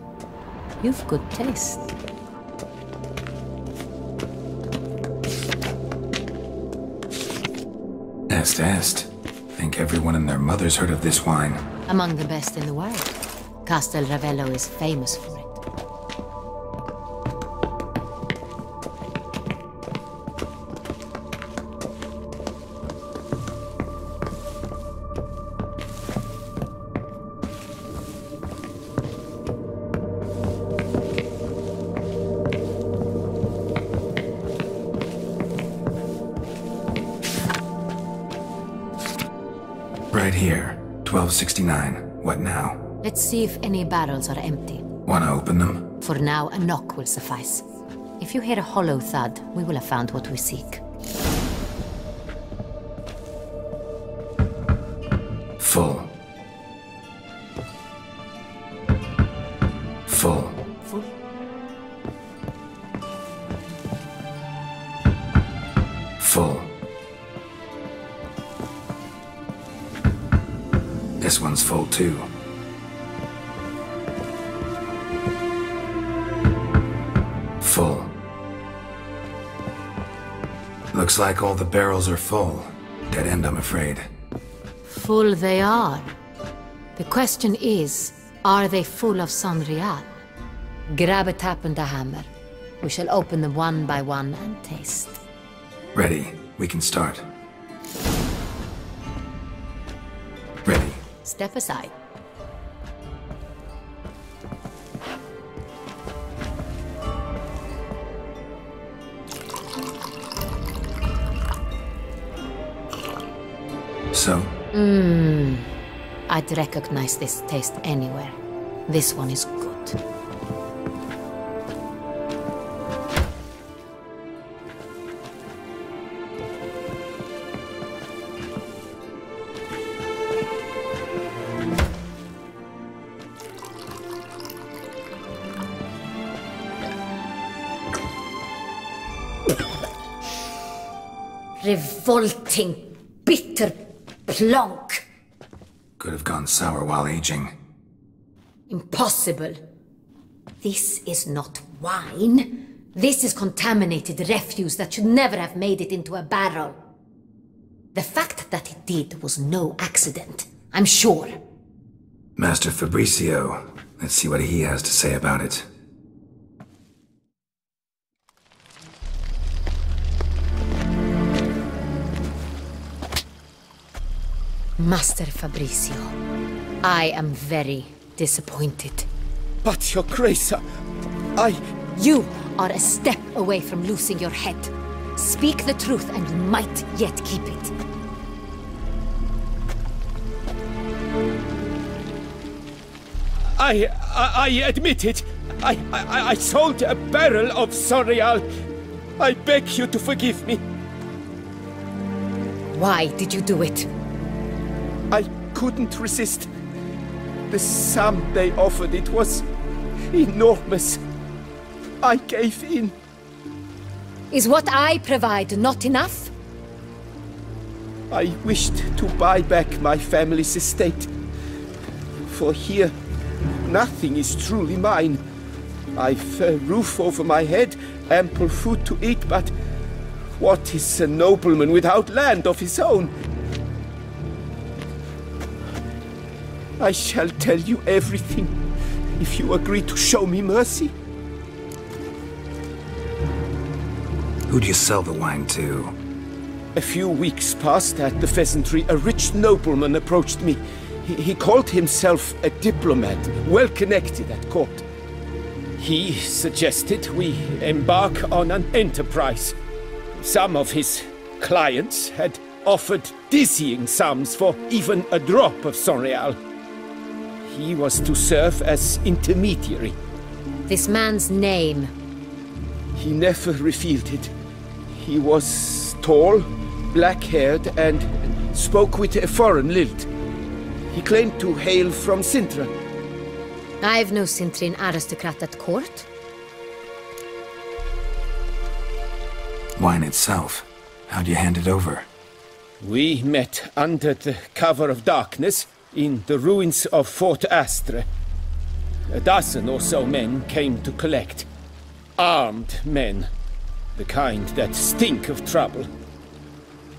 You've good taste. Est. Think everyone and their mother's heard of this wine. Among the best in the world. Castel Ravello is famous for it. Right here. 1269. What now? Let's see if any barrels are empty. Wanna open them? For now, a knock will suffice. If you hear a hollow thud, we will have found what we seek. Full. Full. Full? Full. This one's full too. Full. Looks like all the barrels are full. Dead end, I'm afraid. Full they are. The question is, are they full of Sanrial? Grab a tap and a hammer. We shall open them one by one and taste. Ready. We can start. Ready. Step aside. So? I'd recognize this taste anywhere. This one is good. Revolting, bitter plonk. Could have gone sour while aging. Impossible. This is not wine. This is contaminated refuse that should never have made it into a barrel. The fact that it did was no accident, I'm sure. Master Fabrizio. Let's see what he has to say about it. Master Fabrizio, I am very disappointed. But, Your Grace, You are a step away from losing your head. Speak the truth and you might yet keep it. I admit it. I sold a barrel of Sanrial. I beg you to forgive me. Why did you do it? I couldn't resist. The sum they offered, it was enormous. I gave in. Is what I provide not enough? I wished to buy back my family's estate. For here, nothing is truly mine. I've a roof over my head, ample food to eat, but what is a nobleman without land of his own? I shall tell you everything, if you agree to show me mercy. Who do you sell the wine to? A few weeks past at the Pheasantry, a rich nobleman approached me. He called himself a diplomat, well connected at court. He suggested we embark on an enterprise. Some of his clients had offered dizzying sums for even a drop of Sonreal. He was to serve as intermediary. This man's name? He never revealed it. He was tall, black-haired, and spoke with a foreign lilt. He claimed to hail from Sintra. I've no Sintrin aristocrat at court. Wine itself. How'd you hand it over? We met under the cover of darkness in the ruins of Fort Astre. A dozen or so men came to collect. Armed men. The kind that stink of trouble.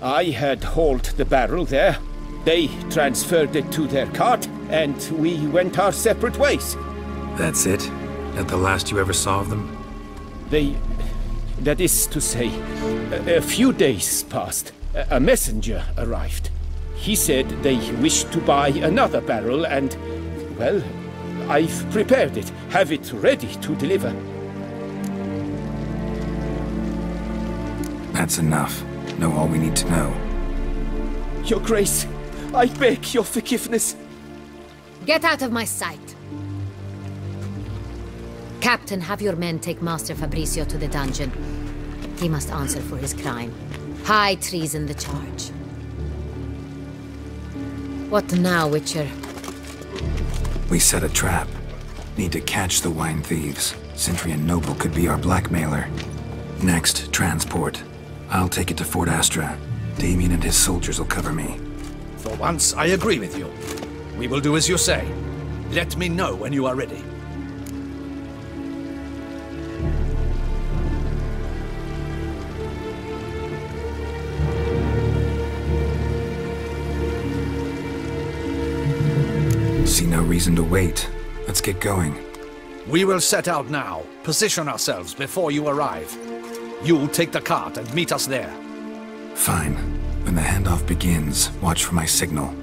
I had hauled the barrel there. They transferred it to their cart, and we went our separate ways. That's it? That the last you ever saw of them? That is to say, a few days passed. A messenger arrived. He said they wished to buy another barrel and, well, I've prepared it. Have it ready to deliver. That's enough. Know all we need to know. Your Grace, I beg your forgiveness. Get out of my sight. Captain, have your men take Master Fabrizio to the dungeon. He must answer for his crime. High treason the charge. What now, Witcher? We set a trap. Need to catch the wine thieves. Centrian Noble could be our blackmailer. Next, transport. I'll take it to Fort Astra. Damien and his soldiers will cover me. For once, I agree with you. We will do as you say. Let me know when you are ready. See no reason to wait. Let's get going. We will set out now. Position ourselves before you arrive. You'll take the cart and meet us there. Fine. When the handoff begins, watch for my signal.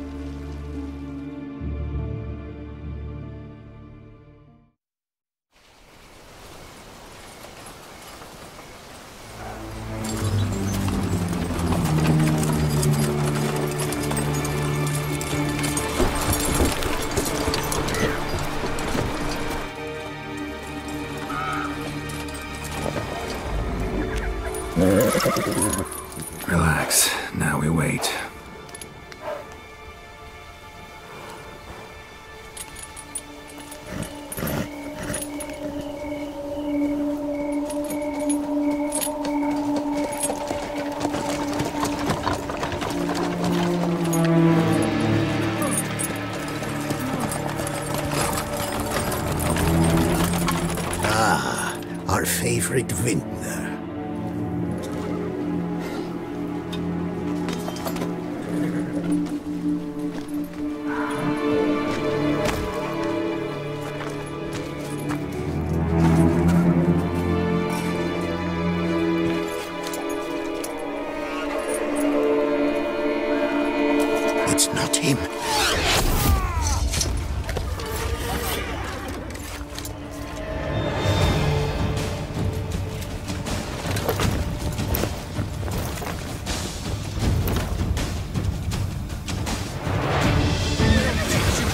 Relax. Now we wait. Ah, our favorite vintner. It's not him.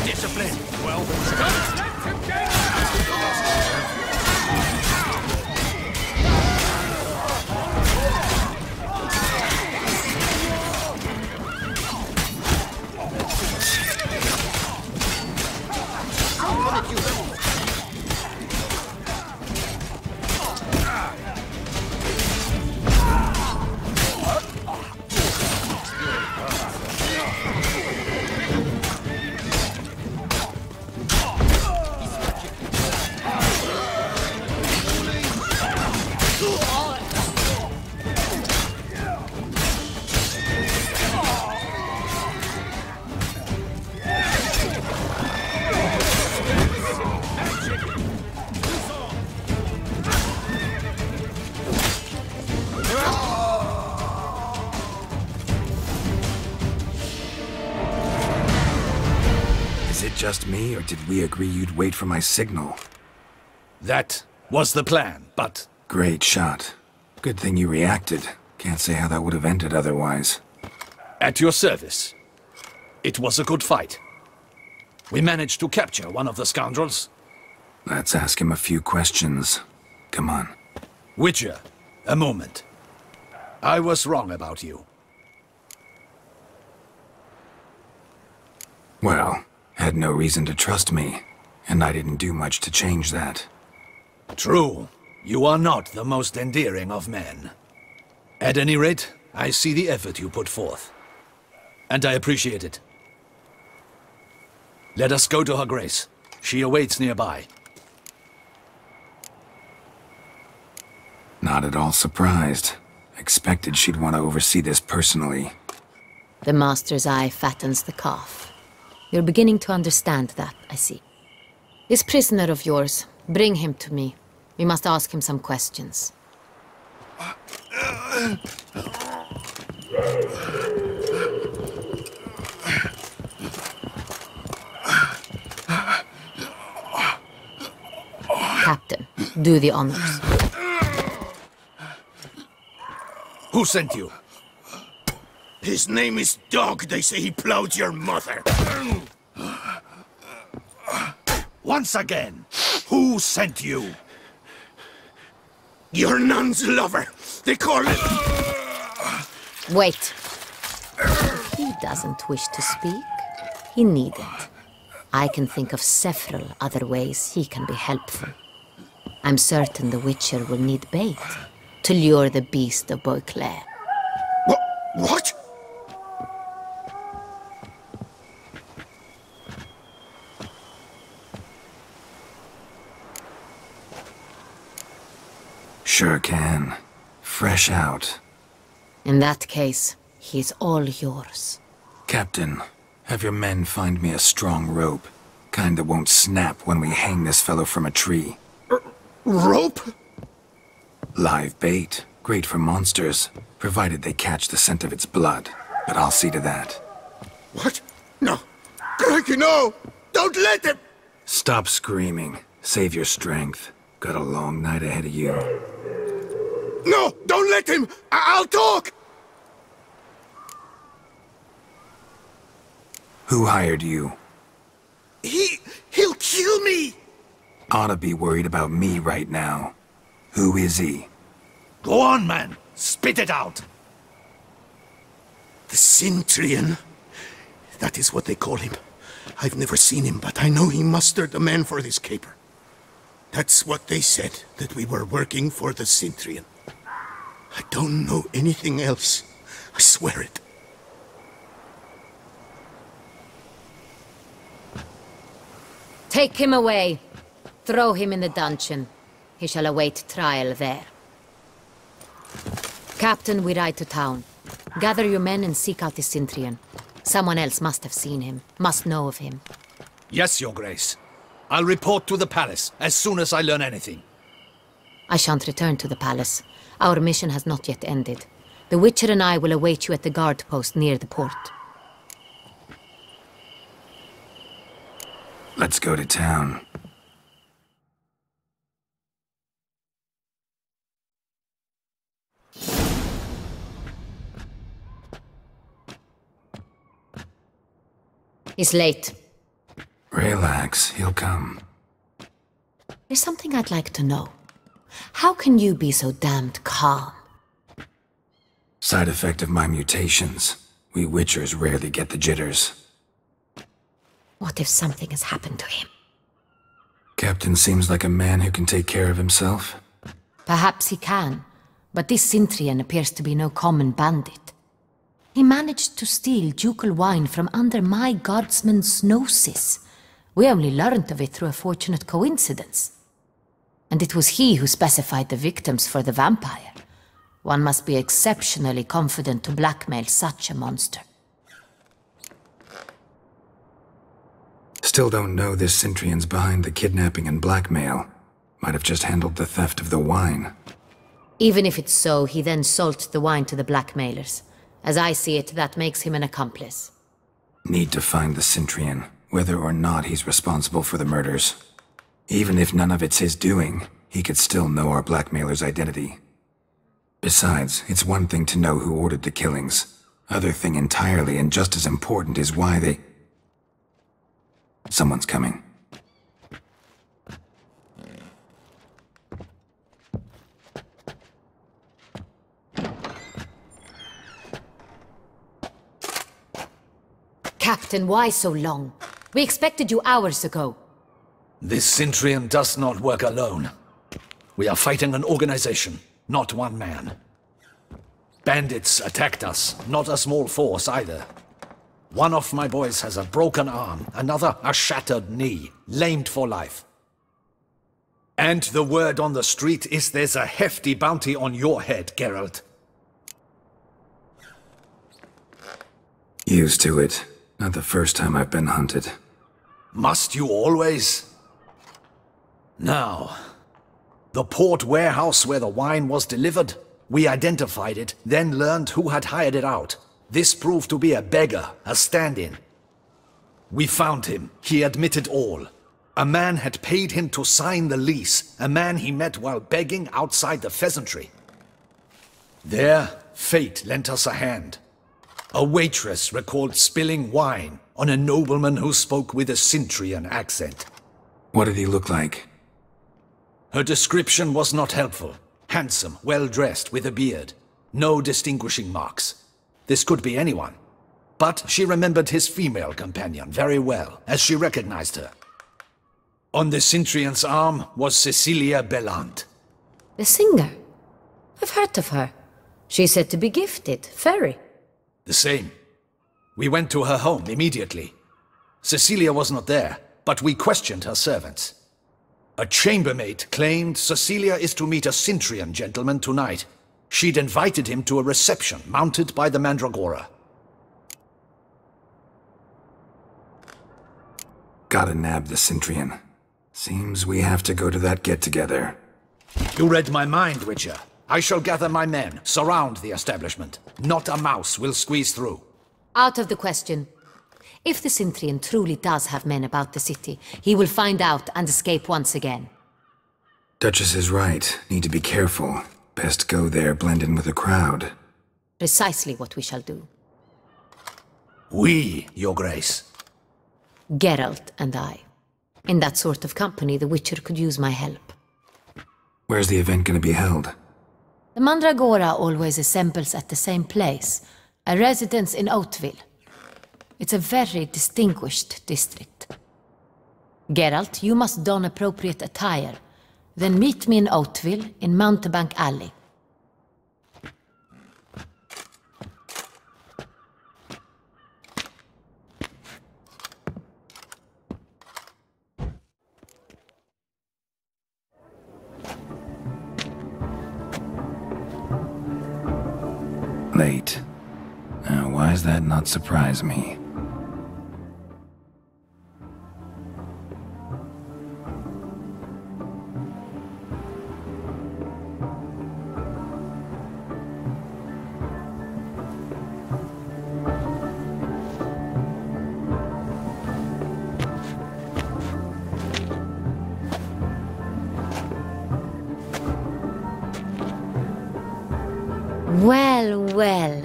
Discipline. Well, don't let him get just me, or did we agree you'd wait for my signal? That was the plan, but... Great shot. Good thing you reacted. Can't say how that would have ended otherwise. At your service. It was a good fight. We managed to capture one of the scoundrels. Let's ask him a few questions. Come on. Witcher, a moment. I was wrong about you. Well, had no reason to trust me, and I didn't do much to change that. True. You are not the most endearing of men. At any rate, I see the effort you put forth. And I appreciate it. Let us go to her grace. She awaits nearby. Not at all surprised. Expected she'd want to oversee this personally. The master's eye fattens the calf. You're beginning to understand that, I see. This prisoner of yours, bring him to me. We must ask him some questions. Captain, do the honors. Who sent you? His name is Dog. They say he plowed your mother. Once again, who sent you? Your nun's lover. They call it... Wait. He doesn't wish to speak. He needn't. I can think of several other ways he can be helpful. I'm certain the Witcher will need bait to lure the beast of Beauclair. What? Sure can. Fresh out. In that case, he's all yours. Captain, have your men find me a strong rope. Kind that won't snap when we hang this fellow from a tree. Rope? Live bait. Great for monsters, provided they catch the scent of its blood. But I'll see to that. What? No. Crikey, no! Don't let him! Stop screaming. Save your strength. Got a long night ahead of you. No! Don't let him! I'll talk! Who hired you? He'll kill me! Ought to be worried about me right now. Who is he? Go on, man. Spit it out. The Cintrian. That is what they call him. I've never seen him, but I know he mustered the men for this caper. That's what they said, that we were working for the Cintrian. I don't know anything else. I swear it. Take him away. Throw him in the dungeon. He shall await trial there. Captain, we ride to town. Gather your men and seek out the Cintrian. Someone else must have seen him, must know of him. Yes, Your Grace. I'll report to the palace as soon as I learn anything. I shan't return to the palace. Our mission has not yet ended. The Witcher and I will await you at the guard post near the port. Let's go to town. He's late. Relax, he'll come. There's something I'd like to know. How can you be so damned calm? Side effect of my mutations. We Witchers rarely get the jitters. What if something has happened to him? Captain seems like a man who can take care of himself. Perhaps he can, but this Cintrian appears to be no common bandit. He managed to steal ducal wine from under my guardsman's noses. We only learned of it through a fortunate coincidence. And it was he who specified the victims for the vampire. One must be exceptionally confident to blackmail such a monster. Still don't know this Cintrian's behind the kidnapping and blackmail. Might have just handled the theft of the wine. Even if it's so, he then sold the wine to the blackmailers. As I see it, that makes him an accomplice. Need to find the Cintrian. whether or not he's responsible for the murders. Even if none of it's his doing, he could still know our blackmailer's identity. Besides, it's one thing to know who ordered the killings. Other thing entirely, and just as important, is why they... Someone's coming. Captain, why so long? We expected you hours ago. This Cintrian does not work alone. We are fighting an organization, not one man. Bandits attacked us, not a small force either. One of my boys has a broken arm, another a shattered knee, lamed for life. And the word on the street is there's a hefty bounty on your head, Geralt. Used to it. Not the first time I've been hunted. Must you always? Now, the port warehouse where the wine was delivered, we identified it, then learned who had hired it out. This proved to be a beggar, a stand-in. We found him. He admitted all. A man had paid him to sign the lease, a man he met while begging outside the pheasantry. There, fate lent us a hand. A waitress recalled spilling wine on a nobleman who spoke with a Cintrian accent. What did he look like? Her description was not helpful. Handsome, well-dressed, with a beard. No distinguishing marks. This could be anyone. But she remembered his female companion very well, as she recognized her. On the Cintrian's arm was Cecilia Bellant. The singer? I've heard of her. She's said to be gifted, very. The same. We went to her home immediately. Cecilia was not there, but we questioned her servants. A chambermaid claimed Cecilia is to meet a Cintrian gentleman tonight. She'd invited him to a reception mounted by the Mandragora. Gotta nab the Cintrian. Seems we have to go to that get-together. You read my mind, Witcher. I shall gather my men, surround the establishment. Not a mouse will squeeze through. Out of the question. If the Cintrian truly does have men about the city, he will find out and escape once again. Duchess is right. Need to be careful. Best go there, blend in with the crowd. Precisely what we shall do. We, Your Grace. Geralt and I. In that sort of company, the Witcher could use my help. Where's the event gonna be held? The Mandragora always assembles at the same place, a residence in Oatville. It's a very distinguished district. Geralt, you must don appropriate attire. Then meet me in Oatville, in Mountebank Alley. Late. Now, why does that not surprise me? Well, well.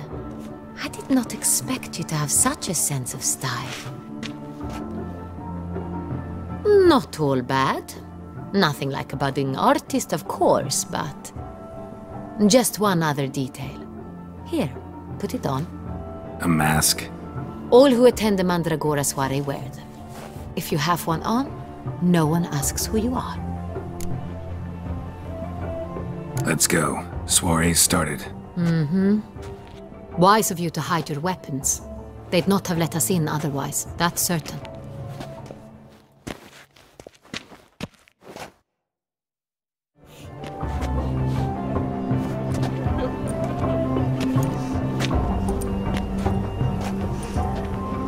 I did not expect you to have such a sense of style. Not all bad. Nothing like a budding artist, of course, but... just one other detail. Here, put it on. A mask? All who attend the Mandragora soiree wear them. If you have one on, no one asks who you are. Let's go. Soiree's started. Mm-hmm. Wise of you to hide your weapons. They'd not have let us in otherwise, that's certain.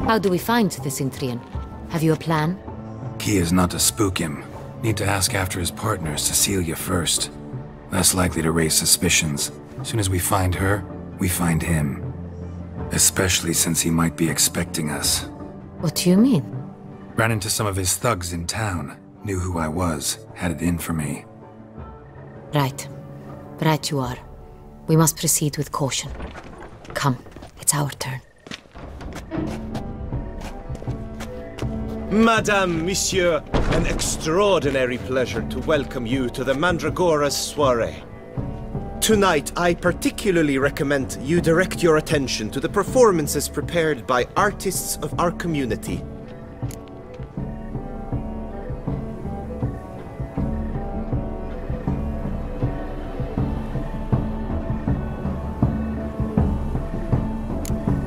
How do we find the Cintrian? Have you a plan? Key is not to spook him. Need to ask after his partner, Cecilia, first. Less likely to raise suspicions. As soon as we find her, we find him. Especially since he might be expecting us. What do you mean? Ran into some of his thugs in town. Knew who I was. Had it in for me. Right. Right you are. We must proceed with caution. Come, it's our turn. Madame, Monsieur, an extraordinary pleasure to welcome you to the Mandragora's soirée. Tonight, I particularly recommend you direct your attention to the performances prepared by artists of our community.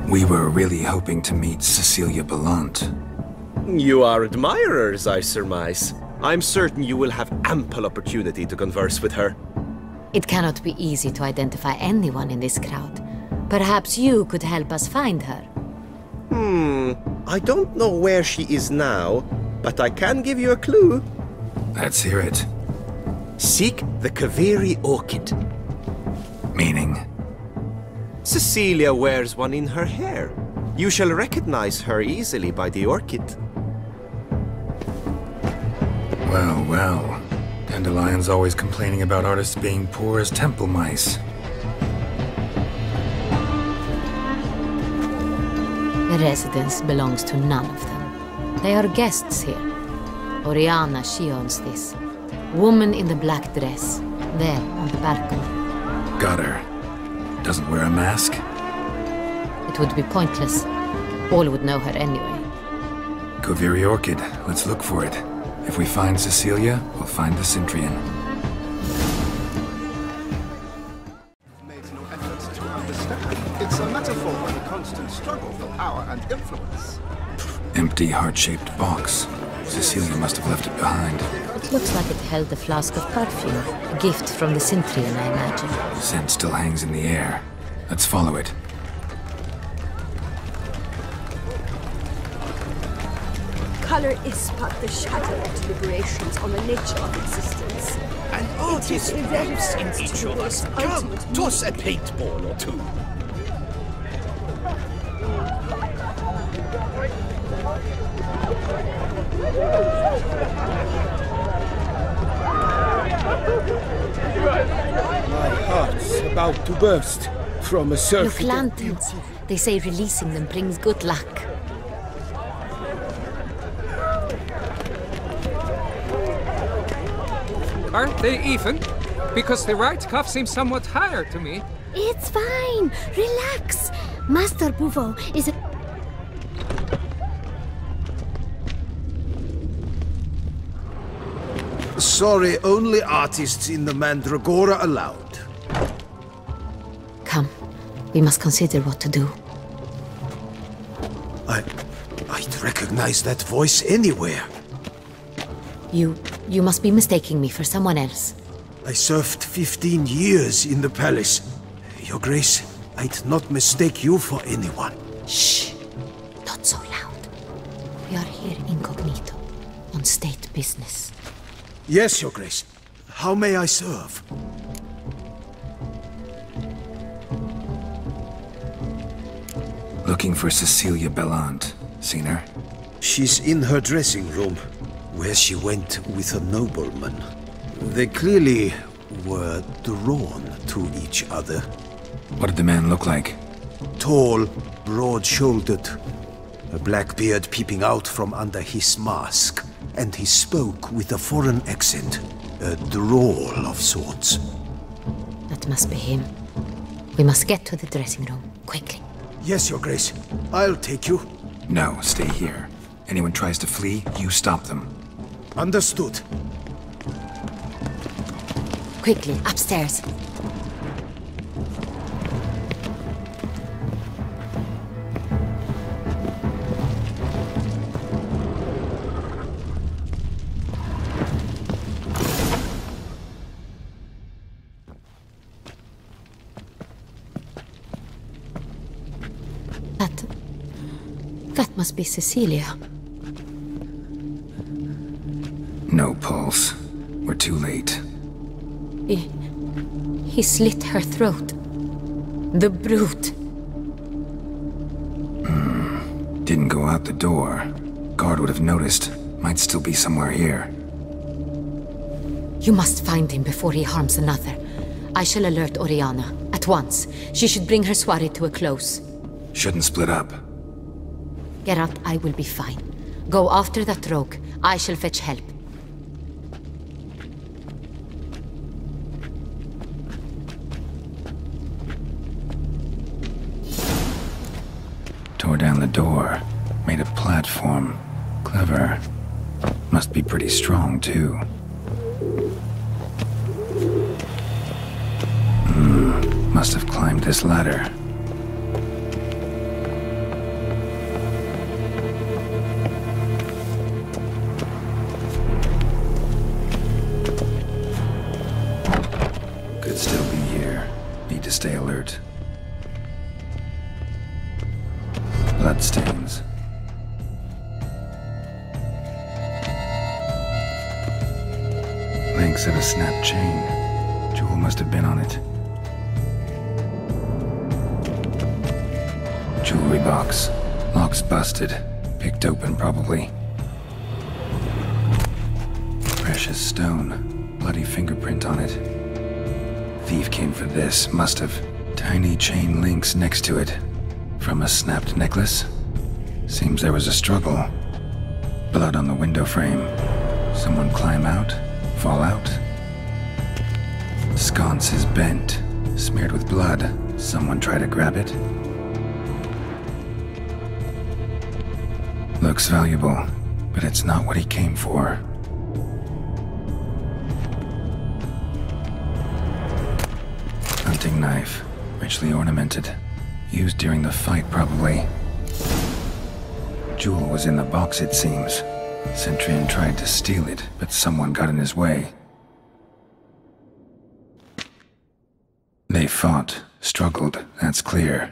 We were really hoping to meet Cecilia Ballant. You are admirers, I surmise. I'm certain you will have ample opportunity to converse with her. It cannot be easy to identify anyone in this crowd. Perhaps you could help us find her. I don't know where she is now, but I can give you a clue. Let's hear it. Seek the Kaveri orchid. Meaning? Cecilia wears one in her hair. You shall recognize her easily by the orchid. Well, well. Dandelion's always complaining about artists being poor as temple mice. The residence belongs to none of them. They are guests here. Oriana, she owns this. Woman in the black dress. There, on the balcony. Got her. Doesn't wear a mask? It would be pointless. All would know her anyway. Kaveri Orchid. Let's look for it. If we find Cecilia, we'll find the Cintrian. Made no effort to understand. It's a metaphor for the constant struggle for power and influence. Empty, heart-shaped box. Cecilia must have left it behind. It looks like it held a flask of perfume. A gift from the Cintrian, I imagine. Scent still hangs in the air. Let's follow it. Color is but the shadow of deliberations on the nature of existence. An artist lives in each of us. Come, toss a paintball or two. My heart's about to burst from a surfeit. Look, lanterns. They say releasing them brings good luck. Aren't they even? Because the right cuff seems somewhat higher to me. It's fine. Relax. Master Bouveau is a... Sorry, only artists in the Mandragora allowed. Come. We must consider what to do. I'd recognize that voice anywhere. You must be mistaking me for someone else. I served 15 years in the palace. Your Grace, I'd not mistake you for anyone. Shh! Not so loud. We are here incognito, on state business. Yes, Your Grace. How may I serve? Looking for Cecilia Ballant. Seen her? She's in her dressing room, where she went with a nobleman. They clearly were drawn to each other. What did the man look like? Tall, broad-shouldered, a black beard peeping out from under his mask, and he spoke with a foreign accent, a drawl of sorts. That must be him. We must get to the dressing room, quickly. Yes, Your Grace. I'll take you. No, stay here. Anyone tries to flee, you stop them. Understood. Quickly, upstairs. That must be Cecilia. No pulse. We're too late. He slit her throat. The brute. Didn't go out the door. Guard would have noticed. Might still be somewhere here. You must find him before he harms another. I shall alert Oriana. At once. She should bring her soirée to a close. Shouldn't split up. Geralt, I will be fine. Go after that rogue. I shall fetch help. Tore down the door. Made a platform. Clever. Must be pretty strong, too. Must have climbed this ladder. Could still be here. Need to stay alert. Bloodstains. Links of a snapped chain. Jewel must have been on it. Jewelry box. Lock's busted. Picked open, probably. Precious stone. Bloody fingerprint on it. Thief came for this. Must have. Tiny chain links next to it. From a snapped necklace? Seems there was a struggle. Blood on the window frame. Someone climb out? Fall out? Sconce is bent. Smeared with blood. Someone try to grab it? Looks valuable, but it's not what he came for. Hunting knife, richly ornamented. Used during the fight, probably. Jewel was in the box, it seems. Centurion tried to steal it, but someone got in his way. They fought, struggled, that's clear.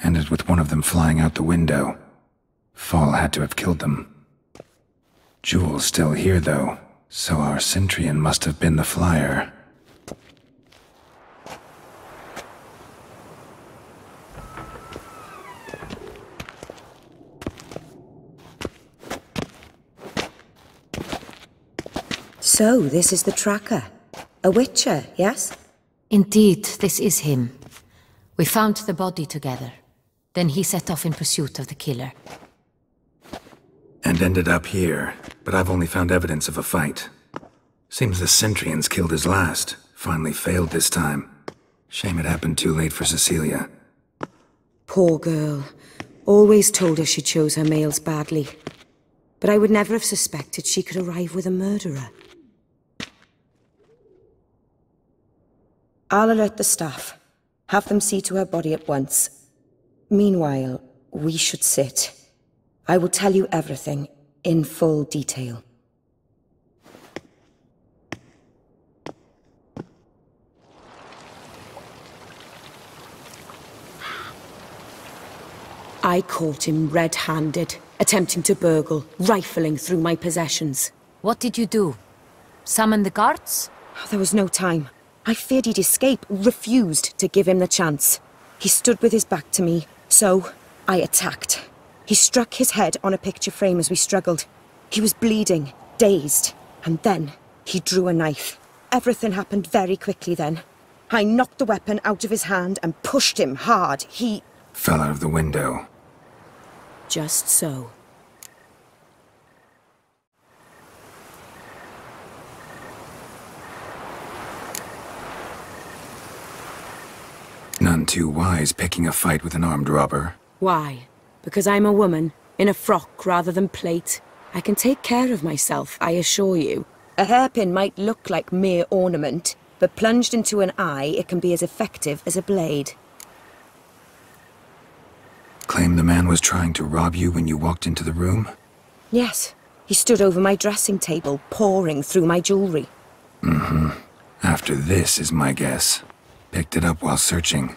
Ended with one of them flying out the window. Fall had to have killed them. Jewel's still here, though, so our Centurion must have been the flyer. So, this is the tracker. A witcher, yes? Indeed, this is him. We found the body together. Then he set off in pursuit of the killer. And ended up here, but I've only found evidence of a fight. Seems the Centurions killed his last. Finally failed this time. Shame it happened too late for Cecilia. Poor girl. Always told her she chose her males badly. But I would never have suspected she could arrive with a murderer. I'll alert the staff. Have them see to her body at once. Meanwhile, we should sit. I will tell you everything, in full detail. I caught him red-handed, attempting to burgle, rifling through my possessions. What did you do? Summon the guards? There was no time. I feared he'd escape, refused to give him the chance. He stood with his back to me, so I attacked. He struck his head on a picture frame as we struggled. He was bleeding, dazed, and then he drew a knife. Everything happened very quickly then. I knocked the weapon out of his hand and pushed him hard. He fell out of the window. Just so. None too wise picking a fight with an armed robber. Why? Because I'm a woman, in a frock rather than plate. I can take care of myself, I assure you. A hairpin might look like mere ornament, but plunged into an eye, it can be as effective as a blade. Claim the man was trying to rob you when you walked into the room? Yes. He stood over my dressing table, pouring through my jewelry. Mm-hmm. After this is my guess. Picked it up while searching.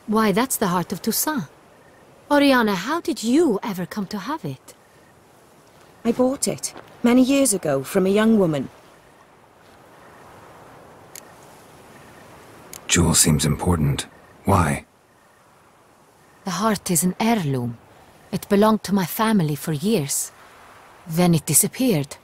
Why, that's the heart of Toussaint. Oriana, how did you ever come to have it? I bought it, many years ago, from a young woman. Jewel seems important. Why? The heart is an heirloom. It belonged to my family for years. Then it disappeared.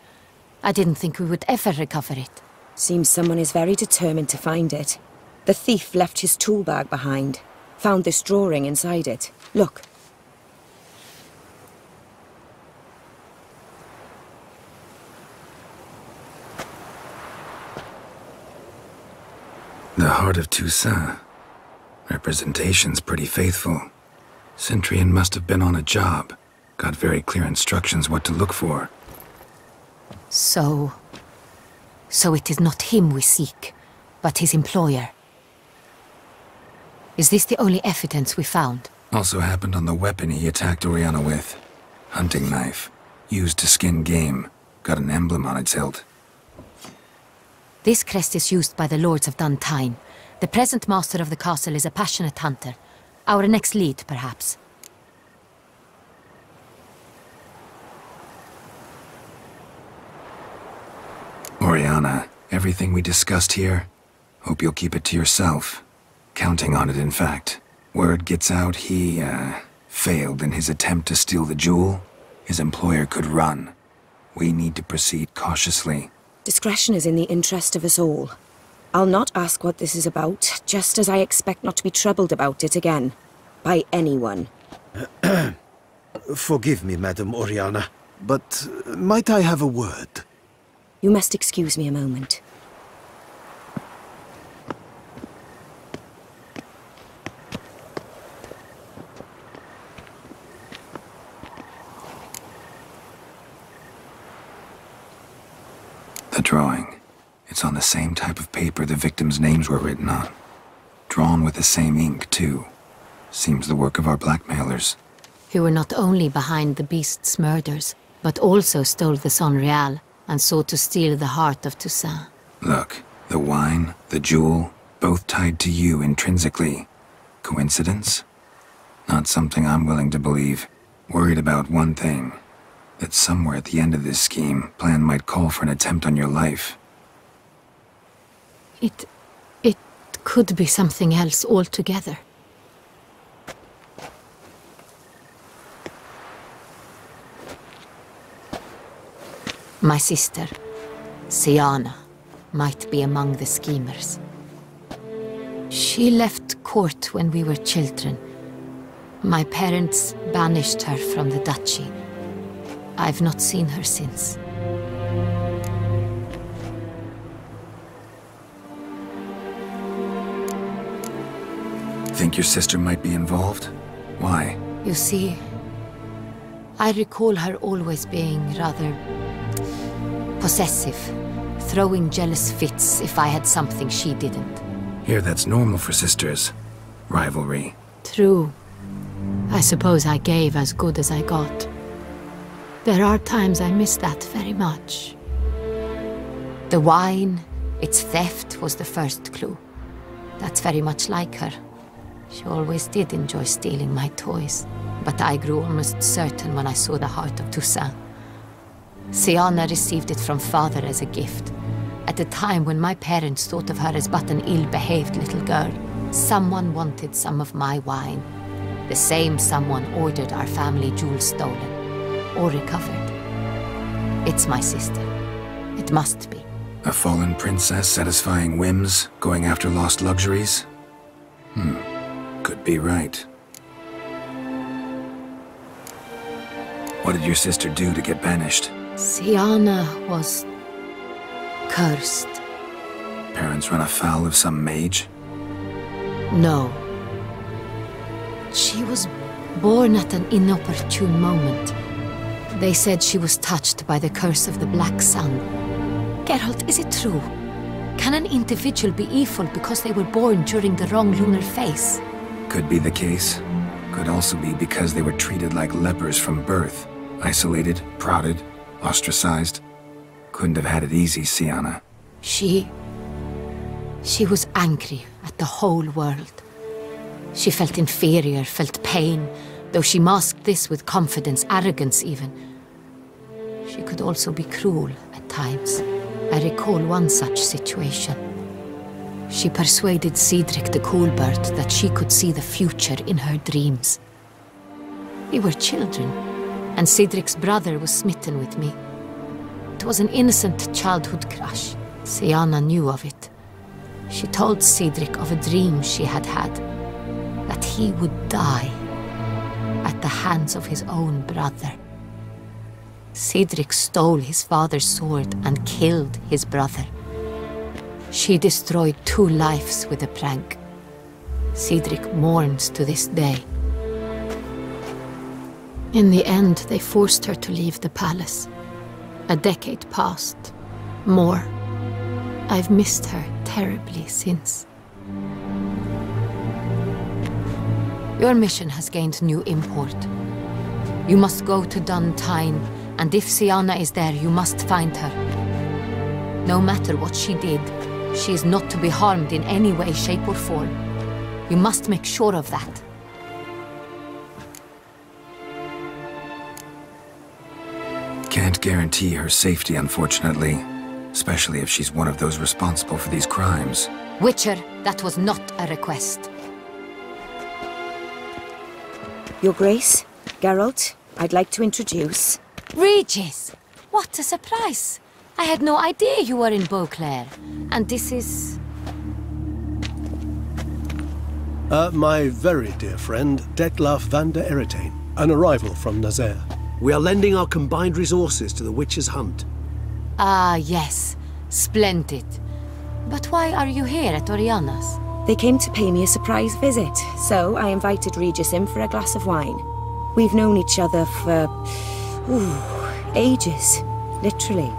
I didn't think we would ever recover it. Seems someone is very determined to find it. The thief left his tool bag behind. Found this drawing inside it. Look. The Heart of Toussaint. Representation's pretty faithful. Centurion must have been on a job. Got very clear instructions what to look for. So it is not him we seek, but his employer. Is this the only evidence we found? Also happened on the weapon he attacked Oriana with. Hunting knife. Used to skin game. Got an emblem on its hilt. This crest is used by the Lords of Duntine. The present master of the castle is a passionate hunter. Our next lead, perhaps. Oriana, everything we discussed here, hope you'll keep it to yourself. Counting on it, in fact. Word gets out he, failed in his attempt to steal the jewel. His employer could run. We need to proceed cautiously. Discretion is in the interest of us all. I'll not ask what this is about, just as I expect not to be troubled about it again. By anyone. Forgive me, Madam Oriana, but might I have a word? You must excuse me a moment. The drawing. It's on the same type of paper the victims' names were written on. Drawn with the same ink, too. Seems the work of our blackmailers. Who were not only behind the beast's murders, but also stole the Sonreal and sought to steal the heart of Toussaint. Look, the wine, the jewel, both tied to you intrinsically. Coincidence? Not something I'm willing to believe. Worried about one thing. That somewhere at the end of this scheme, plan might call for an attempt on your life. It could be something else altogether. My sister, Siana, might be among the schemers. She left court when we were children. My parents banished her from the duchy. I've not seen her since. Think your sister might be involved? Why? You see, I recall her always being rather possessive, throwing jealous fits if I had something she didn't. Here, that's normal for sisters. Rivalry. True. I suppose I gave as good as I got. There are times I miss that very much. The wine, its theft, was the first clue. That's very much like her. She always did enjoy stealing my toys, but I grew almost certain when I saw the heart of Toussaint. Siana received it from father as a gift. At a time when my parents thought of her as but an ill-behaved little girl, someone wanted some of my wine. The same someone ordered our family jewels stolen, or recovered. It's my sister. It must be. A fallen princess satisfying whims, going after lost luxuries? Could be right. What did your sister do to get banished? Siana was cursed. Parents run afoul of some mage? No. She was born at an inopportune moment. They said she was touched by the curse of the Black Sun. Geralt, is it true? Can an individual be evil because they were born during the wrong lunar phase? Could be the case. Could also be because they were treated like lepers from birth. Isolated, prodded, ostracized. Couldn't have had it easy, Siana. She was angry at the whole world. She felt inferior, felt pain, though she masked this with confidence, arrogance even. She could also be cruel at times. I recall one such situation. She persuaded Cedric the Coolbird that she could see the future in her dreams. We were children, and Cedric's brother was smitten with me. It was an innocent childhood crush. Sienna knew of it. She told Cedric of a dream she had had, that he would die at the hands of his own brother. Cedric stole his father's sword and killed his brother. She destroyed 2 lives with a prank. Cedric mourns to this day. In the end, they forced her to leave the palace. A decade passed. More. I've missed her terribly since. Your mission has gained new import. You must go to Duntine, and if Sienna is there, you must find her. No matter what she did, she is not to be harmed in any way, shape, or form. You must make sure of that. Can't guarantee her safety, unfortunately. Especially if she's one of those responsible for these crimes. Witcher, that was not a request. Your Grace, Geralt, I'd like to introduce... Regis! What a surprise! I had no idea you were in Beauclair. And this is... My very dear friend, Detlaf van der Eritane, an arrival from Nazaire. We are lending our combined resources to the Witcher's hunt. Ah, yes. Splendid. But why are you here at Oriana's? They came to pay me a surprise visit, so I invited Regis in for a glass of wine. We've known each other for... ages. Literally.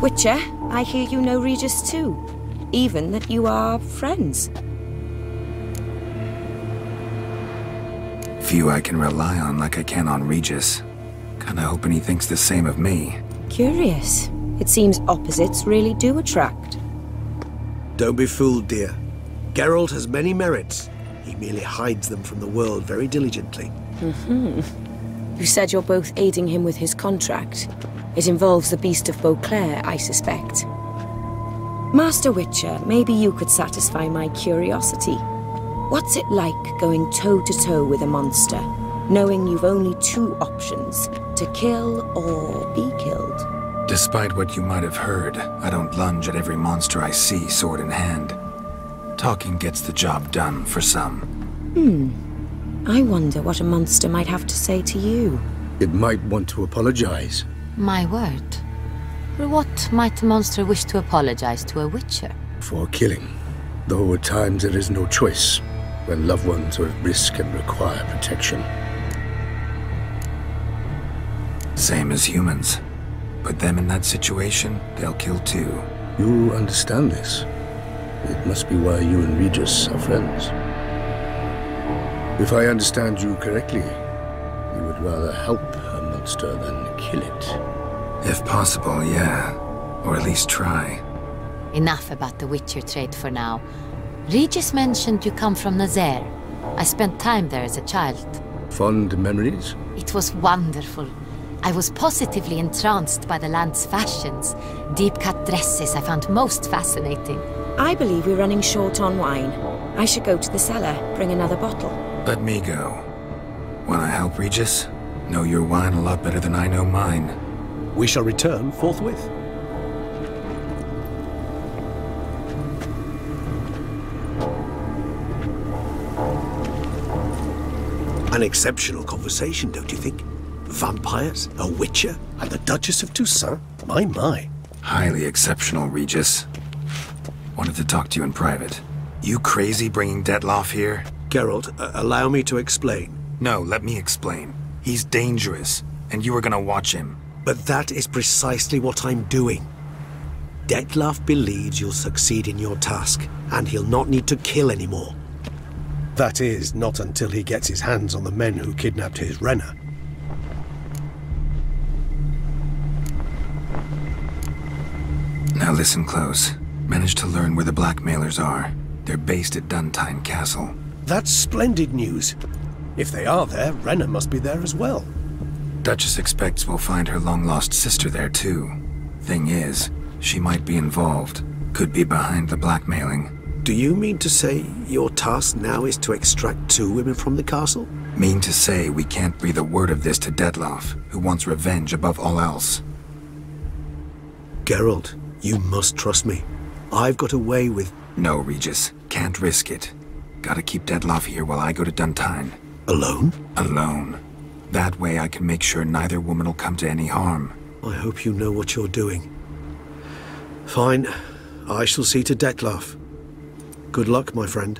Witcher, I hear you know Regis too. Even that you are friends. Few I can rely on like I can on Regis. Kinda hoping he thinks the same of me. Curious. It seems opposites really do attract. Don't be fooled, dear. Geralt has many merits. He merely hides them from the world very diligently. You said you're both aiding him with his contract. It involves the Beast of Beauclair, I suspect. Master Witcher, maybe you could satisfy my curiosity. What's it like going toe-to-toe with a monster, knowing you've only 2 options, to kill or be killed? Despite what you might have heard, I don't lunge at every monster I see sword in hand. Talking gets the job done for some. I wonder what a monster might have to say to you. It might want to apologize. My word. For what might a monster wish to apologize to a Witcher? For killing. Though at times there is no choice, when loved ones are at risk and require protection. Same as humans. Put them in that situation, they'll kill too. You understand this. It must be why you and Regis are friends. If I understand you correctly, you would rather help a monster than kill it. If possible, yeah. Or at least try. Enough about the Witcher trade for now. Regis mentioned you come from Nazaire. I spent time there as a child. Fond memories? It was wonderful. I was positively entranced by the land's fashions. Deep-cut dresses I found most fascinating. I believe we're running short on wine. I should go to the cellar, bring another bottle. Let me go. Wanna help, Regis? Know your wine a lot better than I know mine. We shall return forthwith. An exceptional conversation, don't you think? Vampires, a witcher, and the Duchess of Toussaint? My. Highly exceptional, Regis. Wanted to talk to you in private. You crazy bringing Detlaf here? Geralt, allow me to explain. No, let me explain. He's dangerous, and you were gonna watch him. But that is precisely what I'm doing. Detlaf believes you'll succeed in your task, and he'll not need to kill anymore. That is, not until he gets his hands on the men who kidnapped his Renna. Now listen close. Managed to learn where the blackmailers are. They're based at Duntine Castle. That's splendid news. If they are there, Renna must be there as well. Duchess expects we'll find her long-lost sister there too. Thing is, she might be involved. Could be behind the blackmailing. Do you mean to say your task now is to extract 2 women from the castle? Mean to say we can't breathe a word of this to Dettlaff, who wants revenge above all else. Geralt, you must trust me. I've got a way with... No, Regis. Can't risk it. Gotta keep Dettlaff here while I go to Duntine. Alone? Alone. That way I can make sure neither woman will come to any harm. I hope you know what you're doing. Fine. I shall see to Dettlaff. Good luck, my friend.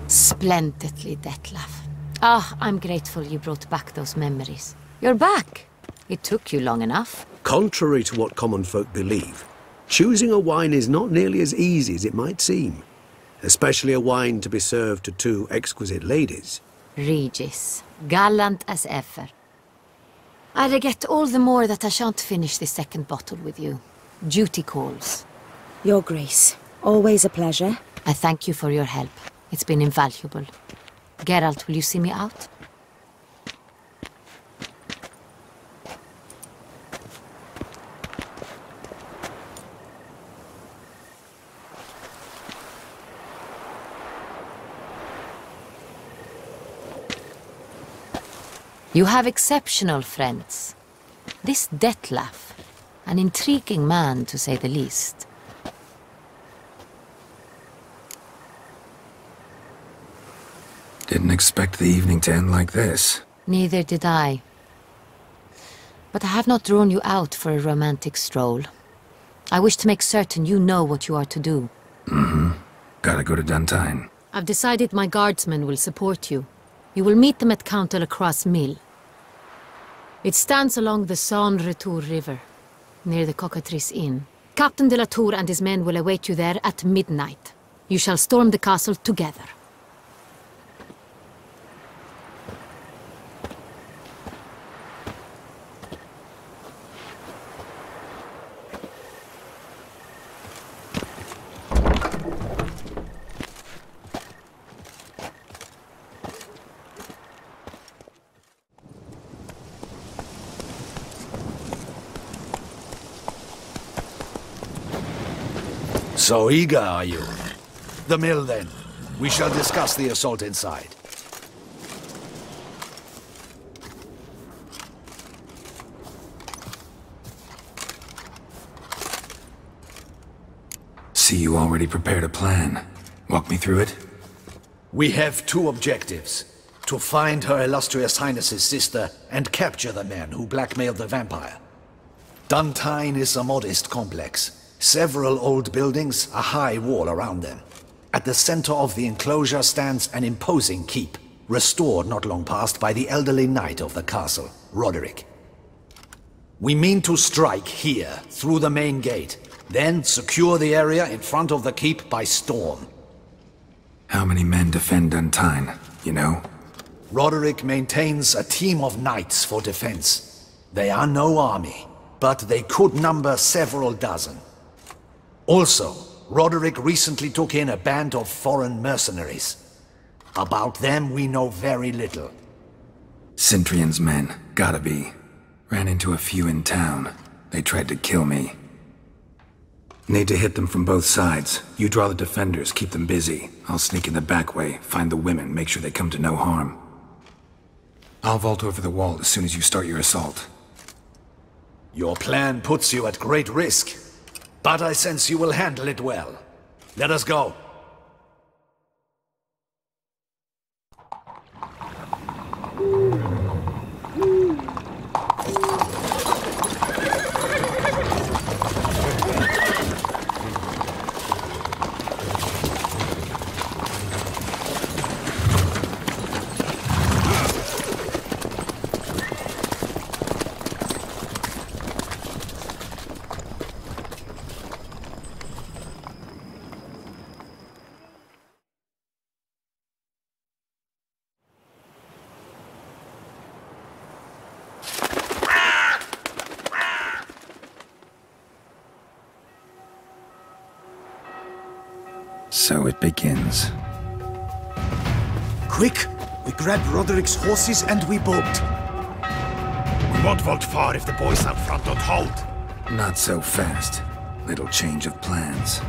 Splendidly, Dettlaff. Ah, I'm grateful you brought back those memories. You're back! It took you long enough. Contrary to what common folk believe, choosing a wine is not nearly as easy as it might seem. Especially a wine to be served to 2 exquisite ladies. Regis, gallant as ever. I regret all the more that I shan't finish the 2nd bottle with you. Duty calls. Your Grace, always a pleasure. I thank you for your help. It's been invaluable. Geralt, will you see me out? You have exceptional friends. This Dettlaff, an intriguing man to say the least. Didn't expect the evening to end like this. Neither did I. But I have not drawn you out for a romantic stroll. I wish to make certain you know what you are to do. Mm-hmm. Gotta go to Duntine. I've decided my guardsmen will support you. You will meet them at Count Delacroix' mill. It stands along the Saône-Retour River, near the Cockatrice Inn. Captain de la Tour and his men will await you there at midnight. You shall storm the castle together. So eager, are you? The mill, then. We shall discuss the assault inside. See, you already prepared a plan. Walk me through it? We have 2 objectives. To find Her Illustrious Highness's sister and capture the men who blackmailed the vampire. Duntine is a modest complex. Several old buildings, a high wall around them. At the center of the enclosure stands an imposing keep, restored not long past by the elderly knight of the castle, Roderick. We mean to strike here, through the main gate, then secure the area in front of the keep by storm. How many men defend Duntine, you know? Roderick maintains a team of knights for defense. They are no army, but they could number several dozen. Also, Roderick recently took in a band of foreign mercenaries. About them we know very little. Cintrian's men, gotta be. Ran into a few in town. They tried to kill me. Need to hit them from both sides. You draw the defenders, keep them busy. I'll sneak in the back way, find the women, make sure they come to no harm. I'll vault over the wall as soon as you start your assault. Your plan puts you at great risk. But I sense you will handle it well. Let us go. So it begins. Quick! We grabbed Roderick's horses and we bolt. We won't vault far if the boys up front don't hold. Not so fast. Little change of plans.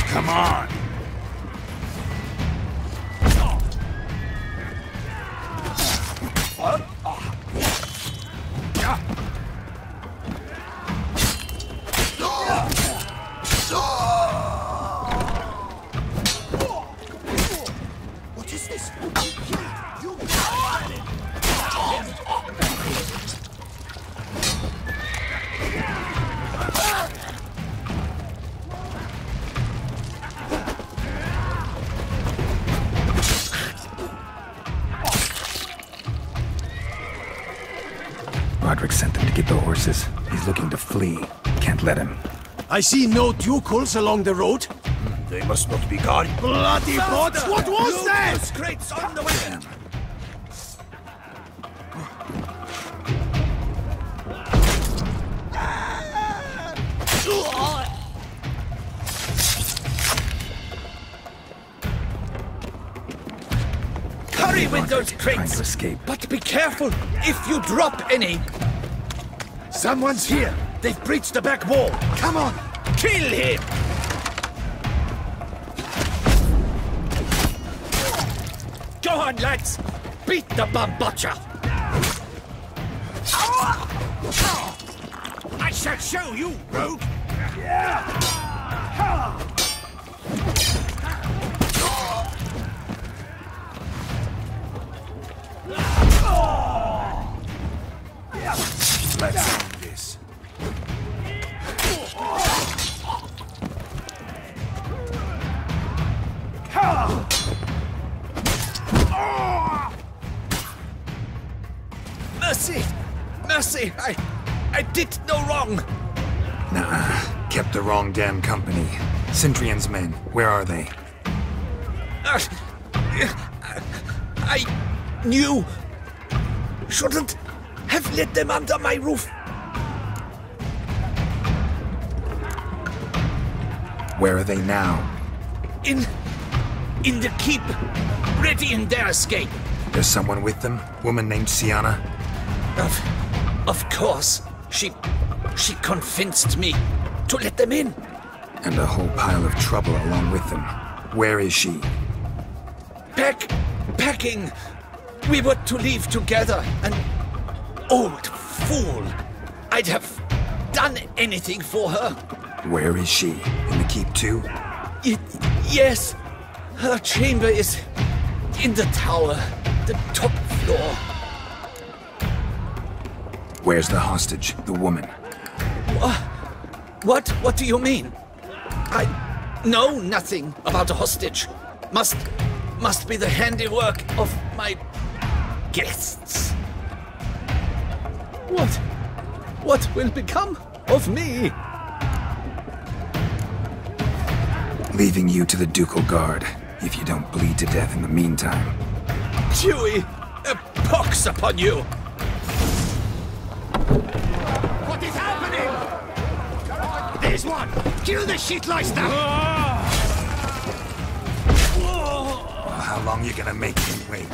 Come on! What is this? Roderick sent them to get the horses. He's looking to flee. Can't let him. I see no ducals along the road. They must not be guarded. Bloody bots! What was that? Crates on the way! Hurry with those crates! Escape. But be careful if you drop any! Someone's here! They've breached the back wall! Come on! Kill him! Go on, lads! Beat the butcher! I shall show you, rogue! Let's end this. Mercy! Mercy! I did no wrong! Nah, kept the wrong damn company. Centrion's men, where are they? I knew... Shouldn't have let them under my roof. Where are they now? In the keep, ready in their escape. There's someone with them? Woman named Sienna? Of course. She convinced me to let them in. And a whole pile of trouble along with them. Where is she? Packing. We were to leave together, and... Old fool! I'd have done anything for her. Where is she? In the keep too? Yes. Her chamber is in the tower, the top floor. Where's the hostage, the woman? What do you mean? I know nothing about a hostage. Must be the handiwork of my guests. What will become of me? Leaving you to the ducal guard, if you don't bleed to death in the meantime. Dewey, a pox upon you! What is happening? There's one! Kill the shitleister! How long you gonna make me wait?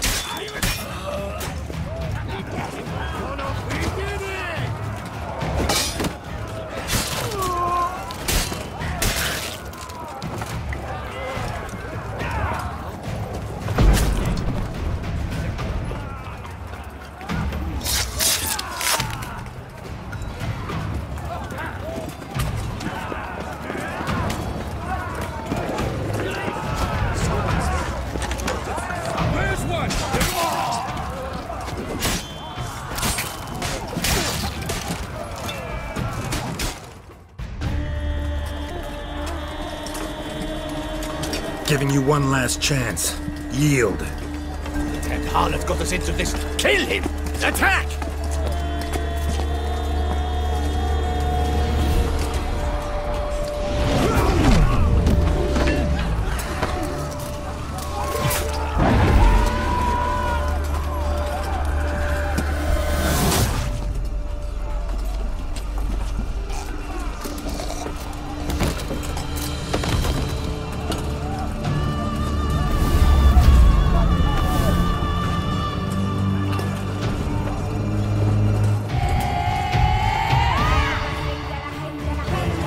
Giving you one last chance. Yield. That harlot got us into this. Kill him! Attack!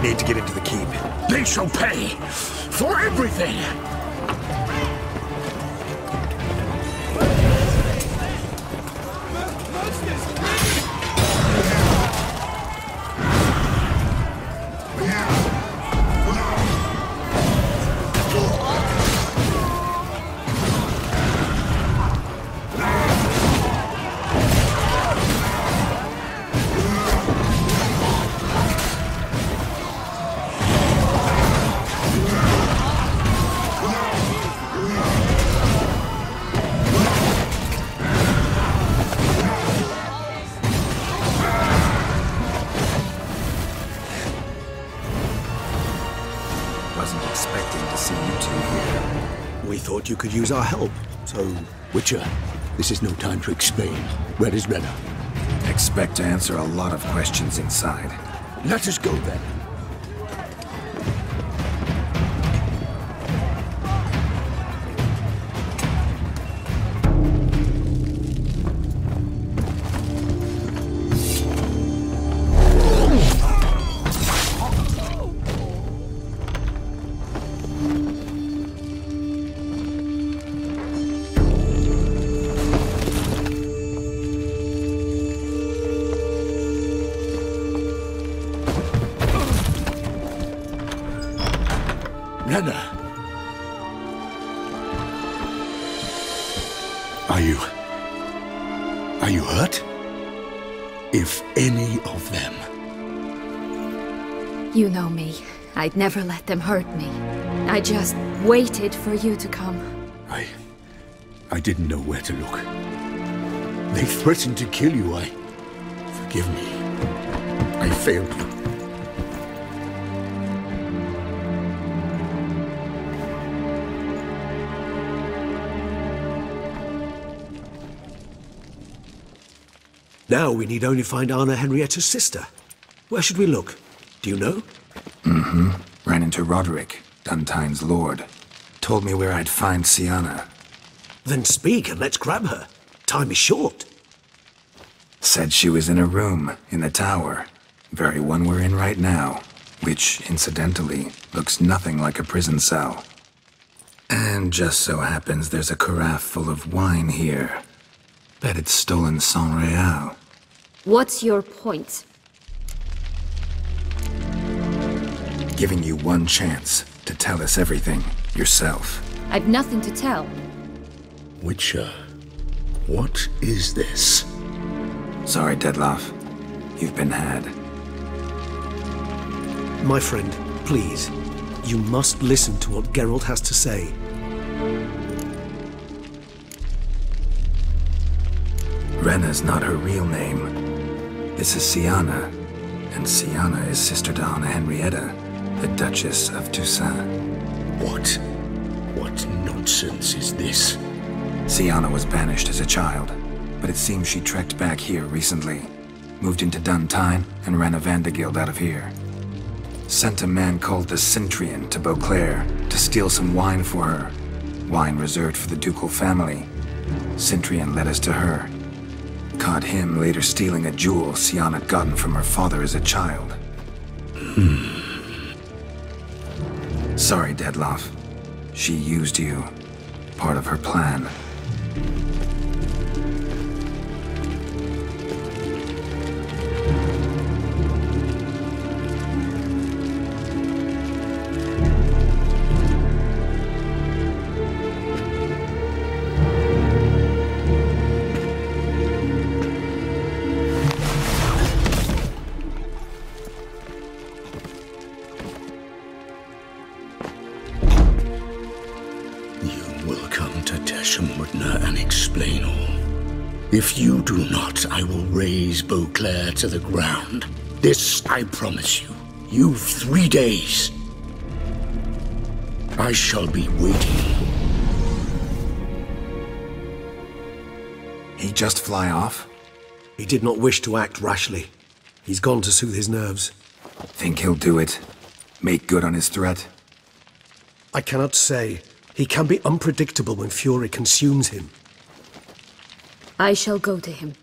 Need to get into the keep. They shall pay for everything! You could use our help, so... Witcher, this is no time to explain. Where is Rena? Expect to answer a lot of questions inside. Let us go then. Are you hurt? If any of them. You know me. I'd never let them hurt me. I just waited for you to come. I didn't know where to look. They threatened to kill you. Forgive me. I failed you. Now we need only find Anna Henrietta's sister. Where should we look? Do you know? Mm-hmm. Ran into Roderick, Duntine's lord. Told me where I'd find Sienna. Then speak and let's grab her. Time is short. Said she was in a room in the tower. Very one we're in right now. Which, incidentally, looks nothing like a prison cell. And just so happens there's a carafe full of wine here. Bet it's stolen sans real. What's your point? Giving you one chance to tell us everything yourself. I've nothing to tell. Witcher, what is this? Sorry, Dettlaff. You've been had. My friend, please. You must listen to what Geralt has to say. Rena's not her real name. This is Sienna. And Sienna is sister to Anna Henrietta, the Duchess of Toussaint. What nonsense is this? Sienna was banished as a child, but it seems she trekked back here recently. Moved into Duntine and ran a Vandergild out of here. Sent a man called the Centrian to Beauclair to steal some wine for her. Wine reserved for the ducal family. Centrian led us to her. Caught him later stealing a jewel Sienna had gotten from her father as a child. Sorry, Dettlaff. She used you. Part of her plan. If you do not, I will raise Beauclair to the ground. This I promise you. You've 3 days. I shall be waiting. He just fly off? He did not wish to act rashly. He's gone to soothe his nerves. Think he'll do it? Make good on his threat? I cannot say. He can be unpredictable when fury consumes him. I shall go to him.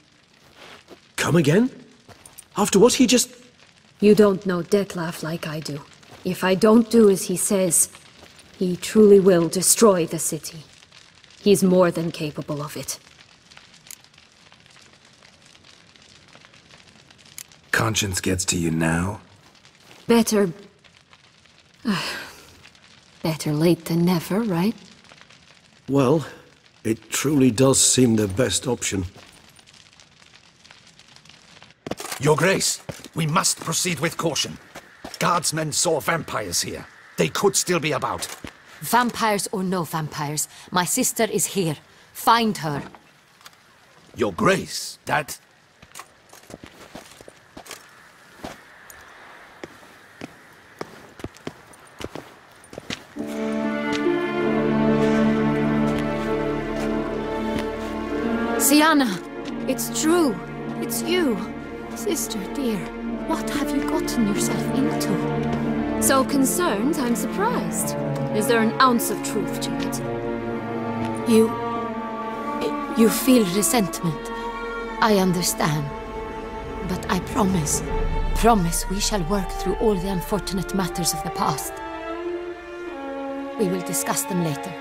Come again? After what he just... You don't know Detlef like I do. If I don't do as he says, he truly will destroy the city. He's more than capable of it. Conscience gets to you now? Better... better late than never, right? Well, it truly does seem the best option. Your Grace, we must proceed with caution. Guardsmen saw vampires here. They could still be about. Vampires or no vampires, my sister is here. Find her. Your Grace, that... Sienna, it's true. It's you. Sister, dear, what have you gotten yourself into? So concerned, I'm surprised. Is there an ounce of truth to it? You feel resentment. I understand. But I promise we shall work through all the unfortunate matters of the past. We will discuss them later.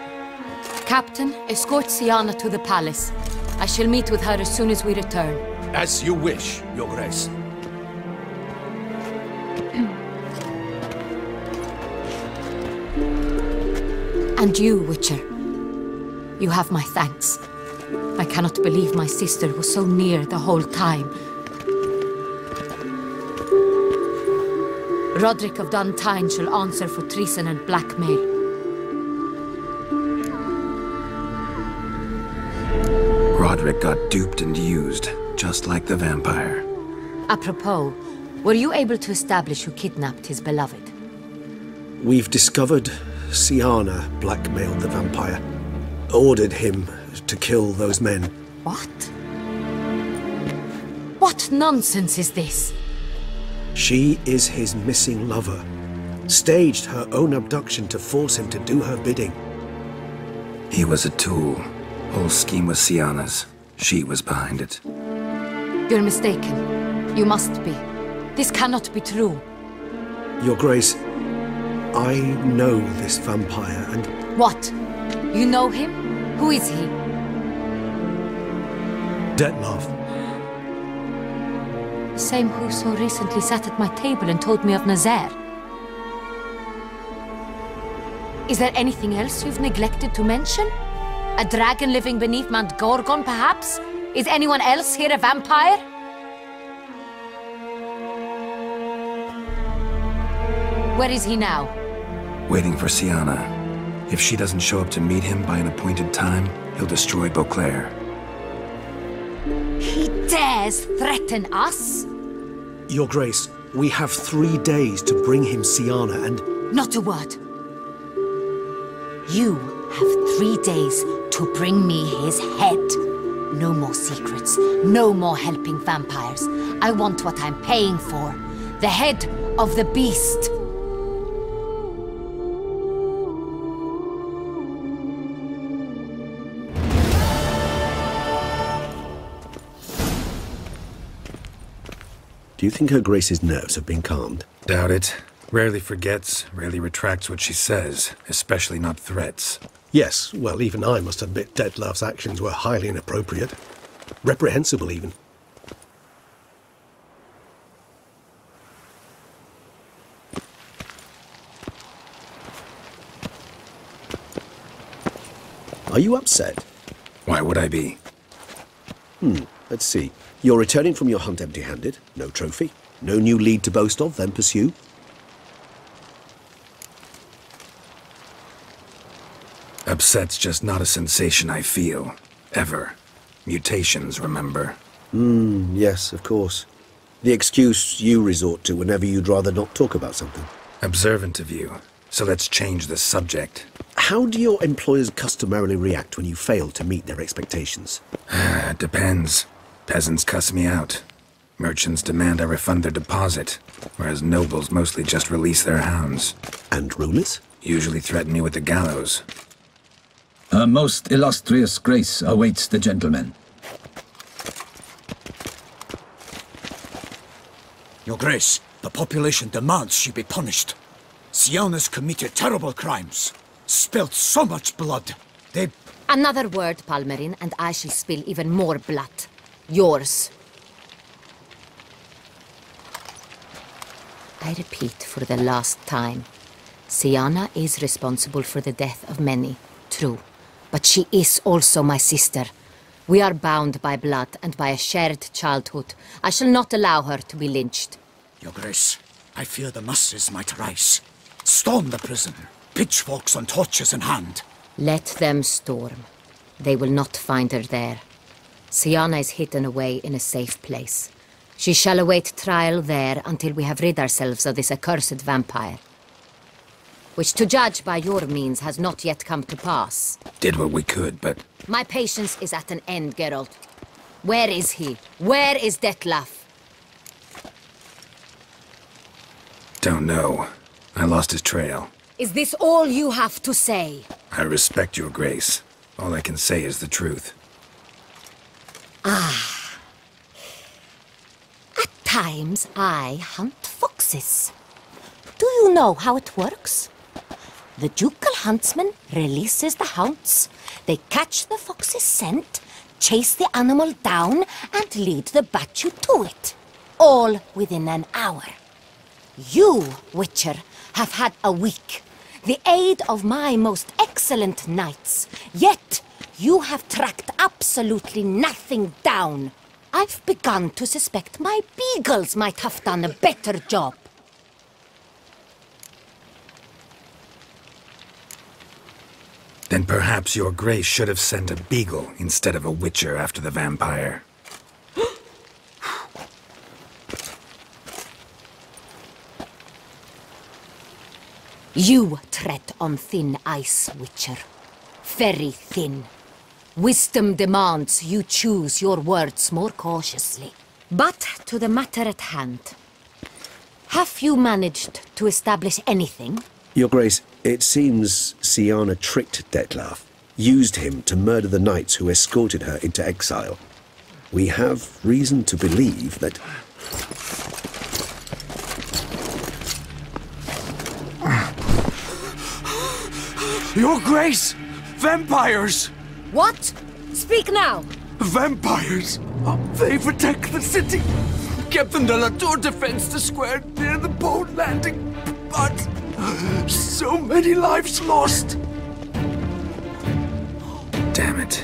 Captain, escort Sienna to the palace. I shall meet with her as soon as we return. As you wish, Your Grace. And you, Witcher. You have my thanks. I cannot believe my sister was so near the whole time. Roderick of Duntine shall answer for treason and blackmail. Roderick got duped and used, just like the vampire. Apropos, were you able to establish who kidnapped his beloved? We've discovered Sienna blackmailed the vampire. Ordered him to kill those men. What? What nonsense is this? She is his missing lover. Staged her own abduction to force him to do her bidding. He was a tool. Whole scheme was Sienna's. She was behind it. You're mistaken. You must be. This cannot be true. Your Grace, I know this vampire and... What? You know him? Who is he? Detlef. The same who so recently sat at my table and told me of Nazaire. Is there anything else you've neglected to mention? A dragon living beneath Mount Gorgon, perhaps? Is anyone else here a vampire? Where is he now? Waiting for Sienna. If she doesn't show up to meet him by an appointed time, he'll destroy Beauclair. He dares threaten us? Your Grace, we have 3 days to bring him Sienna and... Not a word. You have 3 days to bring me his head. No more secrets, no more helping vampires. I want what I'm paying for. The head of the beast. Do you think Her Grace's nerves have been calmed? Doubt it. Rarely forgets, rarely retracts what she says, especially not threats. Yes, well, even I must admit Detlef's actions were highly inappropriate. Reprehensible, even. Are you upset? Why would I be? Let's see. You're returning from your hunt empty-handed. No trophy. No new lead to boast of, then pursue. Upset's just not a sensation I feel. Ever. Mutations, remember? Yes, of course. The excuse you resort to whenever you'd rather not talk about something. Observant of you. So let's change the subject. How do your employers customarily react when you fail to meet their expectations? It depends. Peasants cuss me out. Merchants demand I refund their deposit, whereas nobles mostly just release their hounds. And rulers? Usually threaten me with the gallows. A most illustrious grace awaits the gentleman. Your Grace, The population demands she be punished. Syanna's committed terrible crimes. Spilt so much blood. They... Another word, Palmerin, and I shall spill even more blood. Yours. I repeat for the last time. Syanna is responsible for the death of many, true. But she is also my sister. We are bound by blood and by a shared childhood. I shall not allow her to be lynched. Your Grace, I fear the masses might rise. Storm the prison, pitchforks and torches in hand. Let them storm. They will not find her there. Syanna is hidden away in a safe place. She shall await trial there until we have rid ourselves of this accursed vampire. Which, to judge by your means, has not yet come to pass. Did what we could, but... My patience is at an end, Geralt. Where is he? Where is Detlef? Don't know. I lost his trail. Is this all you have to say? I respect your grace. All I can say is the truth. Ah. At times, I hunt foxes. Do you know how it works? The ducal huntsman releases the hounds. They catch the fox's scent, chase the animal down, and lead the Bachu to it. All within an hour. You, Witcher, have had a week. The aid of my most excellent knights. Yet, you have tracked absolutely nothing down. I've begun to suspect my beagles might have done a better job. Then perhaps your grace should have sent a beagle instead of a witcher after the vampire. You tread on thin ice, Witcher. Very thin. Wisdom demands you choose your words more cautiously. But to the matter at hand. Have you managed to establish anything? Your Grace, it seems Syanna tricked Detlef, used him to murder the knights who escorted her into exile. We have reason to believe that... Your Grace! Vampires! What? Speak now! Vampires! They protect the city! Captain de la Tour defends the square near the boat landing, but... so many lives lost! Damn it.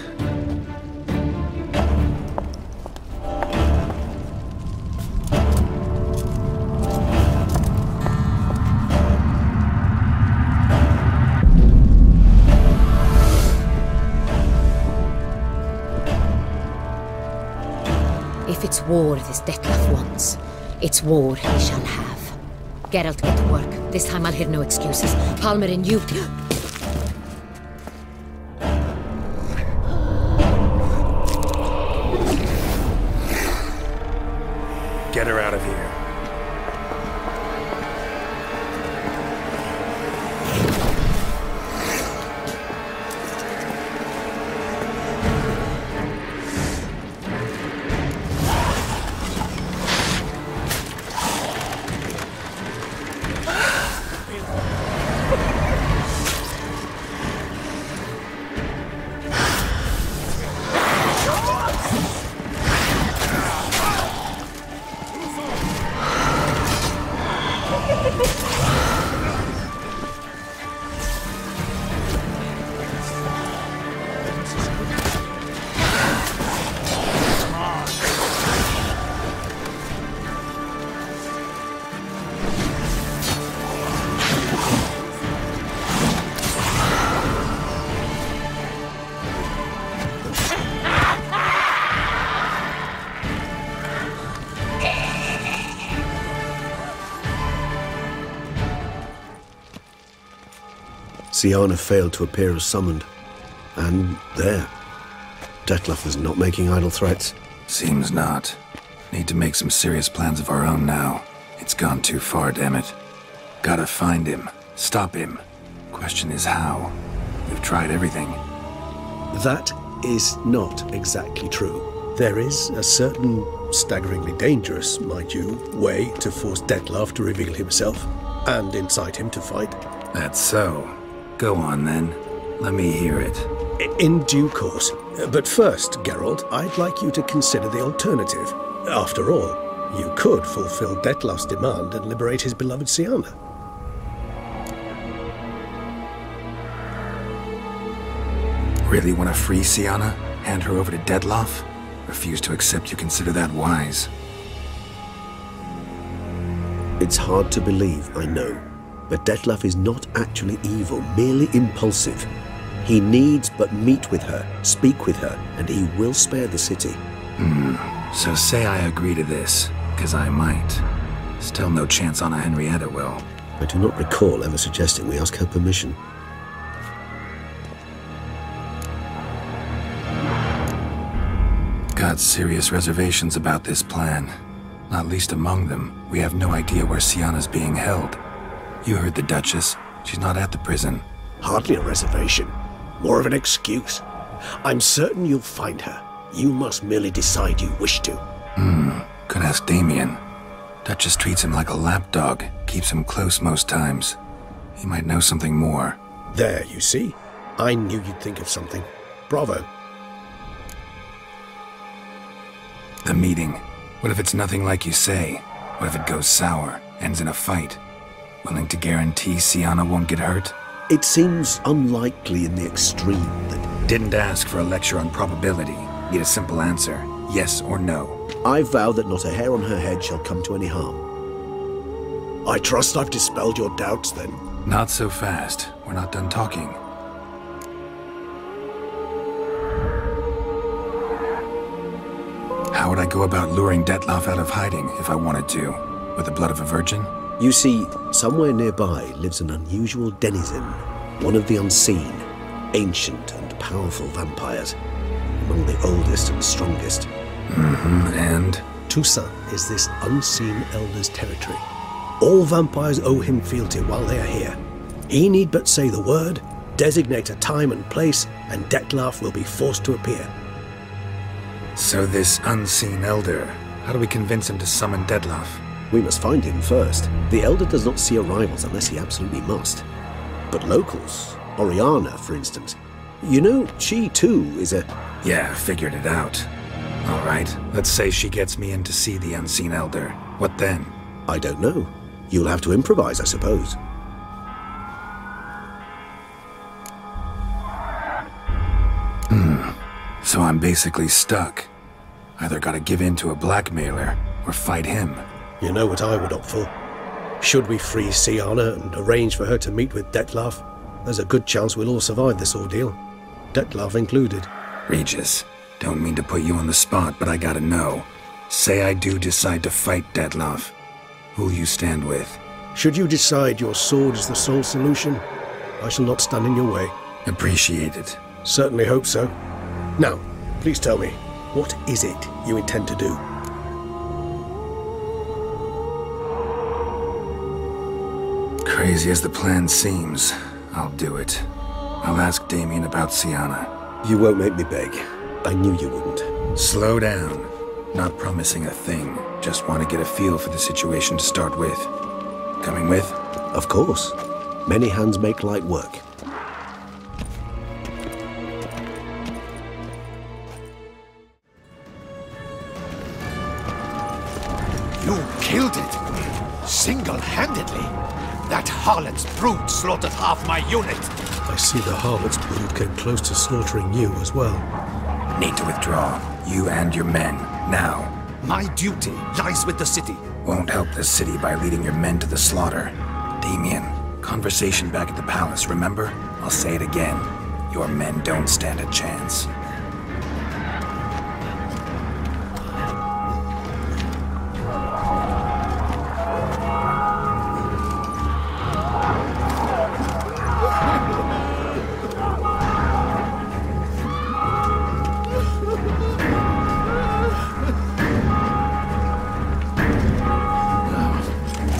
If it's war this Detlef wants, it's war he shall have. Geralt, get to work. This time I'll hear no excuses. Palmerin, you... Get her out of here. Syanna failed to appear as summoned. And there. Detlef is not making idle threats. Seems not. Need to make some serious plans of our own now. It's gone too far, damn it. Gotta find him. Stop him. Question is how. We've tried everything. That is not exactly true. There is a certain, staggeringly dangerous, mind you, way to force Dettlaff to reveal himself, and incite him to fight. That's so. Go on, then. Let me hear it. In due course. But first, Geralt, I'd like you to consider the alternative. After all, you could fulfill Dettlaff's demand and liberate his beloved Syanna. Really want to free Syanna? Hand her over to Dettlaff? Refuse to accept you consider that wise. It's hard to believe, I know. But Dettlaff is not actually evil, merely impulsive. He needs but meet with her, speak with her, and he will spare the city. So say I agree to this, because I might. Still no chance Anna Henrietta will. I do not recall ever suggesting we ask her permission. Got serious reservations about this plan. Not least among them, we have no idea where Syanna's being held. You heard the Duchess. She's not at the prison. Hardly a reservation. More of an excuse. I'm certain you'll find her. You must merely decide you wish to. Could ask Damien. Duchess treats him like a lapdog. Keeps him close most times. He might know something more. There, you see? I knew you'd think of something. Bravo. The meeting. What if it's nothing like you say? What if it goes sour, ends in a fight? Willing to guarantee Syanna won't get hurt? It seems unlikely in the extreme that... Didn't ask for a lecture on probability. Need a simple answer. Yes or no. I vow that not a hair on her head shall come to any harm. I trust I've dispelled your doubts, then. Not so fast. We're not done talking. How would I go about luring Dettlaff out of hiding if I wanted to? With the blood of a virgin? You see, somewhere nearby lives an unusual denizen, one of the unseen, ancient and powerful vampires, among the oldest and strongest. And? Toussaint is this unseen elder's territory. All vampires owe him fealty while they are here. He need but say the word, designate a time and place, and Dettlaff will be forced to appear. So this unseen elder, how do we convince him to summon Dettlaff? We must find him first. The elder does not see arrivals unless he absolutely must. But locals, Oriana, for instance, you know, she too is a... Yeah, figured it out. All right, let's say she gets me in to see the unseen elder. What then? I don't know. You'll have to improvise, I suppose. So I'm basically stuck. Either gotta give in to a blackmailer, or fight him. You know what I would opt for. Should we free Syanna and arrange for her to meet with Dettlaff, there's a good chance we'll all survive this ordeal. Dettlaff included. Regis, don't mean to put you on the spot, but I gotta know. Say I do decide to fight Dettlaff. Who'll you stand with? Should you decide your sword is the sole solution, I shall not stand in your way. Appreciate it. Certainly hope so. Now, please tell me, what is it you intend to do? Crazy as the plan seems, I'll do it. I'll ask Damien about Syanna. You won't make me beg. I knew you wouldn't. Slow down. Not promising a thing. Just want to get a feel for the situation to start with. Coming with? Of course. Many hands make light work. You killed it! Single-handedly! That harlot's brood slaughtered half my unit! I see the harlot's brood came close to slaughtering you as well. Need to withdraw. You and your men. Now. My duty lies with the city. Won't help the city by leading your men to the slaughter. Damien, conversation back at the palace, remember? I'll say it again. Your men don't stand a chance.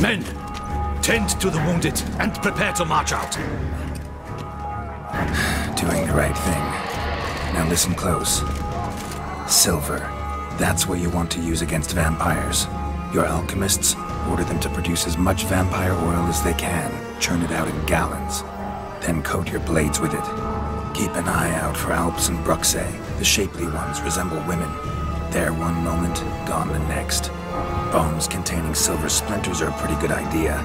Men, tend to the wounded and prepare to march out. Doing the right thing. Now listen close. Silver, That's what you want to use against vampires. Your alchemists order them to produce as much vampire oil as they can, churn it out in gallons, then coat your blades with it. Keep an eye out for Alps and Bruxae. The shapely ones resemble women. There one moment, gone the next. Bombs containing silver splinters are a pretty good idea.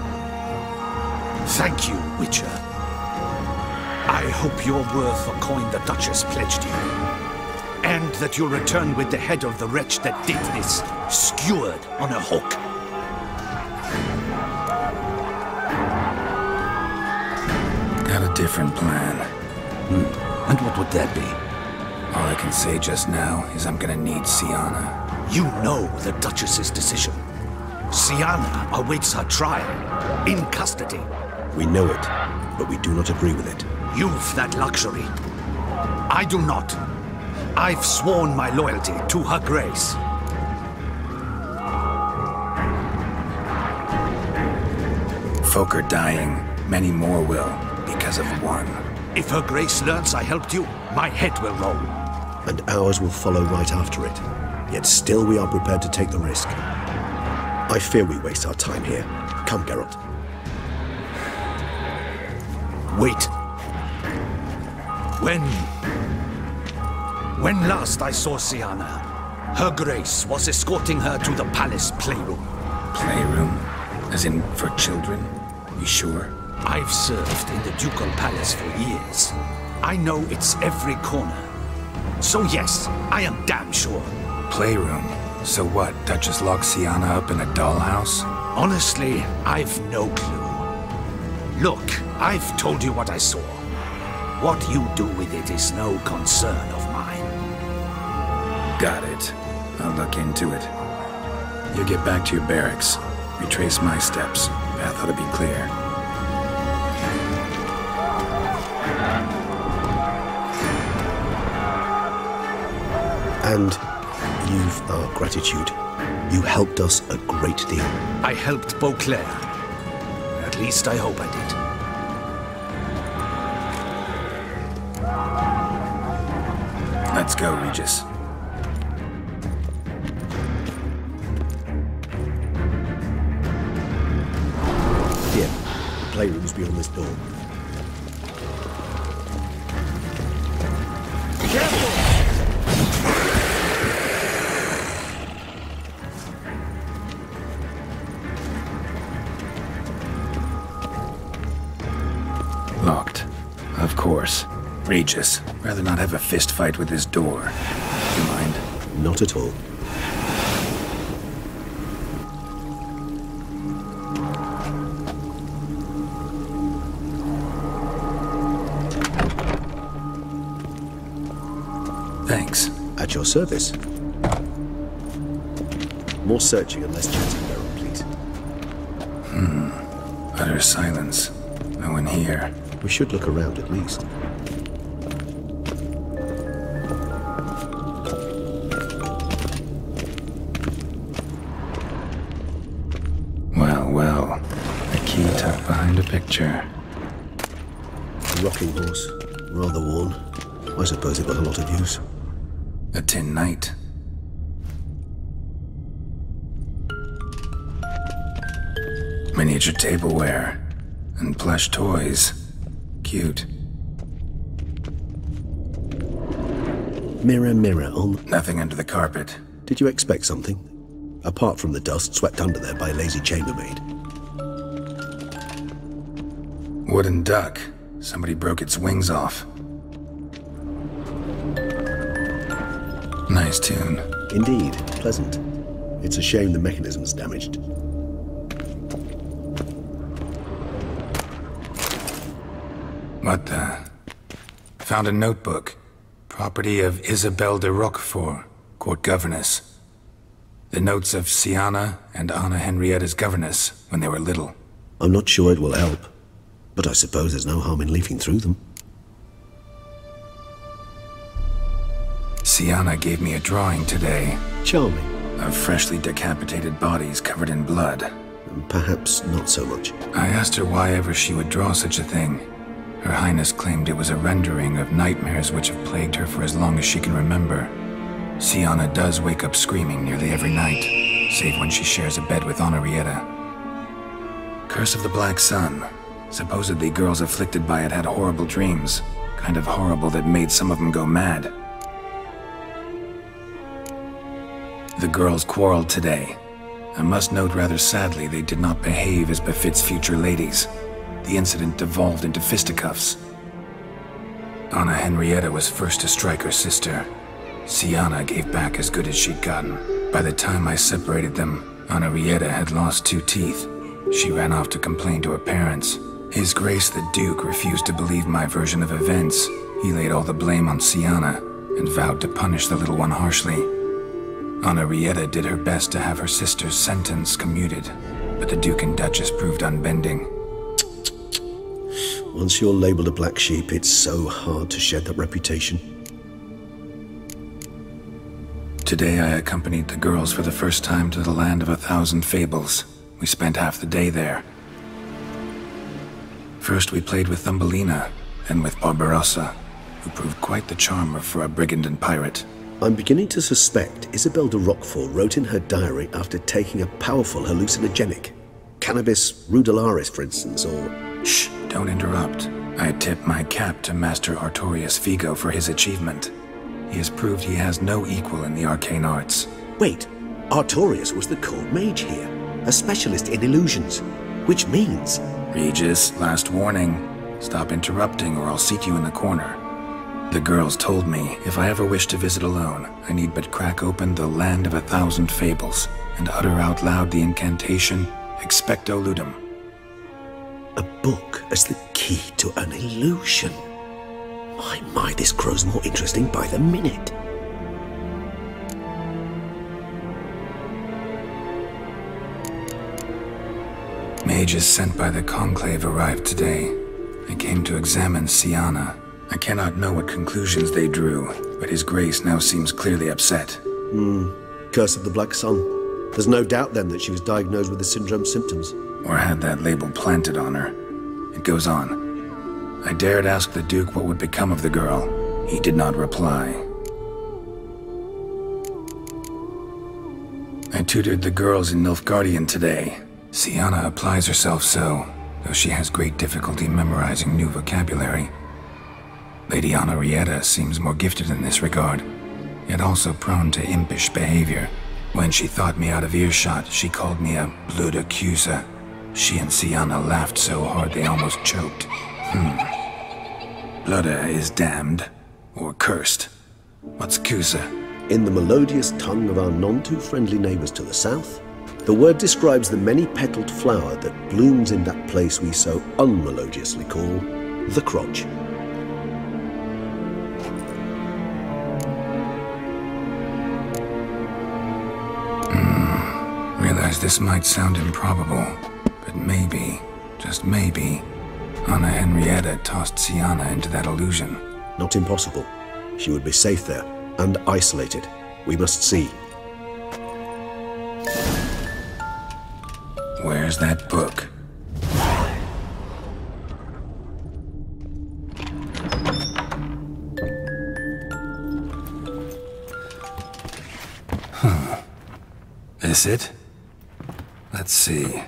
Thank you, Witcher. I hope you're worth the coin the Duchess pledged you. And that you'll return with the head of the wretch that did this, skewered on a hook. Got a different plan. And what would that be? All I can say just now is I'm gonna need Siana. You know the Duchess's decision. Siana awaits her trial, in custody. We know it, but we do not agree with it. You've that luxury. I do not. I've sworn my loyalty to Her Grace. Folk are dying. Many more will, because of one. If Her Grace learns I helped you, my head will roll. And ours will follow right after it. Yet still we are prepared to take the risk. I fear we waste our time here. Come, Geralt. Wait. When last I saw Siana, Her Grace was escorting her to the palace playroom. Playroom? As in, for children? You sure? I've served in the ducal palace for years. I know its every corner. So yes, I am damn sure. Playroom? So what, Duchess locked Siana up in a dollhouse? Honestly, I've no clue. Look, I've told you what I saw. What you do with it is no concern of mine. Got it. I'll look into it. You get back to your barracks. Retrace my steps. Path ought to be clear. And you've our gratitude. You helped us a great deal. I helped Beauclair. At least I hope I did. Let's go, Regis. Here, the playroom's beyond this door. Be careful! Locked. Of course. Regis, rather not have a fist fight with this door. Do you mind? Not at all. Thanks. At your service. More searching and less chatting, Baron, please. Utter silence. No one here. We should look around at least. Well. A key tucked behind a picture. A rocking horse. Rather worn. I suppose it got a lot of use. A tin knight. Miniature tableware. And plush toys. Cute. Mirror, mirror on... Nothing under the carpet. Did you expect something? Apart from the dust swept under there by a lazy chambermaid. Wooden duck. Somebody broke its wings off. Nice tune. Indeed, pleasant. It's a shame the mechanism's damaged. What the? Found a notebook. Property of Isabelle de Roquefort, court governess. The notes of Siana and Anna Henrietta's governess when they were little. I'm not sure it will help, but I suppose there's no harm in leafing through them. Siana gave me a drawing today. Charming. Of freshly decapitated bodies covered in blood. Perhaps not so much. I asked her why ever she would draw such a thing. Her Highness claimed it was a rendering of nightmares which have plagued her for as long as she can remember. Sienna does wake up screaming nearly every night, save when she shares a bed with Henrietta. Curse of the Black Sun. Supposedly girls afflicted by it had horrible dreams. Kind of horrible that made some of them go mad. The girls quarreled today. I must note rather sadly they did not behave as befits future ladies. The incident devolved into fisticuffs. Anna Henrietta was first to strike her sister. Sienna gave back as good as she'd gotten. By the time I separated them, Henrietta had lost 2 teeth. She ran off to complain to her parents. His Grace the Duke refused to believe my version of events. He laid all the blame on Sienna and vowed to punish the little one harshly. Henrietta did her best to have her sister's sentence commuted, but the Duke and Duchess proved unbending. Once you're labeled a black sheep, it's so hard to shed that reputation. Today I accompanied the girls for the first time to the land of 1,000 fables. We spent half the day there. First we played with Thumbelina, and with Barbarossa, who proved quite the charmer for a brigand and pirate. I'm beginning to suspect Isabel de Roquefort wrote in her diary after taking a powerful hallucinogenic. Cannabis rudularis, for instance, or... Shh, don't interrupt. I tip my cap to Master Artorius Vigo for his achievement. He has proved he has no equal in the arcane arts. Wait, Artorius was the court mage here, a specialist in illusions, which means... Regis, last warning. Stop interrupting or I'll seat you in the corner. The girls told me if I ever wish to visit alone, I need but crack open the land of 1,000 fables and utter out loud the incantation, Expecto Ludum. A book as the key to an illusion. My, this grows more interesting by the minute. Mages sent by the Conclave arrived today. They came to examine Sienna. I cannot know what conclusions they drew, but His Grace now seems clearly upset. Curse of the Black Sun. There's no doubt then that she was diagnosed with the syndrome symptoms. Or had that label planted on her. It goes on. I dared ask the Duke what would become of the girl. He did not reply. I tutored the girls in Nilfgaardian today. Sienna applies herself so, though she has great difficulty memorizing new vocabulary. Lady Henrietta seems more gifted in this regard, yet also prone to impish behavior. When she thought me out of earshot, she called me a blood accuser. She and Sienna laughed so hard they almost choked. Blooda is damned, or cursed. What's Cusa? In the melodious tongue of our none-too-friendly neighbors to the south, the word describes the many-petaled flower that blooms in that place we so unmelodiously call the crotch. Realize this might sound improbable, but maybe, just maybe, Anna Henrietta tossed Sienna into that illusion. Not impossible. She would be safe there, and isolated. We must see. Where's that book? This it? Let's see.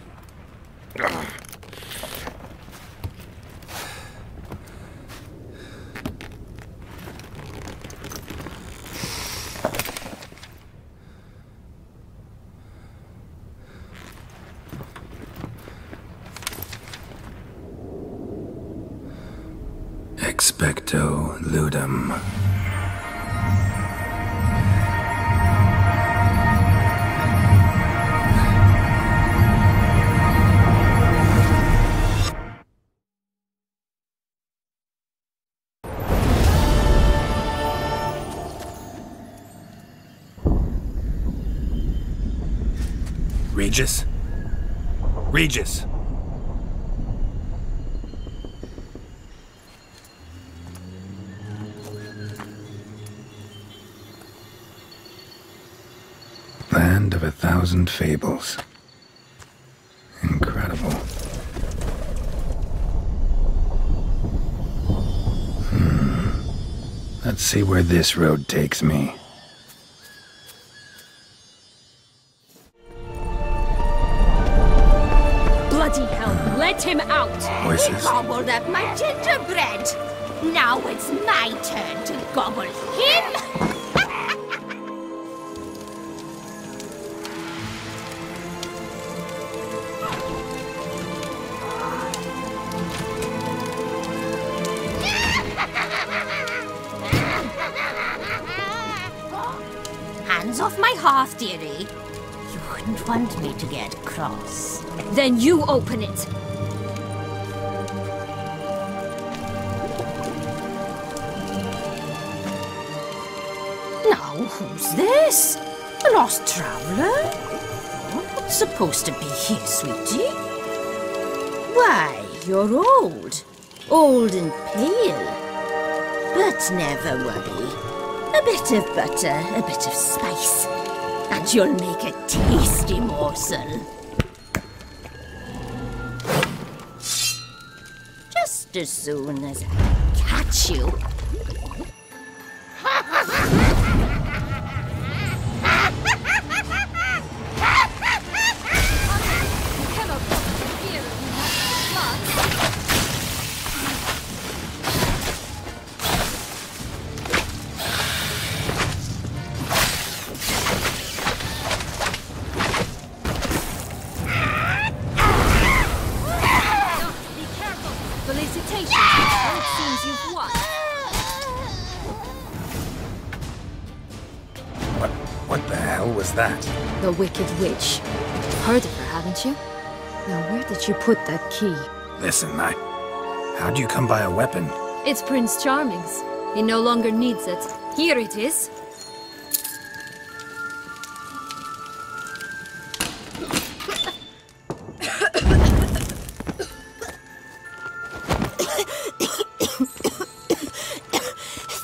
Expecto Ludum. Regis? Regis! Land of 1,000 fables. Incredible. Let's see where this road takes me. gobbled up my gingerbread. Now it's my turn to gobble him. Hands off my hearth, dearie. You wouldn't want me to get cross. Then you open it. Now, who's this? A lost traveler? What's supposed to be here, sweetie? Why, you're old. Old and pale. But never worry. A bit of butter, a bit of spice, and you'll make a tasty morsel. Just as soon as I catch you. What the hell was that? The Wicked Witch. Heard of her, haven't you? Now, where did you put that key? Listen, how'd you come by a weapon? It's Prince Charming's. He no longer needs it. Here it is.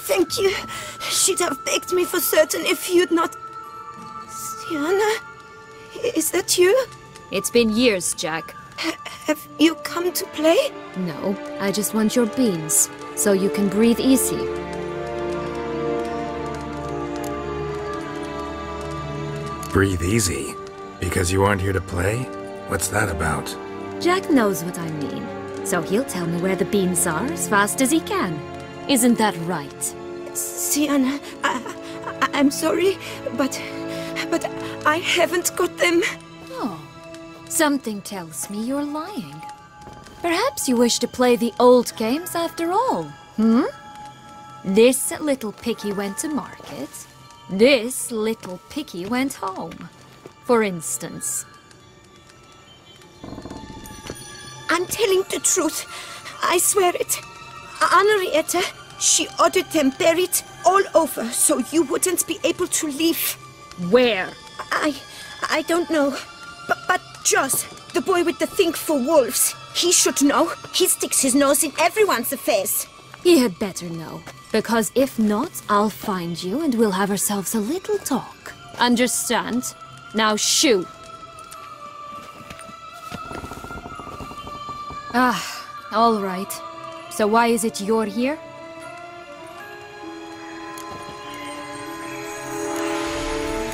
Thank you. She'd have begged me for certain if you'd not... Sienna? Is that you? It's been years, Jack. Have you come to play? No, I just want your beans, so you can breathe easy. Breathe easy? Because you aren't here to play? What's that about? Jack knows what I mean, so he'll tell me where the beans are as fast as he can. Isn't that right? Sienna, I'm sorry, but I haven't got them. Oh, something tells me you're lying. Perhaps you wish to play the old games after all, This little piggy went to market. This little piggy went home, for instance. I'm telling the truth. I swear it. Henrietta, she ordered them buried all over so you wouldn't be able to leave. Where? I don't know. But Joss, the boy with the thing for wolves, he should know. He sticks his nose in everyone's affairs. He had better know. Because if not, I'll find you and we'll have ourselves a little talk. Understand? Now shoo! All right. So why is it you're here?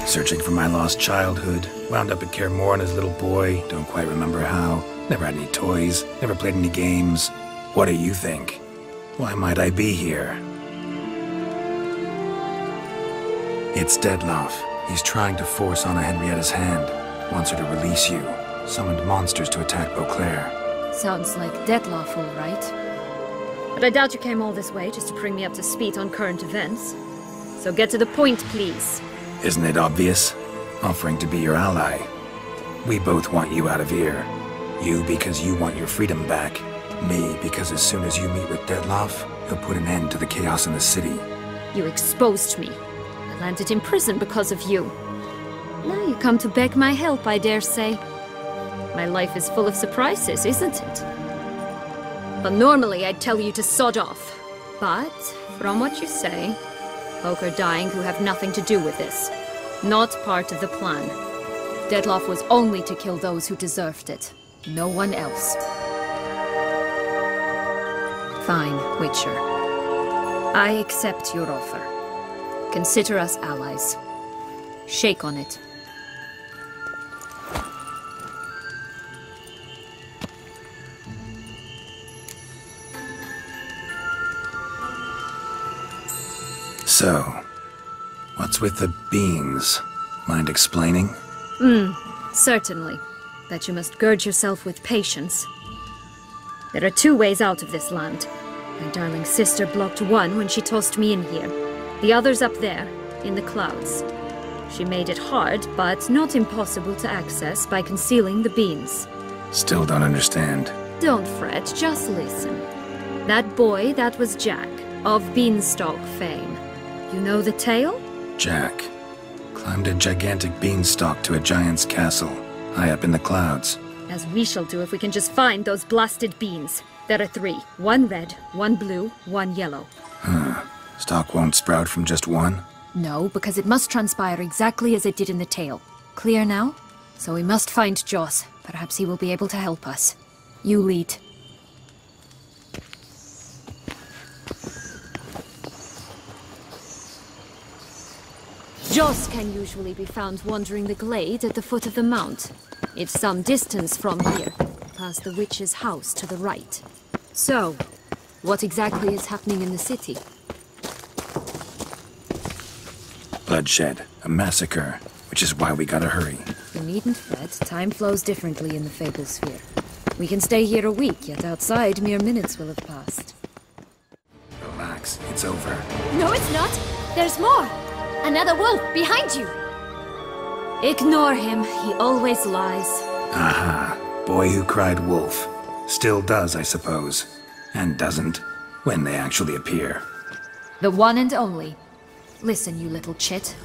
Searching for my lost childhood. Wound up at Kaer Morhen as a little boy. Don't quite remember how. Never had any toys. Never played any games. What do you think? Why might I be here? It's Dettlaff. He's trying to force Anna Henrietta's hand. Wants her to release you. Summoned monsters to attack Beauclair. Sounds like Dettlaff, all right. But I doubt you came all this way just to bring me up to speed on current events. So get to the point, please. Isn't it obvious? Offering to be your ally. We both want you out of here. You because you want your freedom back. Me because as soon as you meet with Dettlaff, he'll put an end to the chaos in the city. You exposed me. I landed in prison because of you. Now you come to beg my help, I dare say. My life is full of surprises, isn't it? But normally I'd tell you to sod off. But, from what you say, folk are dying who have nothing to do with this. Not part of the plan. Dettlaff was only to kill those who deserved it. No one else. Fine, Witcher. I accept your offer. Consider us allies. Shake on it. So, what's with the beans? Mind explaining? Certainly. But you must gird yourself with patience. There are 2 ways out of this land. My darling sister blocked one when she tossed me in here. The other's up there, in the clouds. She made it hard, but not impossible to access by concealing the beans. Still don't understand. Don't fret, just listen. That boy, that was Jack, of Beanstalk fame. You know the tale? Jack climbed a gigantic beanstalk to a giant's castle, high up in the clouds. As we shall do if we can just find those blasted beans. There are 3. 1 red, 1 blue, 1 yellow. Stalk won't sprout from just one? No, because it must transpire exactly as it did in the tale. Clear now? So we must find Joss. Perhaps he will be able to help us. You lead. Joss can usually be found wandering the glade at the foot of the mount. It's some distance from here, past the witch's house to the right. So, what exactly is happening in the city? Bloodshed, a massacre, which is why we gotta hurry. You needn't fret. Time flows differently in the Fable Sphere. We can stay here a week, yet outside mere minutes will have passed. Relax, it's over. No, it's not. There's more. Another wolf behind you. Ignore him. He always lies. Aha. Boy who cried wolf. Still does, I suppose. And doesn't, when they actually appear. The one and only. Listen, you little chit.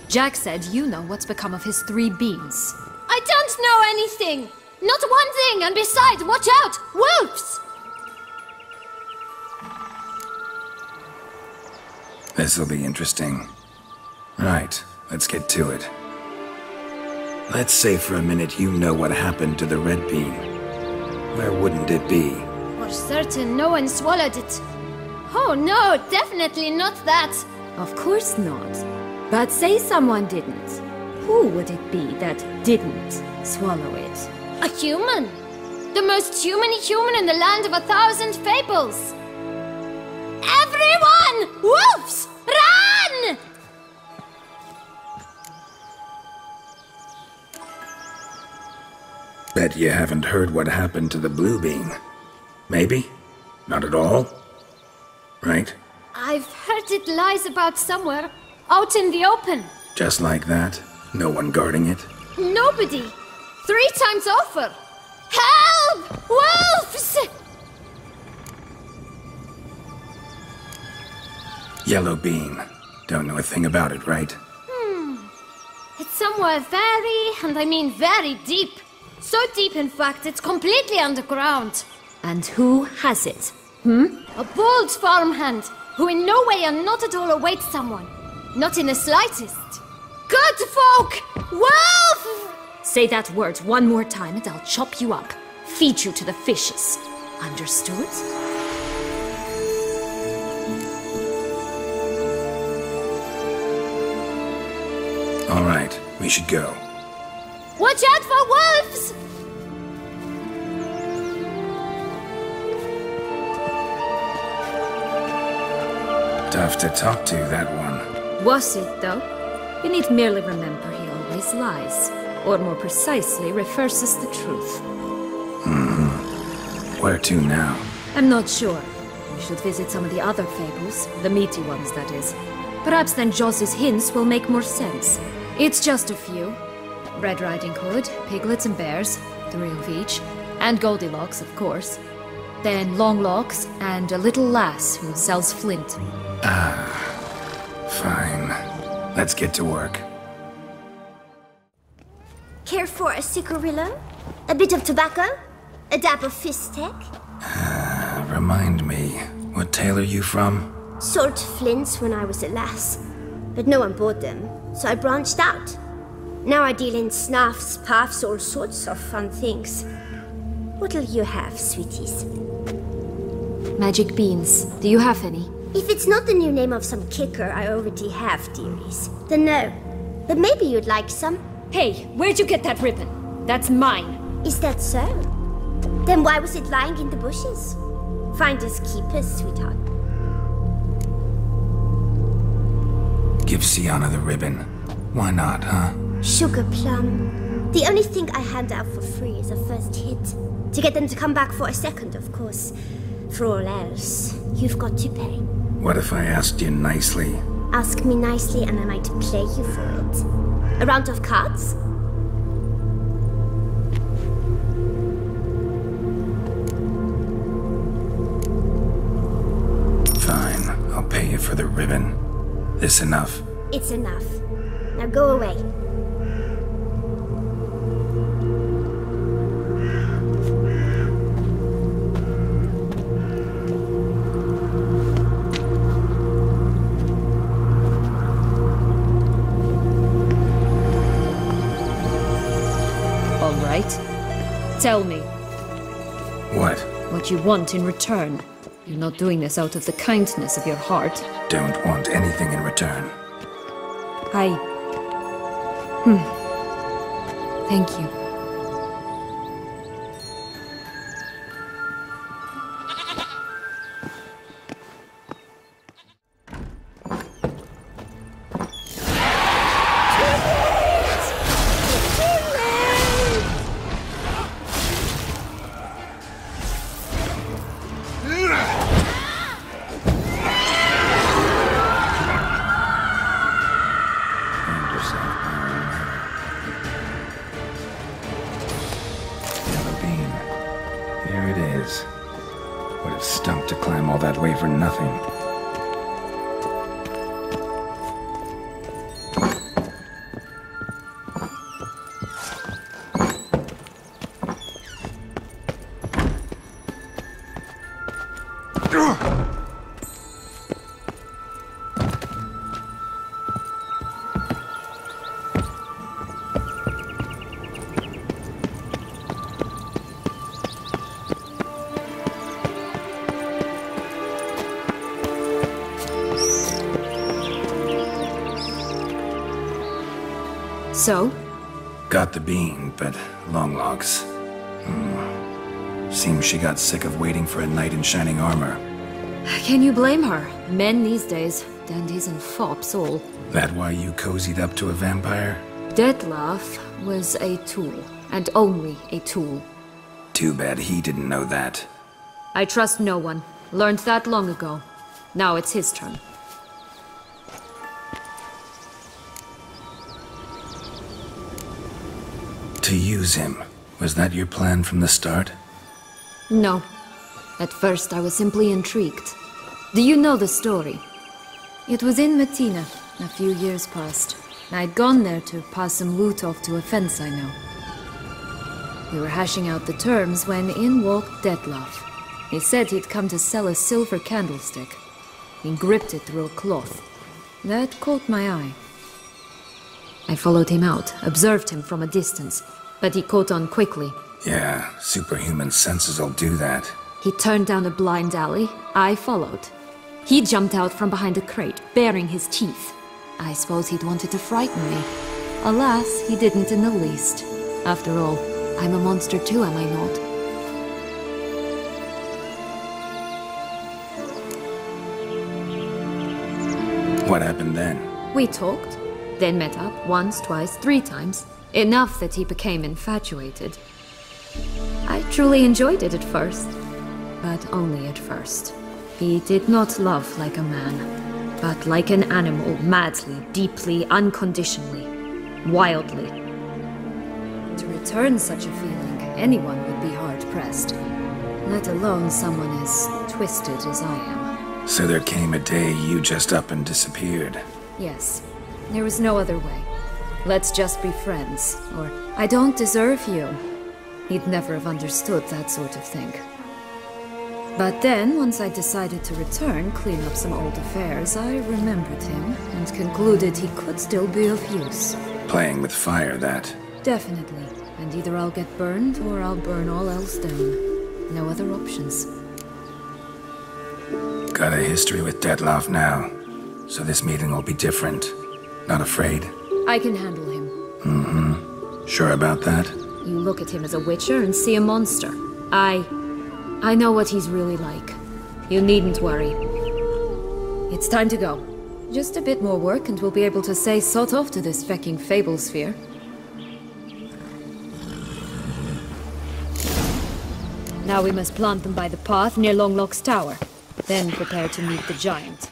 Jack said you know what's become of his 3 beans. I don't know anything. Not one thing, and besides, watch out! Wolves! This'll be interesting. Right, let's get to it. Let's say for a minute you know what happened to the red bean. Where wouldn't it be? For certain, no one swallowed it. Oh no, definitely not that. Of course not. But say someone didn't. Who would it be that didn't swallow it? A human. The most human-y human in the land of 1,000 fables. Everyone! Wolves! Run! Bet you haven't heard what happened to the blue bean. Maybe? Not at all? Right? I've heard it lies about somewhere, out in the open. Just like that? No one guarding it? Nobody. 3 times over. Help! Wolves! Yellow bean. Don't know a thing about it, right? It's somewhere very, and I mean very deep. So deep, in fact, it's completely underground. And who has it? A bold farmhand, who in no way and not at all awaits someone. Not in the slightest. Good folk! Wolf! Say that word one more time and I'll chop you up. Feed you to the fishes. Understood? All right, we should go. Watch out for wolves! Tough to talk to, that one. Was it, though? You need merely remember he always lies. Or more precisely, reverses the truth. Where to now? I'm not sure. We should visit some of the other fables. The meaty ones, that is. Perhaps then Joss's hints will make more sense. It's just a few. Red Riding Hood, piglets and bears, 3 of each. And Goldilocks, of course. Then Longlocks, and a little lass who sells flint. Fine. Let's get to work. Care for a cigarillo? A bit of tobacco? A dab of fistek? Remind me, what tale are you from? Sold flints when I was a lass. But no one bought them, so I branched out. Now I deal in snuffs, puffs, all sorts of fun things. What'll you have, sweeties? Magic beans. Do you have any? If it's not the new name of some kicker I already have, dearies, then no. But maybe you'd like some. Hey, where'd you get that ribbon? That's mine. Is that so? Then why was it lying in the bushes? Finders keepers, sweetheart. Give Sienna the ribbon. Why not, huh? Sugar plum. The only thing I hand out for free is a first hit. To get them to come back for a second, of course. For all else, you've got to pay. What if I asked you nicely? Ask me nicely and I might play you for it. A round of cards? Fine, I'll pay you for the ribbon. This enough? It's enough. Now go away. All right. Tell me. What? What you want in return. You're not doing this out of the kindness of your heart. Don't want anything in return. Thank you. Stunk to climb all that way for nothing. So? Got the bean, but long logs. Seems she got sick of waiting for a knight in shining armor. Can you blame her? Men these days, dandies and fops all. That why you cozied up to a vampire? Detlef was a tool, and only a tool. Too bad he didn't know that. I trust no one. Learned that long ago. Now it's his turn. To use him. Was that your plan from the start? No. At first I was simply intrigued. Do you know the story? It was in Metina, a few years past. I'd gone there to pass some loot off to a fence I know. We were hashing out the terms when in walked Detlef. He said he'd come to sell a silver candlestick. He gripped it through a cloth. That caught my eye. I followed him out, observed him from a distance, but he caught on quickly. Yeah, superhuman senses'll do that. He turned down a blind alley. I followed. He jumped out from behind a crate, baring his teeth. I suppose he'd wanted to frighten me. Alas, he didn't in the least. After all, I'm a monster too, am I not? What happened then? We talked, then met up once, twice, 3 times. Enough that he became infatuated. I truly enjoyed it at first, but only at first. He did not love like a man, but like an animal, madly, deeply, unconditionally, wildly. To return such a feeling, anyone would be hard-pressed, let alone someone as twisted as I am. So there came a day you just up and disappeared. Yes, there was no other way. Let's just be friends, or I don't deserve you. He'd never have understood that sort of thing. But then, once I decided to return, clean up some old affairs, I remembered him and concluded he could still be of use. Playing with fire, that. Definitely. And either I'll get burned, or I'll burn all else down. No other options. Got a history with Detlef now, so this meeting will be different. Not afraid? I can handle him. Mm-hmm. Sure about that? You look at him as a witcher and see a monster. I know what he's really like. You needn't worry. It's time to go. Just a bit more work and we'll be able to say sort off to this fecking fable sphere. Now we must plant them by the path near Longlock's tower. Then prepare to meet the giant.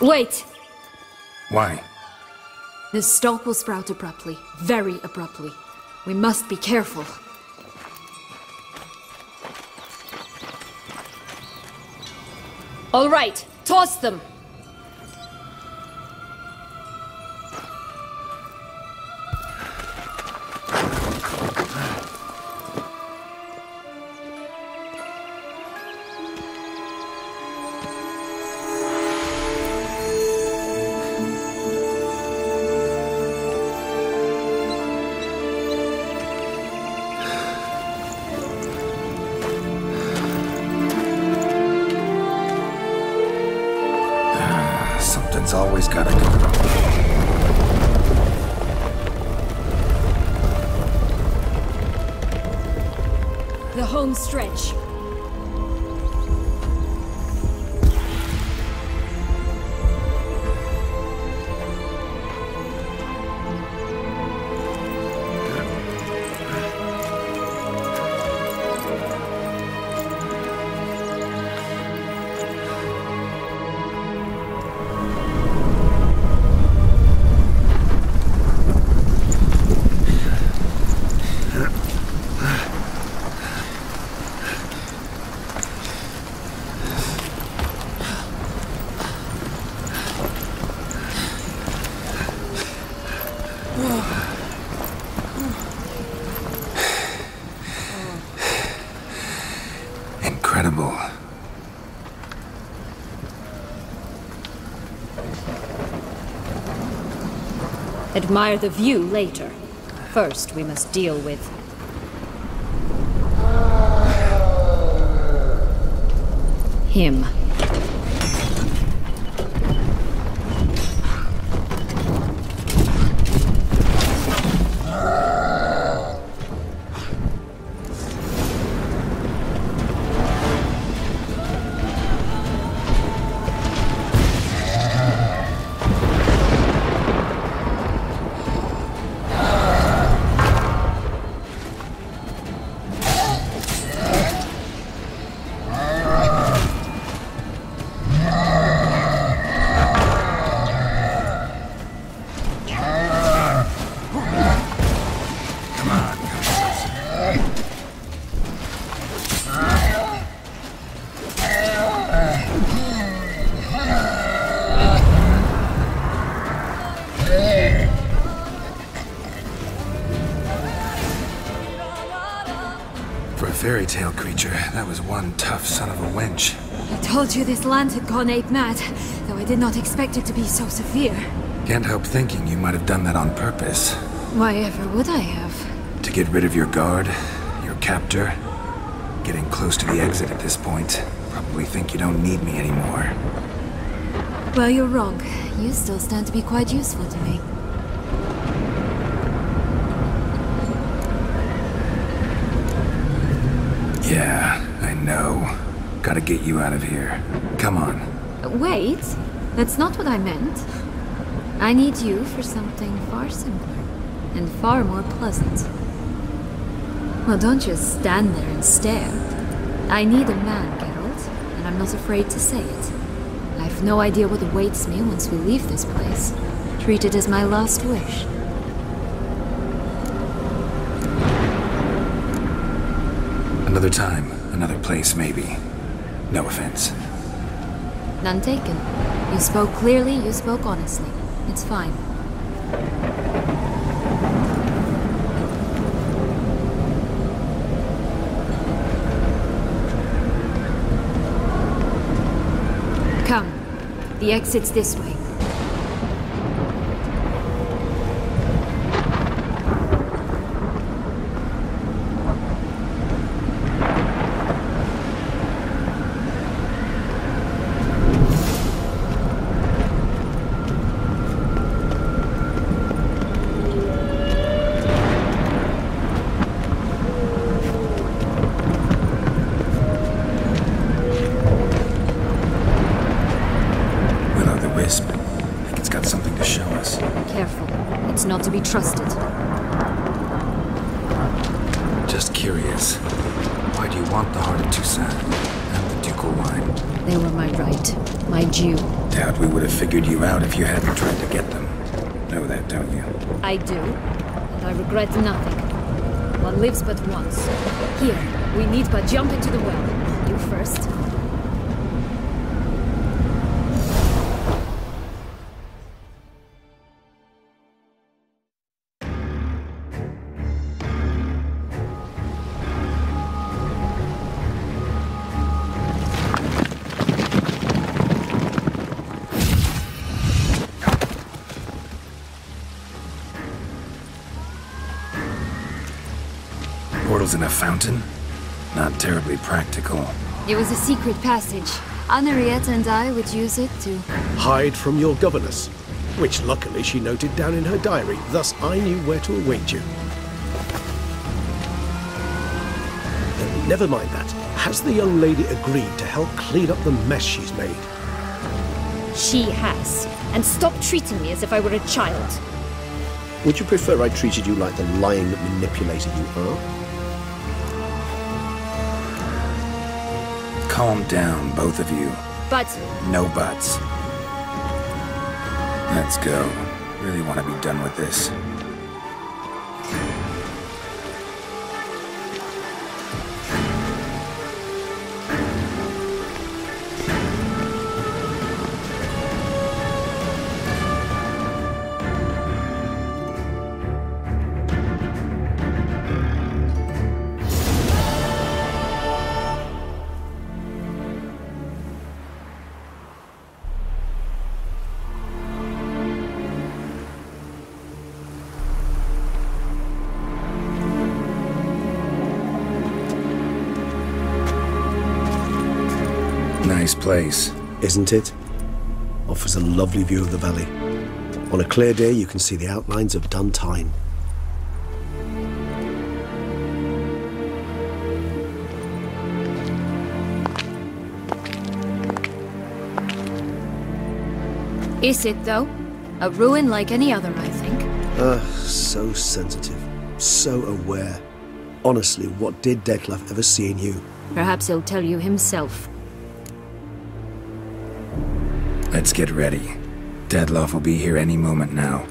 Wait! Why? The stalk will sprout abruptly. Very abruptly. We must be careful. All right, toss them! Something's always gotta go wrong. The home stretch. Incredible. Admire the view later. First, we must deal with... him. For a fairy tale creature, that was one tough son of a wench. I told you this land had gone ape mad, though I did not expect it to be so severe. Can't help thinking you might have done that on purpose. Why ever would I have? To get rid of your guard, your captor. Getting close to the exit at this point. Probably think you don't need me anymore. Well, you're wrong. You still stand to be quite useful to me. Yeah, I know. Gotta get you out of here. Come on. Wait, that's not what I meant. I need you for something far simpler and far more pleasant. Well, don't just stand there and stare. I need a man, Geralt, and I'm not afraid to say it. I've no idea what awaits me once we leave this place. Treat it as my last wish. Another time, another place, maybe. No offense. None taken. You spoke clearly, you spoke honestly. It's fine. Come. The exit's this way. trusted. Just curious. Why do you want the Heart of Toussaint and the ducal wine? They were my right, my due. Doubt we would have figured you out if you hadn't tried to get them. Know that, don't you? I do, and I regret nothing. One lives but once. Here, we need but jump into the well. You first. In a fountain? Not terribly practical. It was a secret passage. Henriette and I would use it to... hide from your governess, which luckily she noted down in her diary, thus I knew where to await you. Never mind that. Has the young lady agreed to help clean up the mess she's made? She has. And stop treating me as if I were a child. Would you prefer I treated you like the lying manipulator you are? Calm down, both of you. But... No buts. Let's go. Really want to be done with this. Nice place. Isn't it? Offers a lovely view of the valley. On a clear day, you can see the outlines of Duntine. Is it, though? A ruin like any other, I think. So sensitive. So aware. Honestly, what did Detlef ever see in you? Perhaps he'll tell you himself. Let's get ready. Detlef will be here any moment now.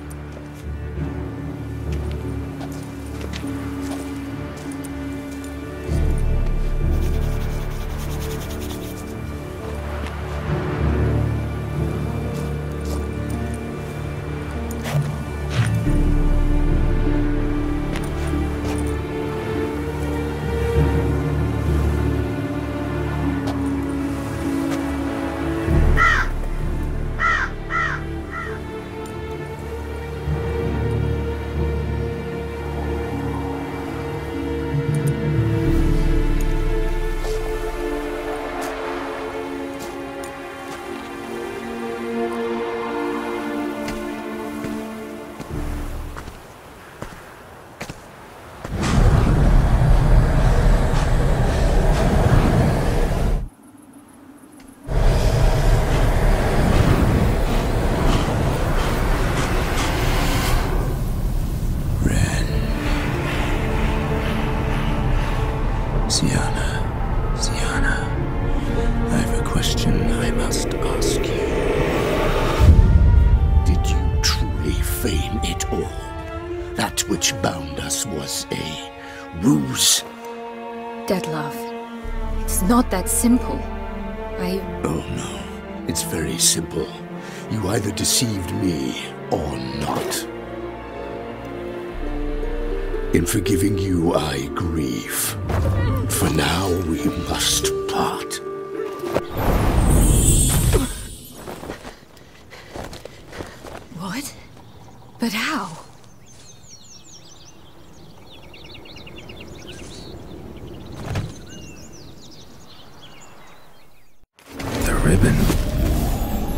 Sienna, I have a question I must ask you. Did you truly feign it all? That which bound us was a ruse? Detlef, it's not that simple. Oh no, it's very simple. You either deceived me or not. In forgiving you, I grieve. For now, we must part. What? But how? The ribbon.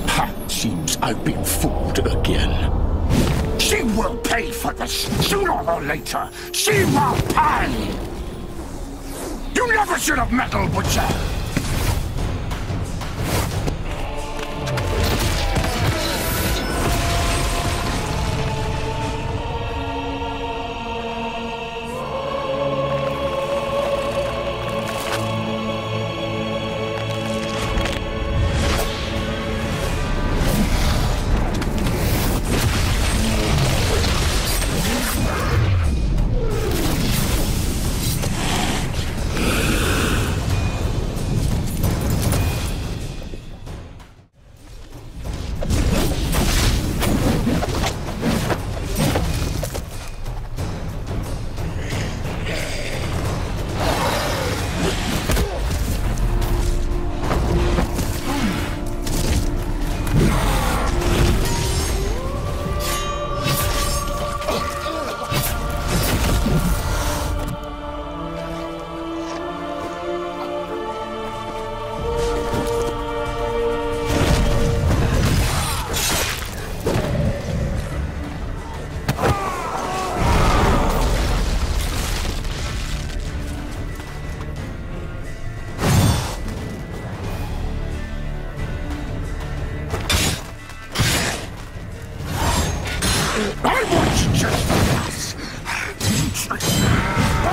Ha! Seems I've been fooled again. She will pay for this, sooner or later. She will pay! You never should have meddled, Butcher!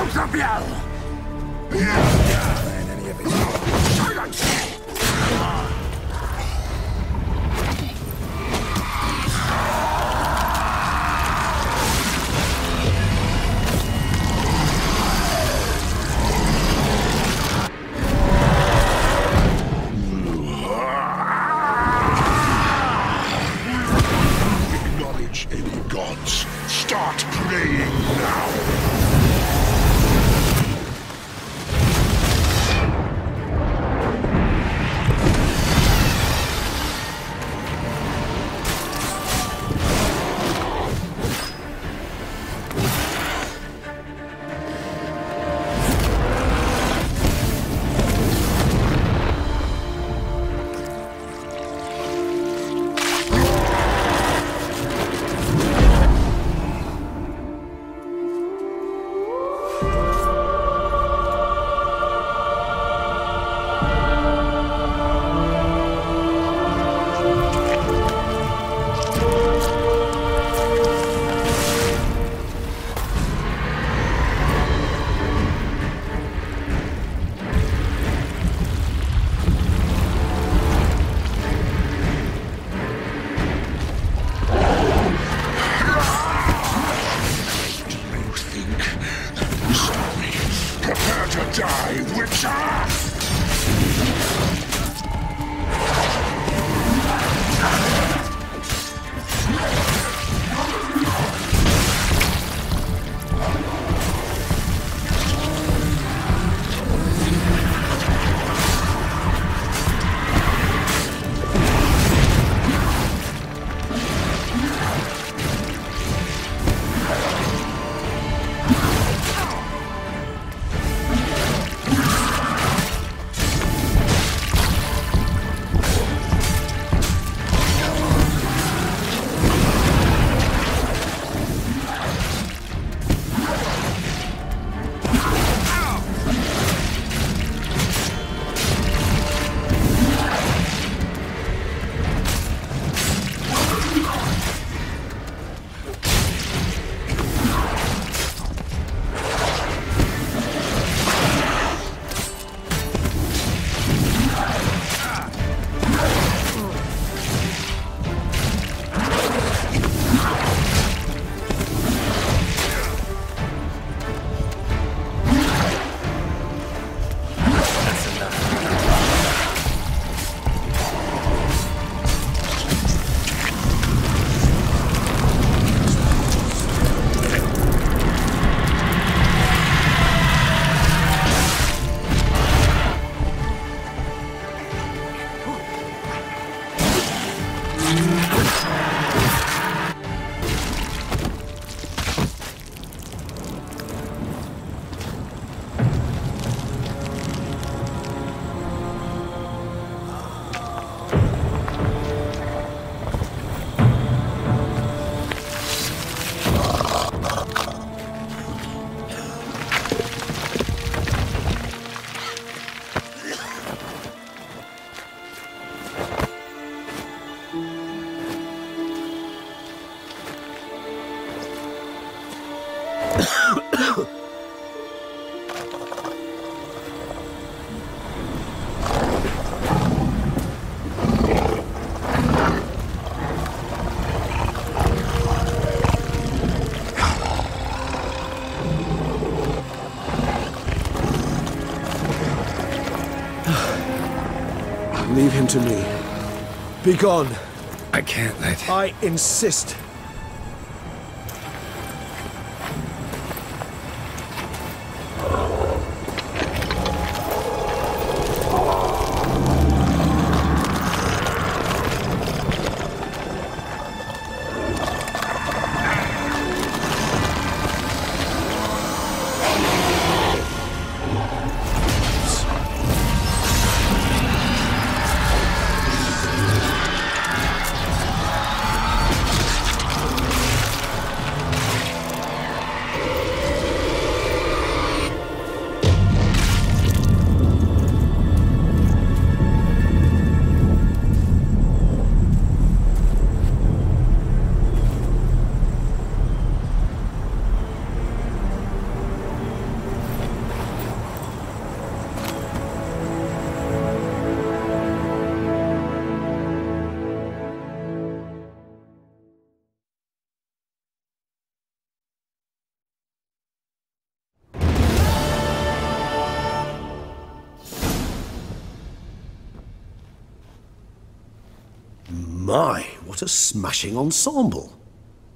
Both of you! And any of his... Silence! Acknowledge any gods. Start praying now! Leave him to me. Be gone. I can't let... I insist. My, what a smashing ensemble.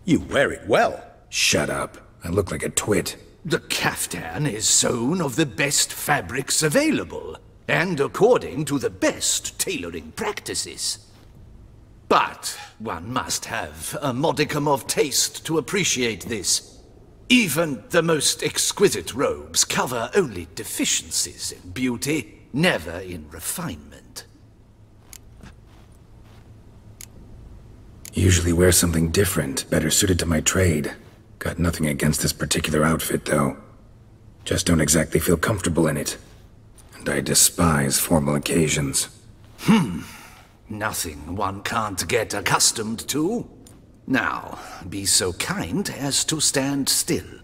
You wear it well. Shut up. I look like a twit. The caftan is sewn of the best fabrics available, and according to the best tailoring practices. But one must have a modicum of taste to appreciate this. Even the most exquisite robes cover only deficiencies in beauty, never in refinement. Usually wear something different, better suited to my trade. Got nothing against this particular outfit, though. Just don't exactly feel comfortable in it. And I despise formal occasions. Nothing one can't get accustomed to. Now, be so kind as to stand still.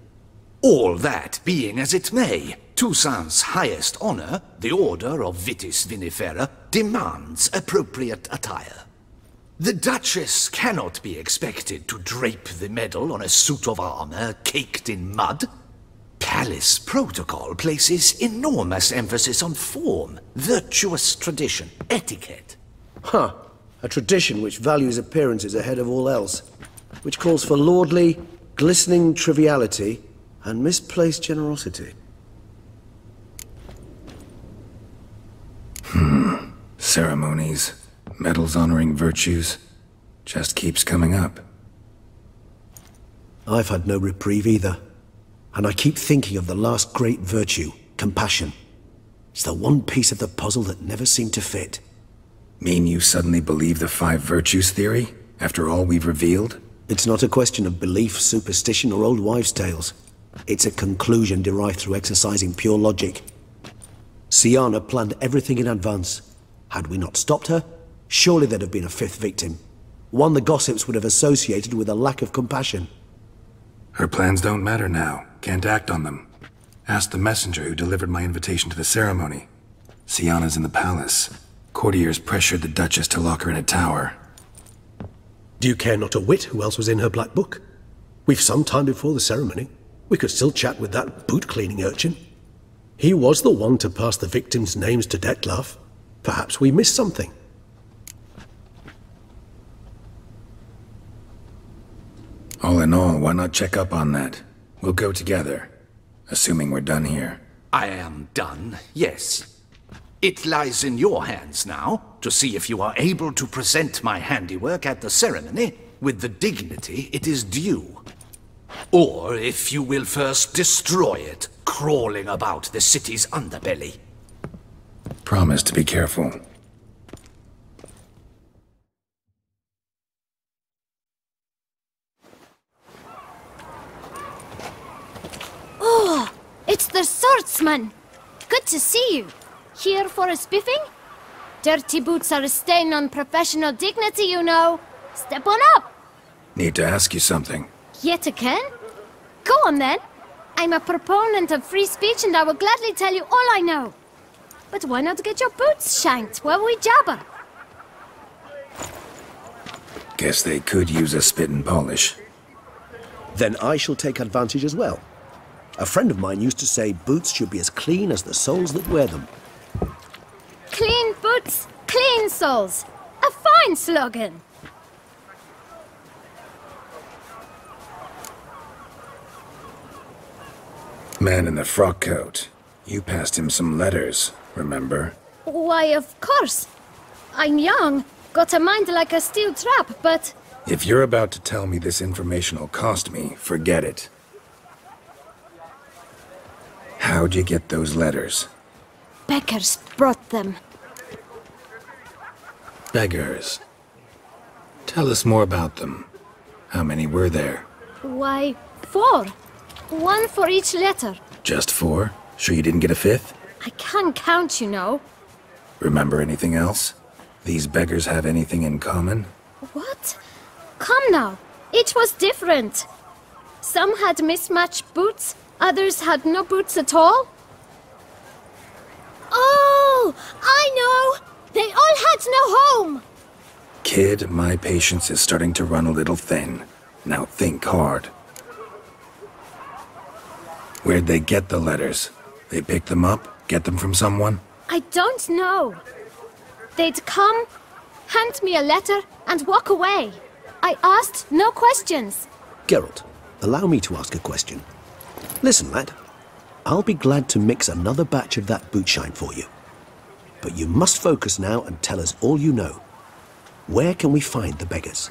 All that being as it may, Toussaint's highest honor, the Order of Vitis Vinifera, demands appropriate attire. The Duchess cannot be expected to drape the medal on a suit of armor caked in mud. Palace protocol places enormous emphasis on form, virtuous tradition, etiquette. Huh. A tradition which values appearances ahead of all else. Which calls for lordly, glistening triviality and misplaced generosity. Ceremonies. Medals honoring virtues. Just keeps coming up. I've had no reprieve either. And I keep thinking of the last great virtue, compassion. It's the one piece of the puzzle that never seemed to fit. Mean you suddenly believe the 5 virtues theory? After all we've revealed? It's not a question of belief, superstition, or old wives' tales. It's a conclusion derived through exercising pure logic. Siana planned everything in advance. Had we not stopped her, surely there'd have been a 5th victim. One the gossips would have associated with a lack of compassion. Her plans don't matter now. Can't act on them. Ask the messenger who delivered my invitation to the ceremony. Siana's in the palace. Courtiers pressured the Duchess to lock her in a tower. Do you care not a whit who else was in her black book? We've some time before the ceremony. We could still chat with that boot-cleaning urchin. He was the one to pass the victims' names to Dettlaff. Perhaps we missed something. All in all, why not check up on that? We'll go together. Assuming we're done here. I am done, yes. It lies in your hands now to see if you are able to present my handiwork at the ceremony with the dignity it is due. Or if you will first destroy it, crawling about the city's underbelly. Promise to be careful. Oh, it's the swordsman! Good to see you. Here for a spiffing? Dirty boots are a stain on professional dignity, you know. Step on up! Need to ask you something. Yet again? Go on then. I'm a proponent of free speech and I will gladly tell you all I know. But why not get your boots shanked while we jabber? Guess they could use a spit and polish. Then I shall take advantage as well. A friend of mine used to say boots should be as clean as the soles that wear them. Clean boots, clean soles. A fine slogan. Man in the frock coat. You passed him some letters, remember? Why, of course. I'm young, got a mind like a steel trap, but... If you're about to tell me this information will cost me, forget it. How'd you get those letters? Beggars brought them. Beggars. Tell us more about them. How many were there? Why, 4. 1 for each letter. Just 4? Sure you didn't get a 5th? I can't count, you know. Remember anything else? These beggars have anything in common? What? Come now. Each was different. Some had mismatched boots, others had no boots at all. Oh, I know! They all had no home! Kid, my patience is starting to run a little thin. Now think hard. Where'd they get the letters? They pick them up? Get them from someone? I don't know. They'd come, hand me a letter and walk away. I asked no questions. Geralt, allow me to ask a question. Listen, lad. I'll be glad to mix another batch of that bootshine for you. But you must focus now and tell us all you know. Where can we find the beggars?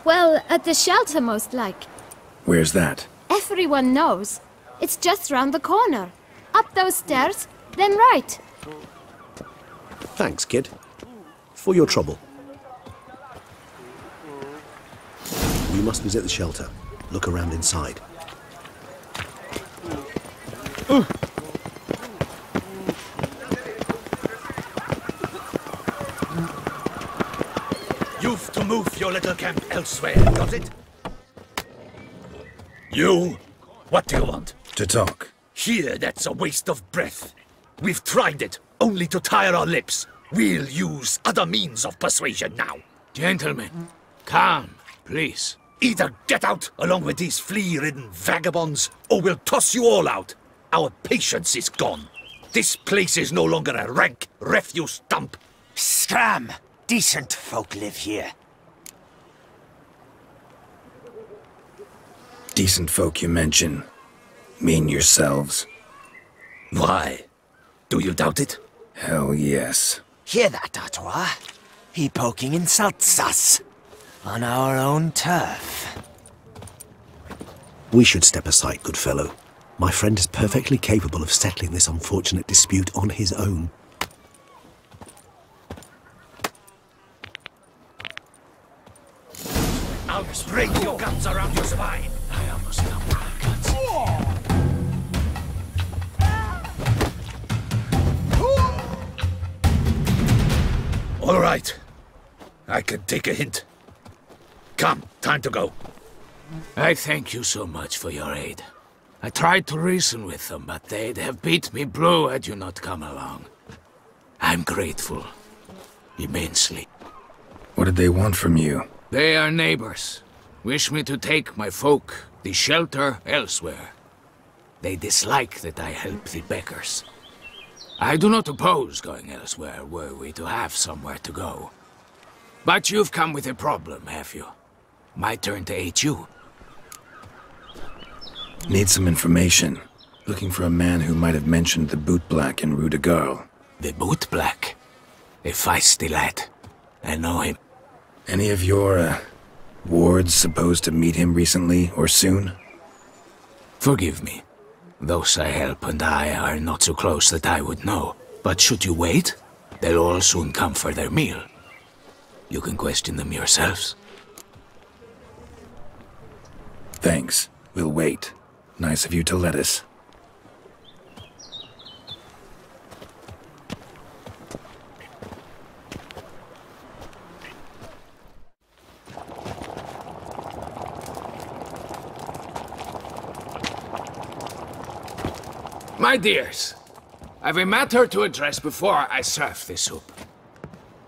Well, at the shelter most like. Where's that? Everyone knows. It's just round the corner. Up those stairs, then right. Thanks, kid. For your trouble. We must visit the shelter. Look around inside. You've to move your little camp elsewhere, got it? You? What do you want? To talk. Here, that's a waste of breath. We've tried it, only to tire our lips. We'll use other means of persuasion now. Gentlemen, calm, please. Either get out along with these flea-ridden vagabonds, or we'll toss you all out. Our patience is gone. This place is no longer a rank refuse dump. Scram! Decent folk live here. Decent folk you mention. Mean yourselves. Why? Do you doubt it? Hell yes. Hear that, Artois? He poking insults us. On our own turf. We should step aside, good fellow. My friend is perfectly capable of settling this unfortunate dispute on his own. I'll break your guts around your spine. I almost dumped my guts. All right. I can take a hint. Come, time to go. I thank you so much for your aid. I tried to reason with them, but they'd have beat me blue had you not come along. I'm grateful. Immensely. What did they want from you? They are neighbors. Wish me to take my folk, the shelter, elsewhere. They dislike that I help the beggars. I do not oppose going elsewhere, were we to have somewhere to go. But you've come with a problem, have you? My turn to aid you. Need some information. Looking for a man who might have mentioned the bootblack in Rue de Garl. The bootblack? A feisty lad. I know him. Any of your, wards supposed to meet him recently or soon? Forgive me. Those I help and I are not so close that I would know. But should you wait, they'll all soon come for their meal. You can question them yourselves. Thanks. We'll wait. Nice of you to let us. My dears, I've a matter to address before I serve the soup.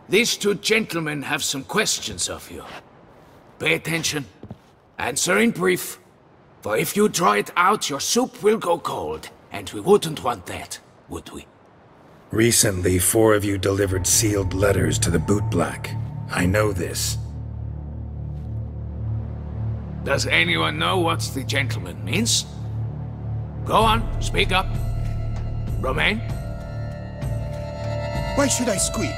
These two gentlemen have some questions of you. Pay attention. Answer in brief. For if you draw it out, your soup will go cold. And we wouldn't want that, would we? Recently, 4 of you delivered sealed letters to the bootblack. I know this. Does anyone know what the gentleman means? Go on, speak up. Romain? Why should I squeal?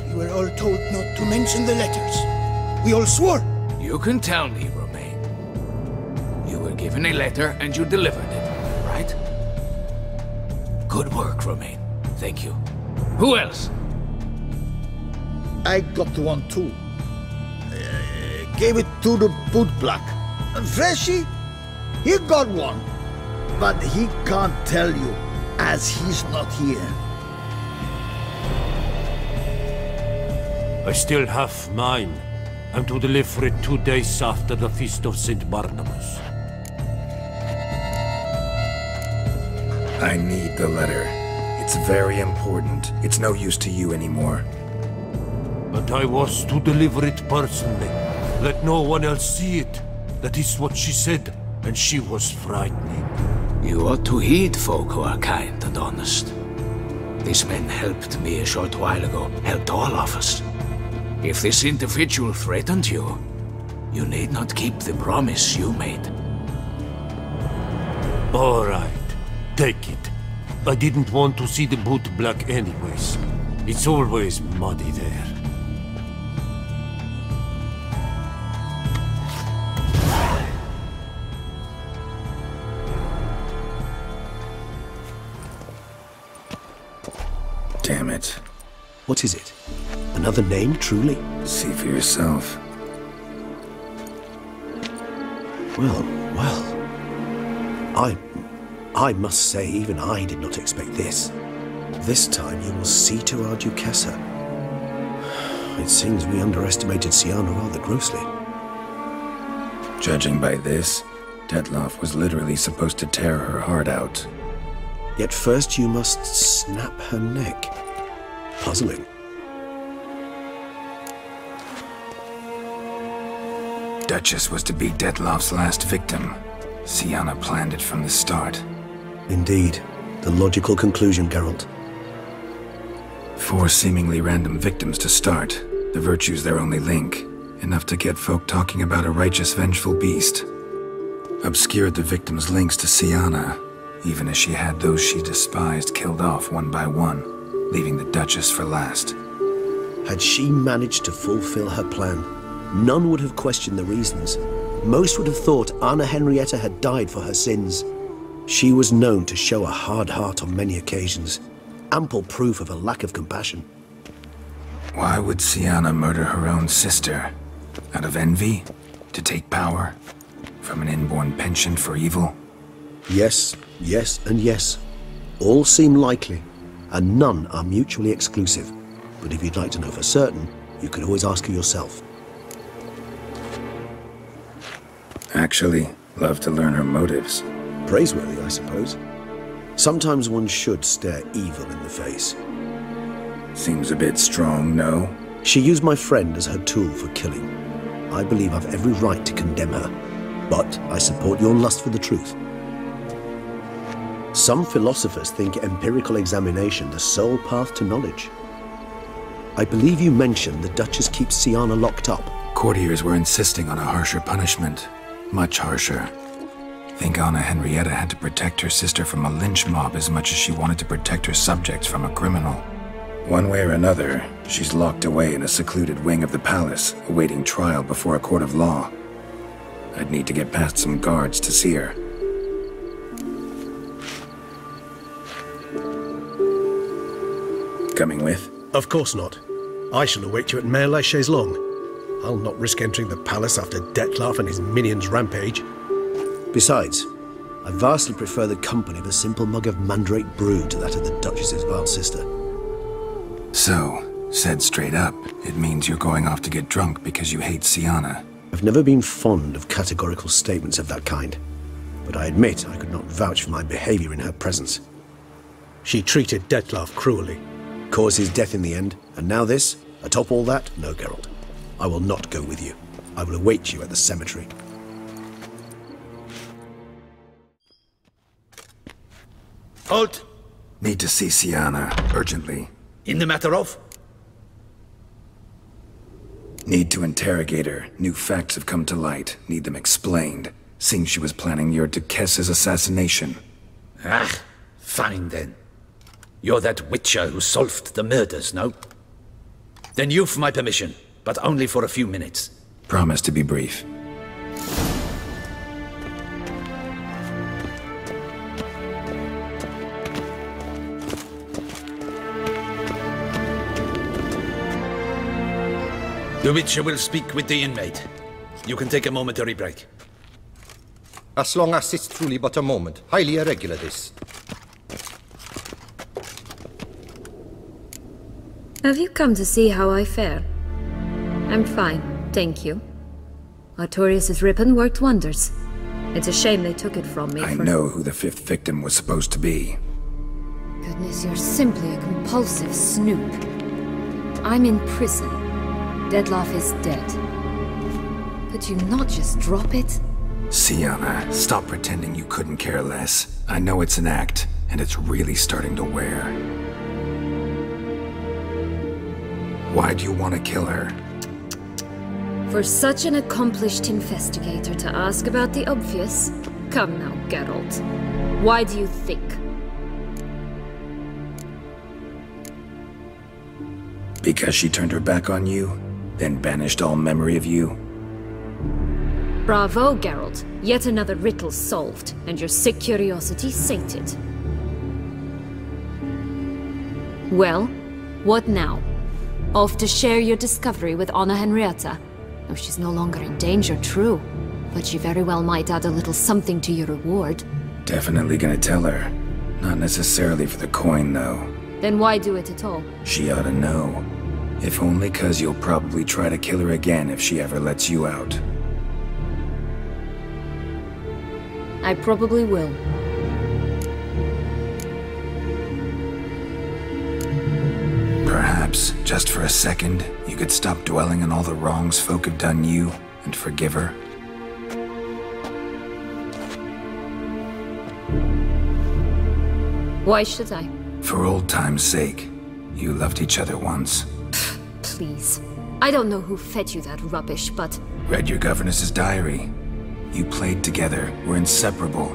We were all told not to mention the letters. We all swore. You can tell me, Romain. You were given a letter and you delivered it, right? Good work, Romain. Thank you. Who else? I got one too. Gave it to the bootblack. And Freshie, he got one. But he can't tell you, as he's not here. I still have mine. I'm to deliver it 2 days after the Feast of St. Barnabas. I need the letter. It's very important. It's no use to you anymore. But I was to deliver it personally. Let no one else see it. That is what she said, and she was frightening. You ought to heed folk who are kind and honest. This man helped me a short while ago, helped all of us. If this individual threatened you, you need not keep the promise you made. All right, take it. I didn't want to see the boot black anyways. It's always muddy there. Damn it. What is it? Another name, truly? See for yourself. Well. I must say, even I did not expect this. This time you will see to our Duchessa. It seems we underestimated Siana rather grossly. Judging by this, Detloff was literally supposed to tear her heart out. Yet first you must snap her neck. Puzzling. Duchess was to be Detloff's last victim. Siana planned it from the start. Indeed. The logical conclusion, Geralt. 4 seemingly random victims to start. The virtue's their only link. Enough to get folk talking about a righteous, vengeful beast. Obscured the victims' links to Siana, even as she had those she despised killed off one by one, leaving the Duchess for last. Had she managed to fulfill her plan, none would have questioned the reasons. Most would have thought Anna Henrietta had died for her sins. She was known to show a hard heart on many occasions. Ample proof of a lack of compassion. Why would Siana murder her own sister? Out of envy? To take power? From an inborn penchant for evil? Yes, and yes. All seem likely, and none are mutually exclusive. But if you'd like to know for certain, you could always ask her yourself. Actually, love to learn her motives. Praiseworthy, I suppose. Sometimes one should stare evil in the face. Seems a bit strong, no? She used my friend as her tool for killing. I believe I've every right to condemn her, but I support your lust for the truth. Some philosophers think empirical examination the sole path to knowledge. I believe you mentioned the Duchess keeps Siana locked up. Courtiers were insisting on a harsher punishment. Much harsher. Think Anna Henrietta had to protect her sister from a lynch mob as much as she wanted to protect her subjects from a criminal. One way or another, she's locked away in a secluded wing of the palace, awaiting trial before a court of law. I'd need to get past some guards to see her. Coming with? Of course not. I shall await you at Mare la Chaise-Longue. I'll not risk entering the palace after Detloff and his minions rampage. Besides, I vastly prefer the company of a simple mug of mandrake brew to that of the Duchess's vile sister. So, said straight up, it means you're going off to get drunk because you hate Siana. I've never been fond of categorical statements of that kind, but I admit I could not vouch for my behavior in her presence. She treated Detloff cruelly, caused his death in the end, and now this? Atop all that? No, Geralt. I will not go with you. I will await you at the cemetery. Halt! Need to see Siana, urgently. In the matter of? Need to interrogate her. New facts have come to light. Need them explained. Seems she was planning your Duchess's assassination. Ah, fine then. You're that witcher who solved the murders, no? Then you've my permission, but only for a few minutes. Promise to be brief. The Witcher will speak with the inmate. You can take a momentary break. As long as it's truly but a moment. Highly irregular, this. Have you come to see how I fare? I'm fine, thank you. Artorius' ribbon worked wonders. It's a shame they took it from me. I know who the 5th victim was supposed to be. Goodness, you're simply a compulsive snoop. I'm in prison. Detloff is dead. Could you not just drop it? Siana, stop pretending you couldn't care less. I know it's an act, and it's really starting to wear. Why do you want to kill her? For such an accomplished investigator to ask about the obvious? Come now, Geralt. Why do you think? Because she turned her back on you, then banished all memory of you? Bravo, Geralt. Yet another riddle solved, and your sick curiosity sated. Well, what now? Off to share your discovery with Anna Henrietta? Oh, she's no longer in danger, true. But she very well might add a little something to your reward. Definitely gonna tell her. Not necessarily for the coin, though. Then why do it at all? She ought to know. If only 'cause you'll probably try to kill her again if she ever lets you out. I probably will. Perhaps, just for a second, you could stop dwelling on all the wrongs folk have done you and forgive her. Why should I? For old time's sake. You loved each other once. Please. I don't know who fed you that rubbish, but... Read your governess's diary. You played together, were inseparable.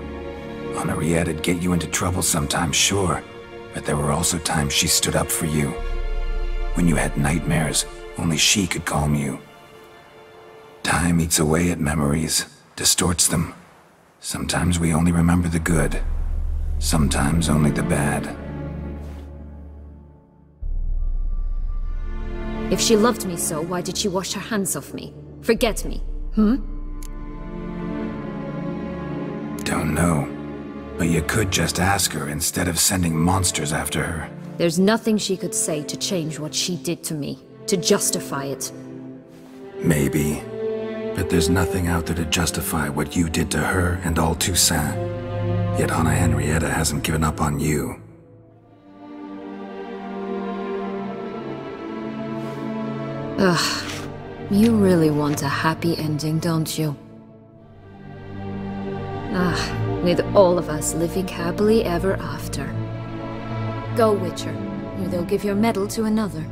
Henriette'd get you into trouble sometimes, sure. But there were also times she stood up for you. When you had nightmares, only she could calm you. Time eats away at memories, distorts them. Sometimes we only remember the good. Sometimes only the bad. If she loved me so, why did she wash her hands off me? Forget me, Don't know. But you could just ask her instead of sending monsters after her. There's nothing she could say to change what she did to me, to justify it. Maybe. But there's nothing out there to justify what you did to her and all Toussaint. Yet Anna Henrietta hasn't given up on you. Ugh. You really want a happy ending, don't you? With all of us living happily ever after. Go, Witcher, or they'll give your medal to another.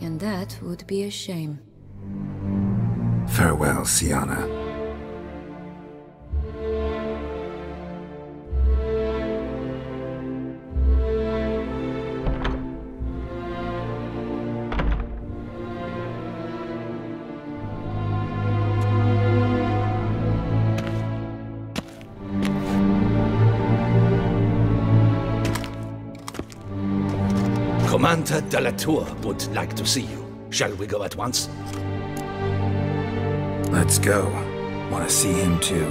And that would be a shame. Farewell, Sienna. Commander de la Tour would like to see you. Shall we go at once? Let's go. Want to see him too.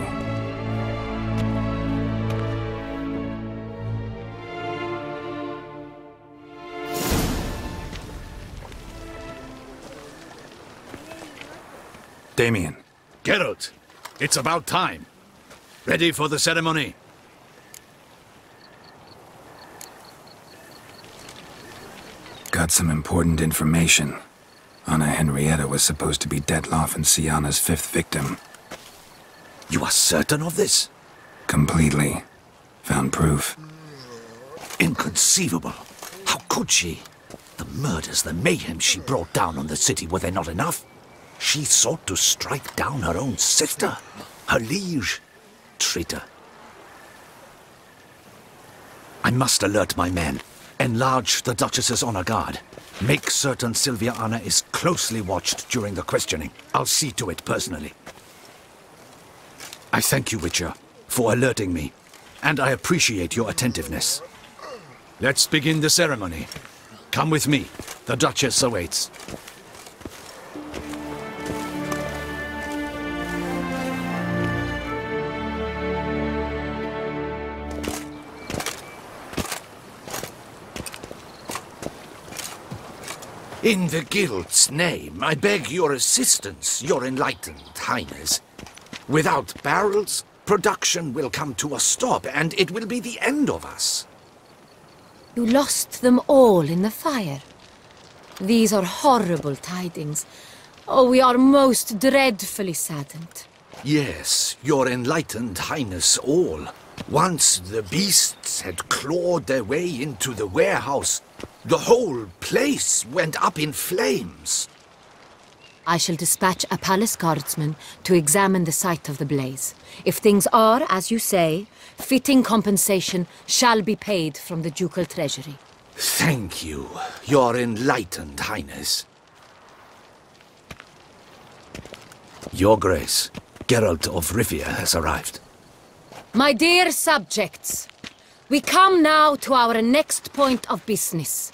Damien. Geralt, it's about time. Ready for the ceremony? Got some important information. Anna Henrietta was supposed to be Detloff and Sienna's 5th victim. You are certain of this? Completely. Found proof. Inconceivable. How could she? The murders, the mayhem she brought down on the city, were they not enough? She sought to strike down her own sister, her liege. Traitor. I must alert my men. Enlarge the Duchess's honor guard. Make certain Sylvia Anna is closely watched during the questioning. I'll see to it personally. I thank you, Witcher, for alerting me, and I appreciate your attentiveness. Let's begin the ceremony. Come with me. The Duchess awaits. In the Guild's name, I beg your assistance, your enlightened highness. Without barrels, production will come to a stop, and it will be the end of us. You lost them all in the fire. These are horrible tidings. Oh, we are most dreadfully saddened. Yes, your enlightened highness all. Once the beasts had clawed their way into the warehouse, the whole place went up in flames. I shall dispatch a palace guardsman to examine the site of the blaze. If things are, as you say, fitting compensation shall be paid from the ducal treasury. Thank you, Your Enlightened Highness. Your Grace, Geralt of Rivia has arrived. My dear subjects, we come now to our next point of business.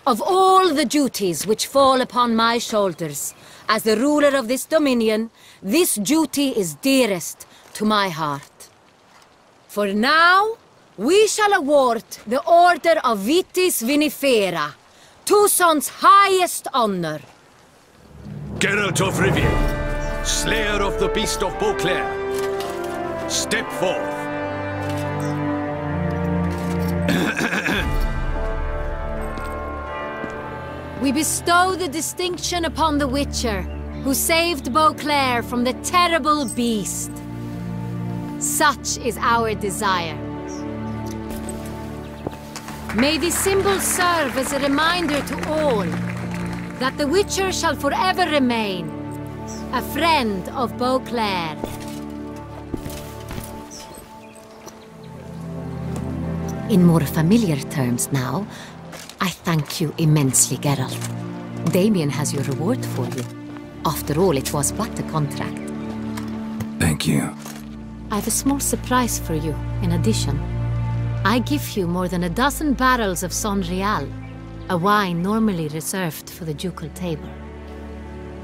Of all the duties which fall upon my shoulders, as the ruler of this dominion, this duty is dearest to my heart. For now, we shall award the Order of Vitis Vinifera, Tucson's highest honor. Geralt of Rivia, Slayer of the Beast of Beauclair, step forth. We bestow the distinction upon the Witcher, who saved Beauclair from the terrible beast. Such is our desire. May this symbol serve as a reminder to all that the Witcher shall forever remain a friend of Beauclair. In more familiar terms now, I thank you immensely, Geralt. Damien has your reward for you. After all, it was but a contract. Thank you. I have a small surprise for you, in addition. I give you more than a dozen barrels of Sonreal, a wine normally reserved for the ducal table.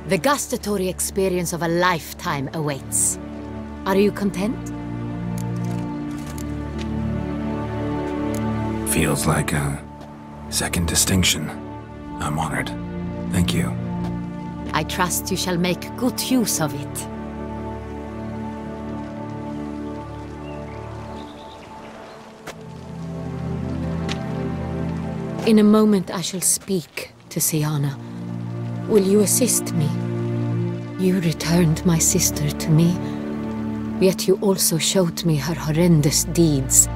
The gustatory experience of a lifetime awaits. Are you content? Feels like a second distinction. I'm honored. Thank you. I trust you shall make good use of it. In a moment I shall speak to Siana. Will you assist me? You returned my sister to me, yet you also showed me her horrendous deeds.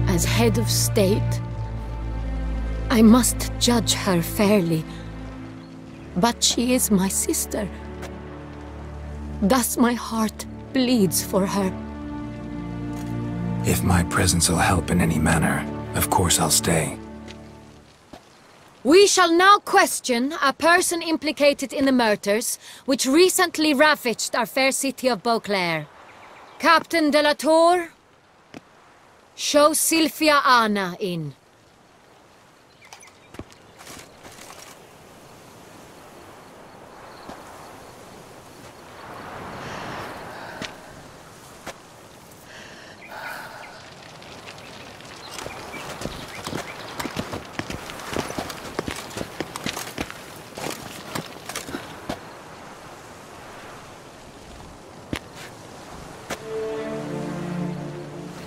As head of state, I must judge her fairly, but she is my sister. Thus my heart bleeds for her. If my presence will help in any manner, of course I'll stay. We shall now question a person implicated in the murders which recently ravaged our fair city of Beauclair. Captain de la Tour, show Sylvia Anna in.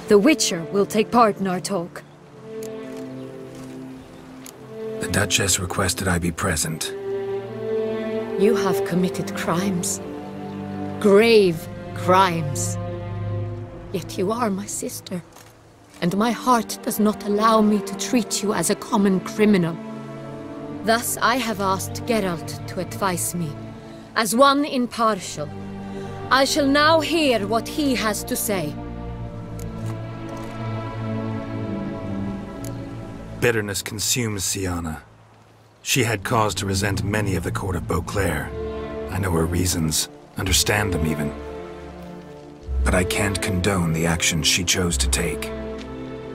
The Witcher will take part in our talk. The Duchess requested I be present. You have committed crimes. Grave crimes. Yet you are my sister, and my heart does not allow me to treat you as a common criminal. Thus I have asked Geralt to advise me, as one impartial. I shall now hear what he has to say. Bitterness consumes Siana. She had cause to resent many of the court of Beauclair. I know her reasons, understand them even. But I can't condone the actions she chose to take.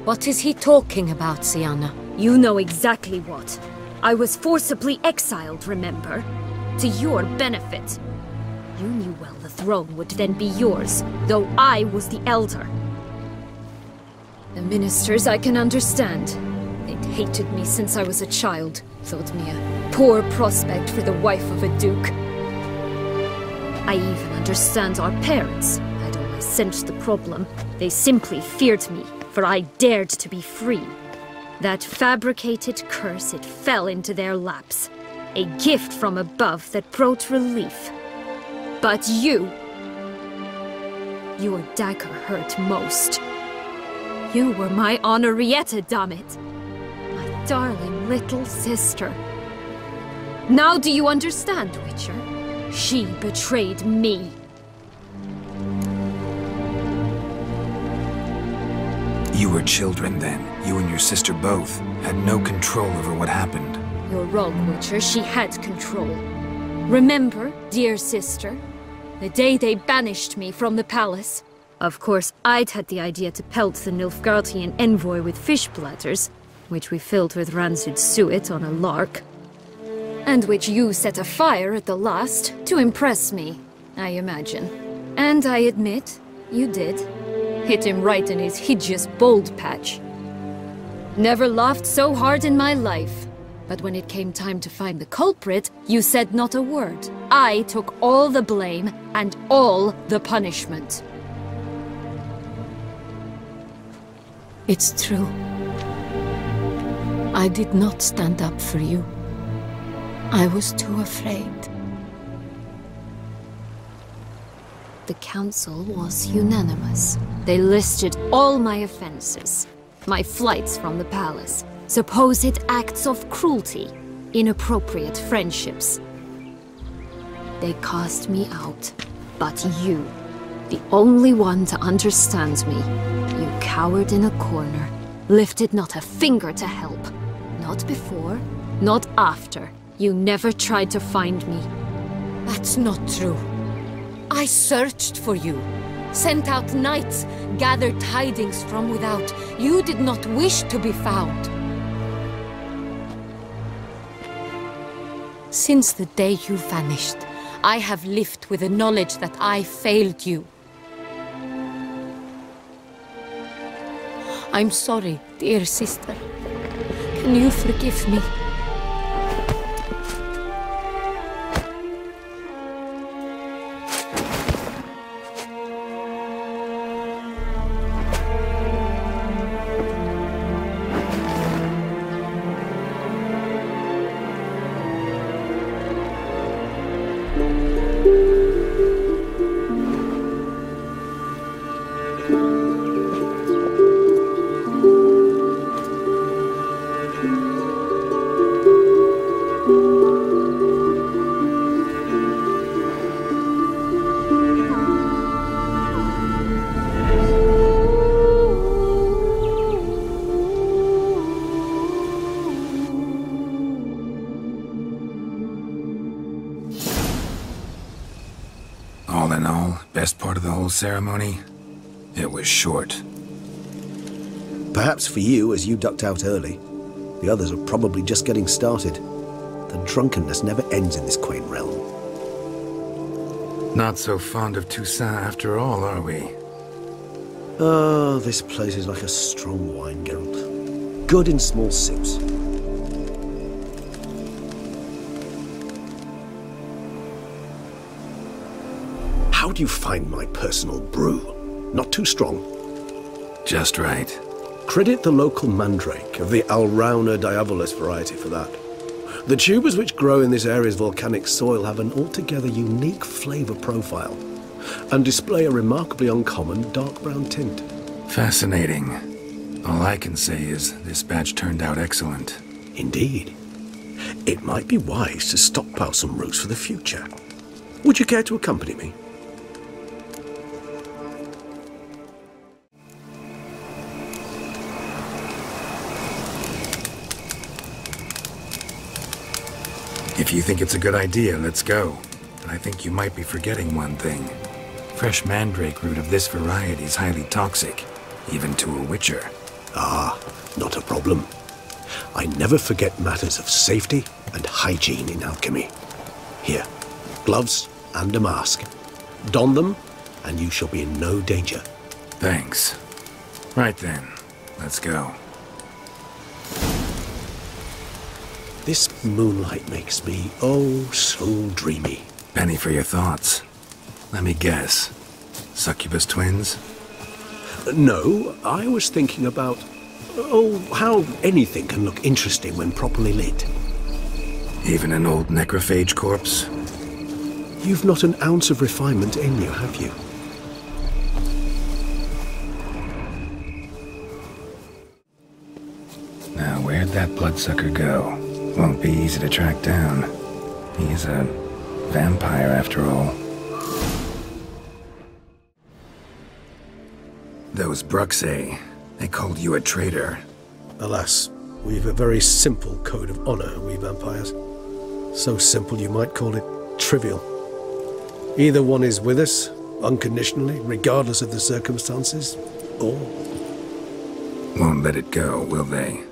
What is he talking about, Siana? You know exactly what. I was forcibly exiled, remember? To your benefit. You knew well the throne would then be yours, though I was the elder. The ministers I can understand. They'd hated me since I was a child, thought me a poor prospect for the wife of a duke. I even understand our parents. I'd always sensed the problem. They simply feared me, for I dared to be free. That fabricated curse, it fell into their laps. A gift from above that brought relief. But you... Your dagger hurt most. You were my Henrietta, dammit. My darling little sister. Now do you understand, Witcher? She betrayed me. You were children then. You and your sister both had no control over what happened. You're wrong, Witcher. She had control. Remember, dear sister, the day they banished me from the palace? Of course, I'd had the idea to pelt the Nilfgaardian envoy with fish bladders, which we filled with rancid suet on a lark, and which you set afire at the last to impress me, I imagine. And I admit, you did. Hit him right in his hideous bald patch. Never laughed so hard in my life. But when it came time to find the culprit, you said not a word. I took all the blame and all the punishment. It's true. I did not stand up for you. I was too afraid. The council was unanimous. They listed all my offenses. My flights from the palace, supposed acts of cruelty, inappropriate friendships. They cast me out. But you, the only one to understand me, you cowered in a corner, lifted not a finger to help. Not before, not after. You never tried to find me. That's not true. I searched for you, sent out knights, gathered tidings from without. You did not wish to be found. Since the day you vanished, I have lived with the knowledge that I failed you. I'm sorry, dear sister. Can you forgive me? All in all, best part of the whole ceremony? It was short. Perhaps for you, as you ducked out early. The others are probably just getting started. The drunkenness never ends in this quaint realm. Not so fond of Toussaint after all, are we? Oh, this place is like a strong wine, Geralt. Good in small sips. How do you find my personal brew? Not too strong? Just right. Credit the local mandrake of the Alrauna diabolus variety for that. The tubers which grow in this area's volcanic soil have an altogether unique flavor profile and display a remarkably uncommon dark brown tint. Fascinating. All I can say is this batch turned out excellent. Indeed. It might be wise to stockpile some roots for the future. Would you care to accompany me? If you think it's a good idea, let's go. But I think you might be forgetting one thing. Fresh mandrake root of this variety is highly toxic, even to a witcher. Ah, not a problem. I never forget matters of safety and hygiene in alchemy. Here, gloves and a mask. Don them, and you shall be in no danger. Thanks. Right then, let's go. This moonlight makes me, oh, so dreamy. Penny for your thoughts. Let me guess. Succubus twins? No, I was thinking about, oh, how anything can look interesting when properly lit. Even an old necrophage corpse? You've not an ounce of refinement in you, have you? Now, where'd that bloodsucker go? Won't be easy to track down. He's a vampire, after all. Those Bruxae, they called you a traitor. Alas, we've a very simple code of honor, we vampires. So simple you might call it trivial. Either one is with us, unconditionally, regardless of the circumstances, or... Won't let it go, will they?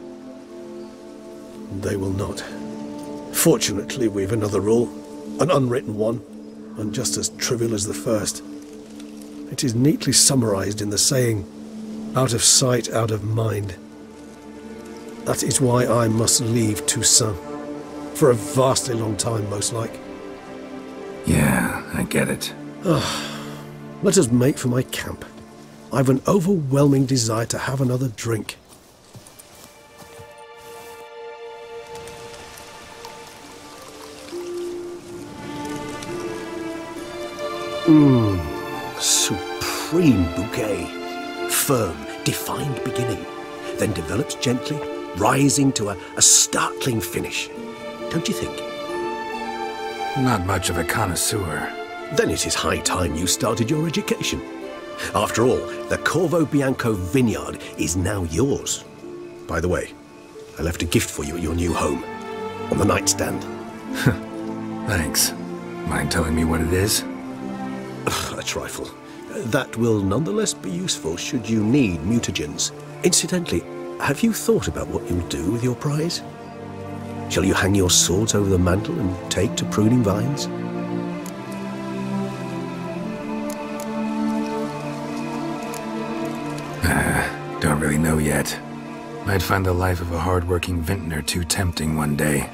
They will not. Fortunately, we've another rule, an unwritten one, and just as trivial as the first. It is neatly summarized in the saying, out of sight, out of mind. That is why I must leave Toussaint. For a vastly long time, most like. Yeah, I get it. Let us make for my camp. I've an overwhelming desire to have another drink. Supreme bouquet. Firm, defined beginning, then develops gently, rising to a startling finish. Don't you think? Not much of a connoisseur. Then it is high time you started your education. After all, the Corvo Bianco vineyard is now yours. By the way, I left a gift for you at your new home, on the nightstand. Thanks. Mind telling me what it is? A trifle. That will nonetheless be useful should you need mutagens. Incidentally, have you thought about what you'll do with your prize? Shall you hang your swords over the mantle and take to pruning vines? Don't really know yet. Might find the life of a hard-working vintner too tempting one day.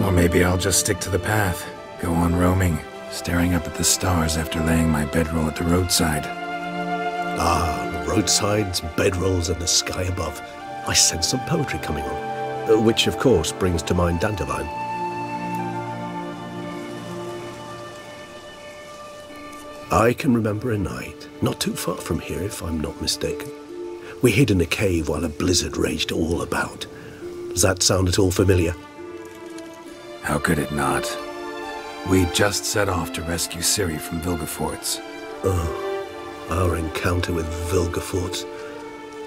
Or maybe I'll just stick to the path, go on roaming, staring up at the stars after laying my bedroll at the roadside. Ah, roadsides, bedrolls, and the sky above. I sense some poetry coming on, which of course brings to mind Dandelion. I can remember a night, not too far from here if I'm not mistaken. We hid in a cave while a blizzard raged all about. Does that sound at all familiar? How could it not? We'd just set off to rescue Ciri from Vilgefortz. Oh, our encounter with Vilgefortz.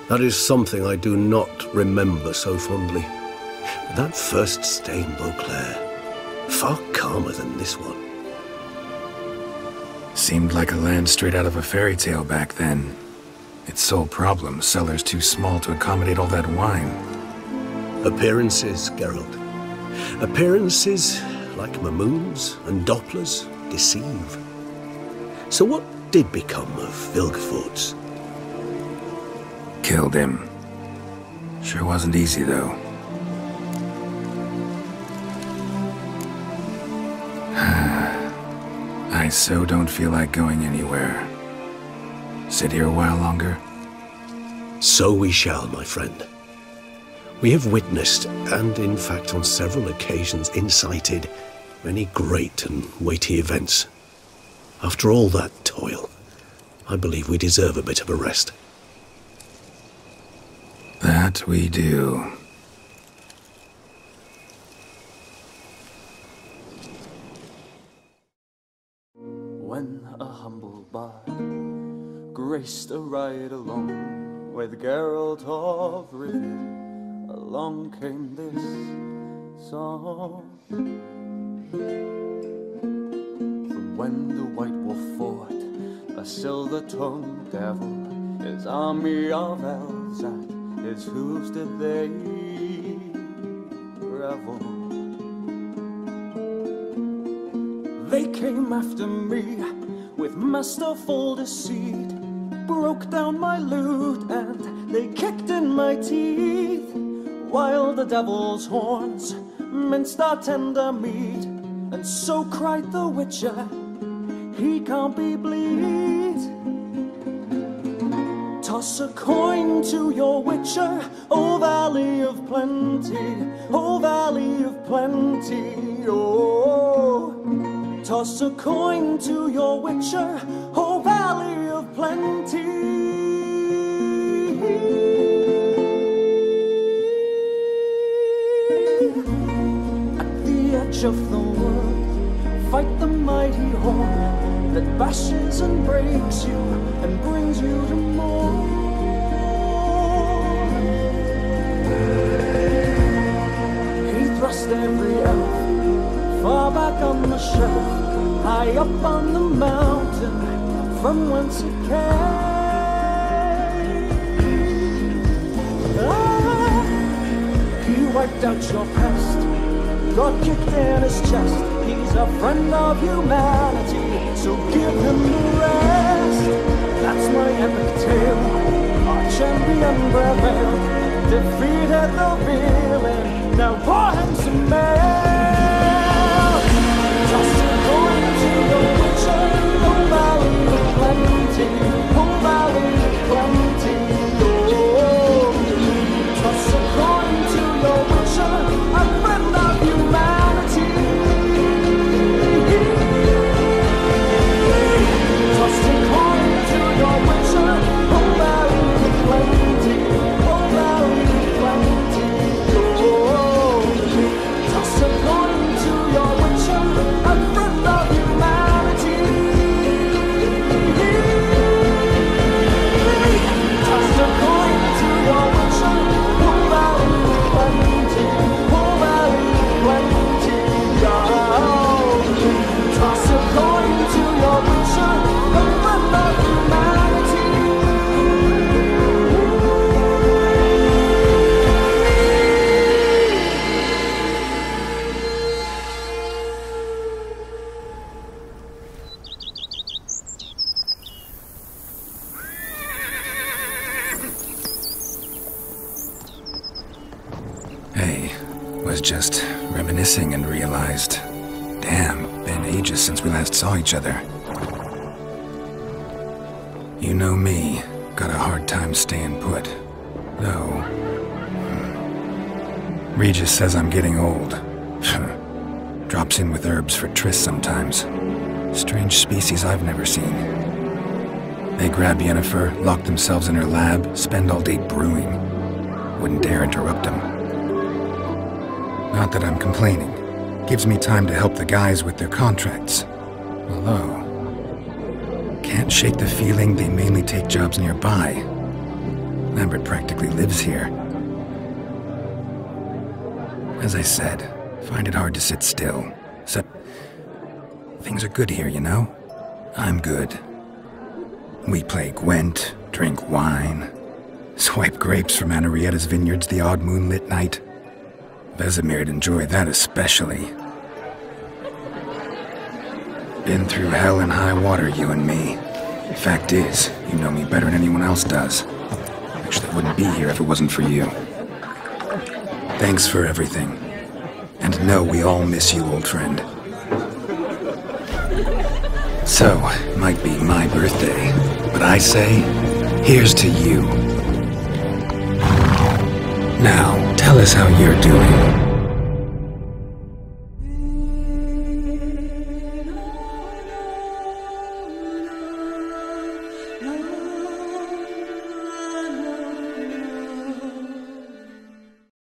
That is something I do not remember so fondly. That first stay in Beauclair, far calmer than this one. Seemed like a land straight out of a fairy tale back then. Its sole problem, cellars too small to accommodate all that wine. Appearances, Geralt. Appearances, like Mamoons and Dopplers, deceive. So what did become of Vilgefortz? Killed him. Sure wasn't easy, though. I so don't feel like going anywhere. Sit here a while longer? So we shall, my friend. We have witnessed, and in fact on several occasions incited, many great and weighty events. After all that toil, I believe we deserve a bit of a rest. That we do. When a humble bard graced a ride along with Geralt of Rivia, along came this song. From when the White Wolf fought a silver-tongued devil, his army of elves at his hooves did they revel. They came after me with masterful deceit, broke down my lute and they kicked in my teeth, while the devil's horns minced our tender meat. And so cried the Witcher, he can't be bleed. Toss a coin to your Witcher, O Valley of Plenty, O Valley of Plenty, oh. Toss a coin to your Witcher, O Valley of Plenty. edge of the world. Fight the mighty horn that bashes and breaks you and brings you to more. He thrust every elf far back on the shelf, high up on the mountain from whence it came. He wiped out your past, got kicked in his chest. He's a friend of humanity, so give him the rest. That's my epic tale. Our champion prevailed, defeated the villain. Now pour him some mail. Toss a coin to the witcher, oh valley of plenty, oh valley of plenty. Oh, toss a coin to the witcher, a friend of humanity. Toss a coin to the witcher, oh valley of plenty, oh valley of plenty. Oh, toss a coin to your witcher, a friend of humanity. Toss a coin to your witcher, oh valley of plenty, oh valley of plenty. Oh, toss a coin to your witcher, a friend of humanity. Hey, was just reminiscing and realized, damn, been ages since we last saw each other. You know me, got a hard time staying put. Though, Regis says I'm getting old. Drops in with herbs for trysts sometimes. Strange species I've never seen. They grab Yennefer, lock themselves in her lab, spend all day brewing. Wouldn't dare interrupt them. Not that I'm complaining. Gives me time to help the guys with their contracts. Although, can't shake the feeling they mainly take jobs nearby. Lambert practically lives here. As I said, find it hard to sit still. Except, things are good here, you know? I'm good. We play Gwent, drink wine, swipe grapes from Anarietta's vineyards the odd moonlit night. Vesemir'd enjoy that especially. Been through hell and high water, you and me. Fact is, you know me better than anyone else does. Actually, I wouldn't be here if it wasn't for you. Thanks for everything. And know we all miss you, old friend. So, it might be my birthday, but I say, here's to you. Now, tell us how you're doing.